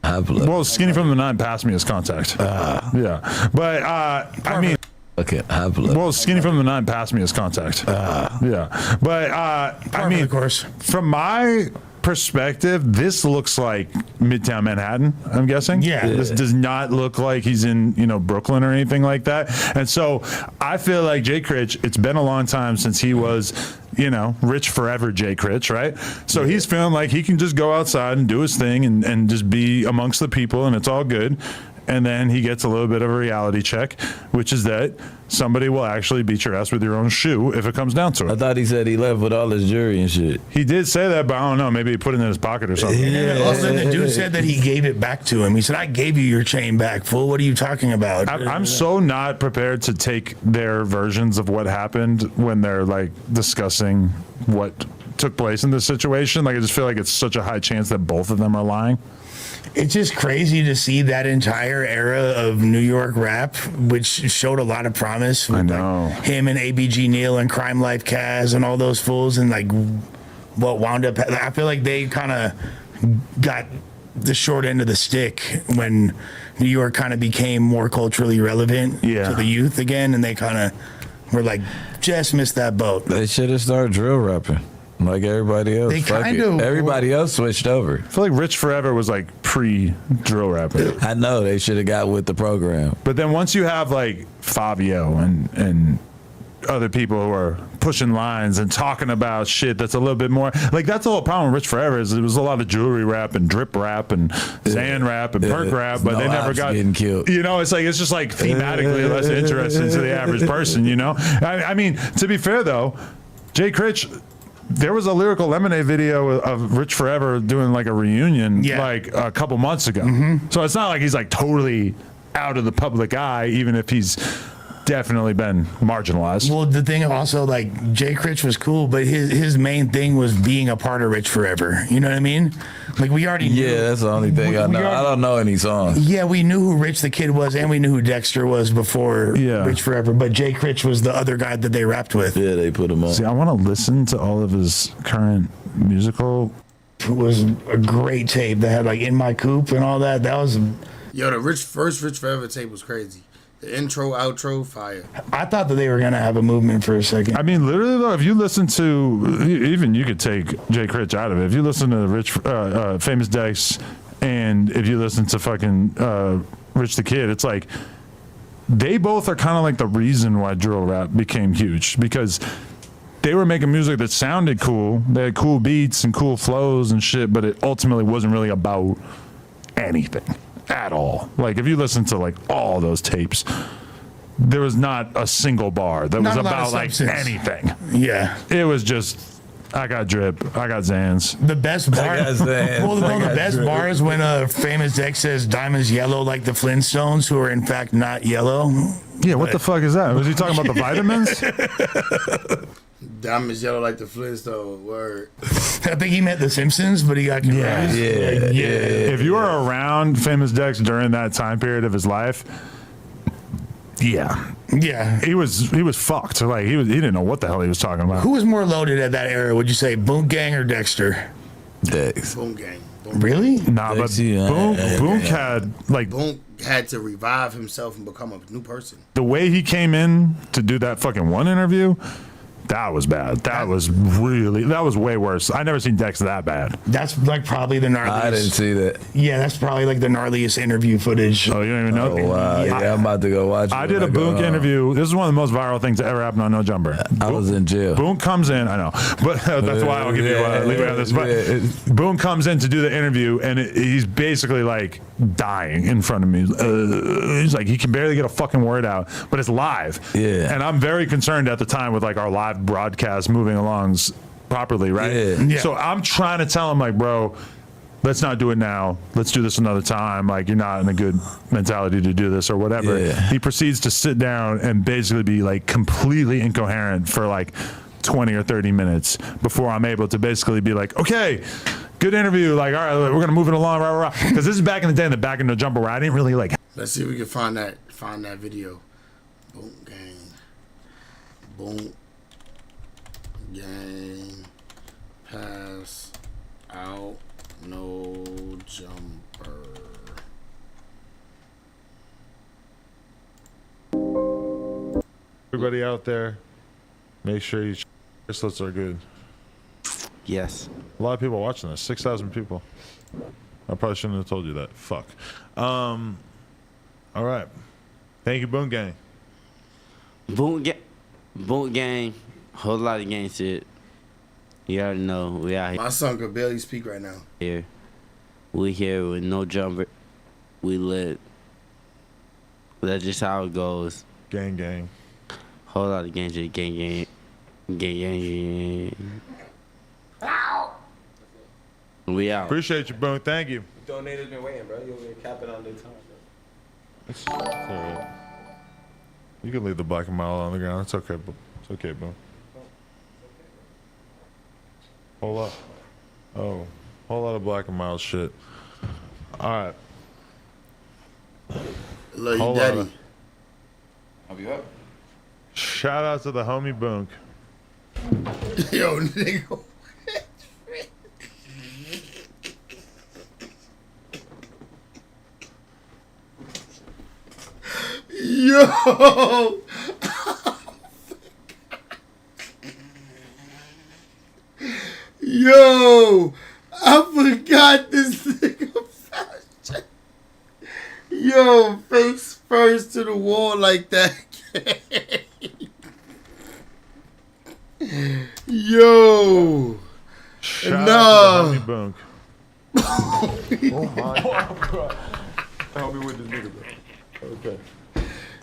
well, Skinny from the 9 passed me his contact. Yeah. But, I mean... Okay, well, Skinny from the 9 passed me his contact. Yeah. But, I mean, of course, from my perspective, this looks like Midtown Manhattan, I'm guessing. Yeah. This does not look like he's in, Brooklyn or anything like that. And so I feel like Jay Critch, it's been a long time since he was, Rich Forever Jay Critch, right? So he's feeling like he can just go outside and do his thing and just be amongst the people, and it's all good. And then he gets a little bit of a reality check, which is that somebody will actually beat your ass with your own shoe if it comes down to it. I thought he said he left with all his jewelry and shit. He did say that, but I don't know. Maybe he put it in his pocket or something. Yeah. Also, the dude said that he gave it back to him. He said, "I gave you your chain back, fool. What are you talking about?" I'm so not prepared to take their versions of what happened when they're like discussing what took place in this situation. Like, I just feel like it's such a high chance that both of them are lying. It's just crazy to see that entire era of New York rap, which showed a lot of promise. With, I know. Like, him and ABG Neal and Crime Life Kaz and all those fools, and like what wound up. I feel like they kind of got the short end of the stick when New York kind of became more culturally relevant to the youth again, and they kind of were like, just missed that boat. They should have started drill rapping like everybody else. They kind of everybody else switched over. I feel like Rich Forever was like pre-drill rapping. I know they should have got with the program. But then once you have like Fabio and other people who are pushing lines and talking about shit that's a little bit more like, that's the whole problem with Rich Forever is it was a lot of jewelry rap and drip rap and Zan rap and perk rap, but no they never got getting killed. You know, it's just like thematically less interesting to the average person. You know, I mean, to be fair though, Jay Critch, there was a Lyrical Lemonade video of Rich Forever doing like a reunion like a couple months ago. So it's not like he's like totally out of the public eye, even if he's definitely been marginalized. Well, the thing also, like, Jay Critch was cool, but his main thing was being a part of Rich Forever. You know what I mean? Like, we already knew. Yeah, that's the only thing I know. I don't know any songs. Yeah, we knew who Rich the Kid was, and we knew who Dexter was before Rich Forever, but Jay Critch was the other guy that they rapped with. Yeah, they put him on. See, I want to listen to all of his current musical. It was a great tape that had, like, In My Coupe and all that. That was... Yo, the first Rich Forever tape was crazy. The intro, outro, fire. I thought that they were going to have a movement for a second. I mean, literally, though, if you listen to, even you could take Jay Critch out of it. If you listen to Rich, Famous Dex, and if you listen to fucking Rich the Kid, it's like, they both are kind of like the reason why drill rap became huge, because they were making music that sounded cool. They had cool beats and cool flows and shit, but it ultimately wasn't really about anything at all. Like, if you listen to like all those tapes, there was not a single bar that was about like anything. Yeah, it was just, I got drip, I got Zans. The best bar. Well, the best bar is when Famous Dex says diamonds yellow like the Flintstones, who are in fact not yellow. Yeah, what the fuck is that? Was he talking about the vitamins? Diamonds yellow like the Flintstones. Word. I think he meant the Simpsons, but he got confused. If you were around Famous Dex during that time period of his life, he was fucked. Like he didn't know what the hell he was talking about. Who was more loaded at that era? Would you say Boom Gang or Dexter? Dex. Boom Gang. Really? Nah, but Boom had like Boom had to revive himself and become a new person. The way he came in to do that fucking one interview, that was bad. That was way worse. I never seen Dex that bad. That's like probably the gnarliest. I didn't see that. Yeah, that's probably like the gnarliest interview footage. Oh, you don't even know? Oh, wow. Yeah, I'm about to go watch it. I did a Boonk interview. This is one of the most viral things that ever happened on No Jumper. I was in jail. Boonk comes in. I know. But that's why I'll give you leeway on this. But Boonk comes in to do the interview, and he's basically like dying in front of me. He's like, he can barely get a fucking word out, but it's live. Yeah. And I'm very concerned at the time with like our live broadcast moving along properly, right? Yeah. So I'm trying to tell him, like, bro, let's not do it now. Let's do this another time. Like, you're not in a good mentality to do this or whatever. Yeah. He proceeds to sit down and basically be like completely incoherent for like 20 or 30 minutes before I'm able to basically be like, okay, good interview. Like, all right, we're gonna move it along, rah. Because this is back in the day in the back of No Jumper where I didn't really like. Let's see if we can find that video. Boom Gang. Boom Gang. Pass out. No Jumper. Everybody out there, make sure your bracelets are good. Yes. A lot of people watching this. 6,000 people. I probably shouldn't have told you that. Fuck. All right. Thank you, Boom Gang. Boom Gang. Whole lot of gang shit. You already know. We out here. My son could barely speak right now. Here. We here with No Jumper. We lit. That's just how it goes. Gang. Whole lot of gang shit. Gang. We out. Appreciate you, Boom. Thank you. Donators been waiting, bro. You over here capping on their time, bro. It's all right. You can leave the black and mild on the ground. It's okay, Boom. It's okay, Boom. Hold up. Oh, whole lot of black and mild shit. All right. Love you, daddy. I'll be up. Shout out to the homie Boonk. Yo, nigga. Yo. Yo, I forgot this nigga fashion. Yo, face first to the wall like that. Yo. Shout out to the homie Boonk. Oh my God. Help me with this nigga, bro. Okay.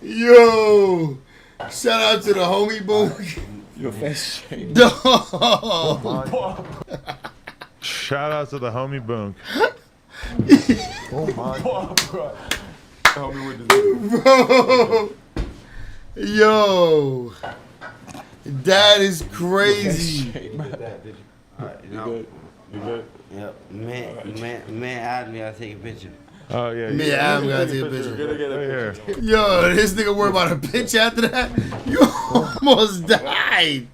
Yo. Shout out to the homie Boonk. Your face shape. Dog. Shout out to the homie Boonk. Oh my God. Help me with this nigga. Bro. Yo. That is crazy. You good? Yep. Man, add me. I'll take a picture. Oh yeah. Me, I'm gonna take a picture. Right here. Yo, this nigga worried about a picture after that. You almost died,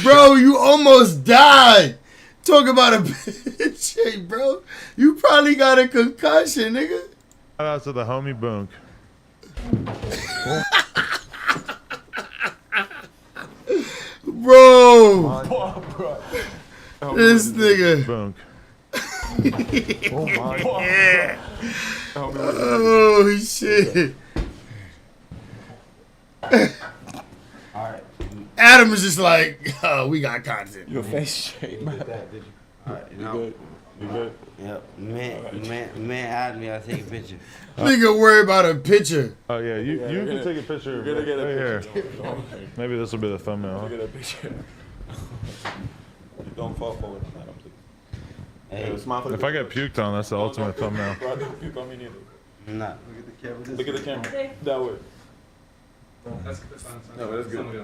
bro. You almost died. Talk about a picture, bro. You probably got a concussion, nigga. Shout out to the homie Boonk. Bro. This nigga. Boonk. Oh my God. Yeah. Oh shit. Adam is just like, oh, we got content. Your face shape. Alright, you good? Yep. Man, add me. I'll take a picture. Nigga worry about a picture. Oh yeah, you can take a picture right here. Maybe this will be the thumbnail. Look at that picture. Don't fall forward. Hey, If I get puked on, that's the ultimate thumbnail. Bro, don't puke on me neither. Nah. Look at the camera. That way. That's fine. No, that's good. Yeah,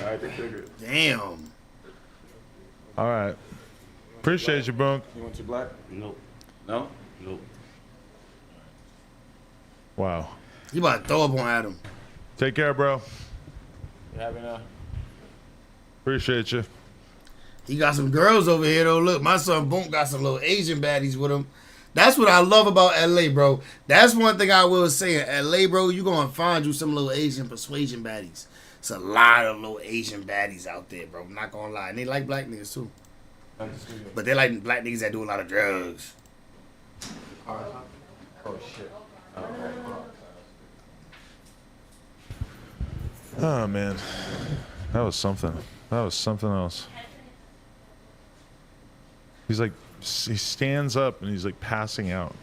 All right, they're good. Damn. All right. Appreciate you, Boonk. You want your black? Nope. No? Nope. Wow. You about to throw up on Adam. Take care, bro. You happy now? Appreciate you. He got some girls over here though. Look, my son Boom got some little Asian baddies with him. That's what I love about LA, bro. That's one thing I will say. In LA, bro, you gonna find you some little Asian persuasion baddies. It's a lot of little Asian baddies out there, bro. I'm not gonna lie. And they like black niggas too. But they like black niggas that do a lot of drugs. Oh shit. Oh man, that was something. That was something else. He's like, he stands up and he's like passing out.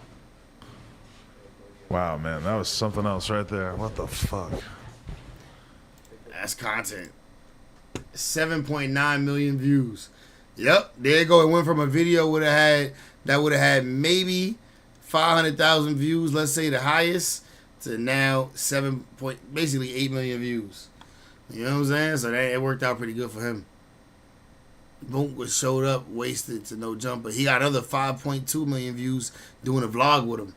Wow, man, that was something else right there. What the fuck? That's content. 7.9 million views. Yep, there you go. It went from a video would have had maybe 500,000 views, let's say the highest, to now basically 8 million views. You know what I'm saying? So it worked out pretty good for him. Boom was showed up, wasted to no jumper. He got another 5.2 million views doing a vlog with him,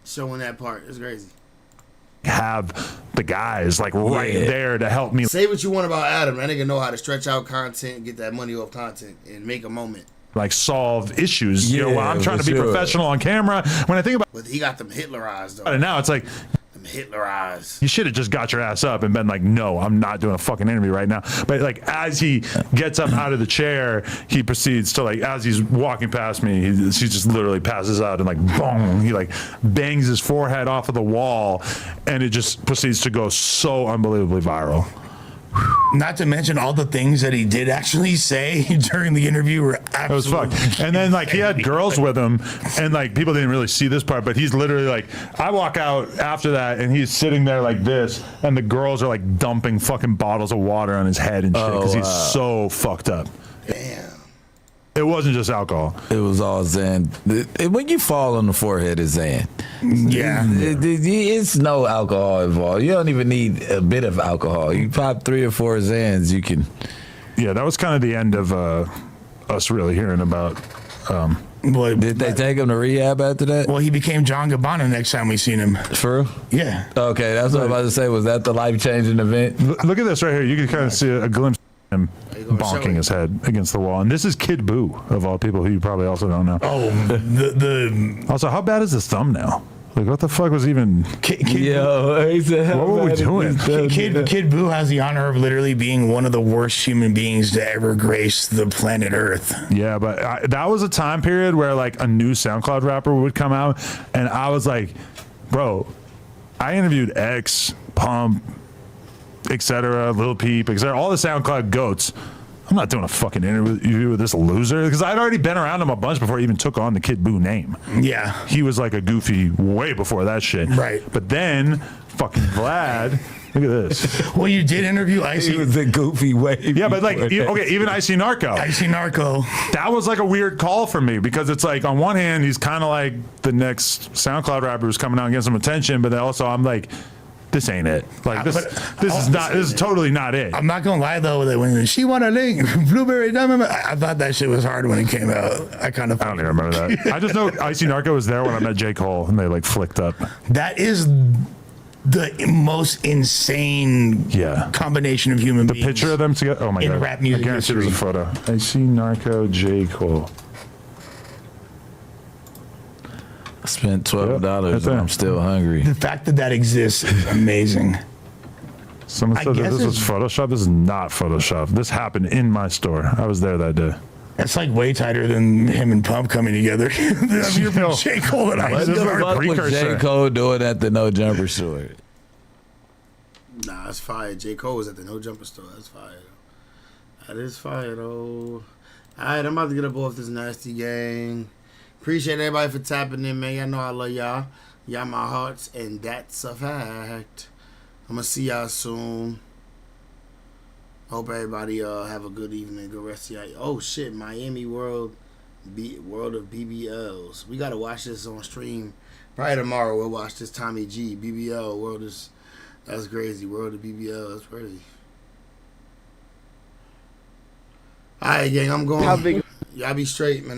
showing that part. It's crazy. Have the guys like right there to help me. Say what you want about Adam. That nigga know how to stretch out content, get that money off content, and make a moment. Like solve issues. You know, while I'm trying to be professional on camera. When I think about But he got them Hitlerized though. it now, it's like them Hitlerized. you should have just got your ass up and been like, no, I'm not doing a fucking interview right now. But like as he gets up out of the chair, he proceeds to like, as he's walking past me, he just literally passes out and like, boom, he like bangs his forehead off of the wall and it just proceeds to go so unbelievably viral. Not to mention all the things that he did actually say during the interview were absolutely. It was fucked. And then like he had girls with him, and like people didn't really see this part, but he's literally like, I walk out after that, and he's sitting there like this, and the girls are like dumping fucking bottles of water on his head and shit because he's so fucked up. Damn. It wasn't just alcohol. It was all Xan. When you fall on the forehead, it's Xan. Yeah. It's no alcohol involved. You don't even need a bit of alcohol. You pop 3 or 4 Xans, you can. Yeah, that was kind of the end of us really hearing about. Did they take him to rehab after that? Well, he became John Gabbana next time we seen him. For real? Yeah. Okay, that's what I was about to say. Was that the life-changing event? Look at this right here. You can kind of see a glimpse of him. gonna show bonking it. his head against the wall. And this is Kid Buu, of all people, who you probably also don't know. Oh, Also, how bad is this thumbnail? Like, what the fuck was even? What were we doing? Kid Buu has the honor of literally being one of the worst human beings to ever grace the planet Earth. Yeah, but that was a time period where like a new SoundCloud rapper would come out, and I was like, bro, I interviewed X, Pump, etc., Lil Peep, etc., all the SoundCloud goats. I'm not doing a fucking interview with this loser, because I'd already been around him a bunch before he even took on the Kid Buu name. Yeah. He was like a goofy way before that shit. Right. But then fucking Vlad, look at this. Well, you did interview Icy. He was a goofy way. Yeah, but like, even Icy Narco. Icy Narco. That was like a weird call for me, because it's like, on one hand, he's kind of like the next SoundCloud rapper who's coming out and getting some attention, but then also I'm like, this ain't it. Like this is totally not it. I'm not gonna lie though, that when she won a link, Blueberry Diamond, I thought that shit was hard when it came out. I don't even remember that. I just know Icy Narco was there when I met J. Cole, and they like flicked up. That is the most insane combination of human beings. The picture of them together. Oh my in god! rap music I guarantee there's a photo. Icy Narco, J. Cole. I spent $12 and I'm still hungry. The fact that exists is amazing. Someone said that this was Photoshop. This is not Photoshop. This happened in my store. I was there that day. It's like way tighter than him and Pump coming together. J. Cole and What the fuck was J. Cole doing at the No Jumper store? Nah, that's fire. J. Cole was at the No Jumper store. That's fire. That is fire, though. All right, I'm about to get up off this nasty gang. Appreciate everybody for tapping in, man. Y'all know I love y'all. Y'all my hearts, and that's a fact. I'm going to see y'all soon. Hope everybody have a good evening, good rest of y'all. Oh, shit, Miami World of BBLs. We got to watch this on stream. Probably tomorrow we'll watch this Tommy G. BBL. That's crazy. World of BBL. That's crazy. All right, gang, I'm going. Y'all be straight, man.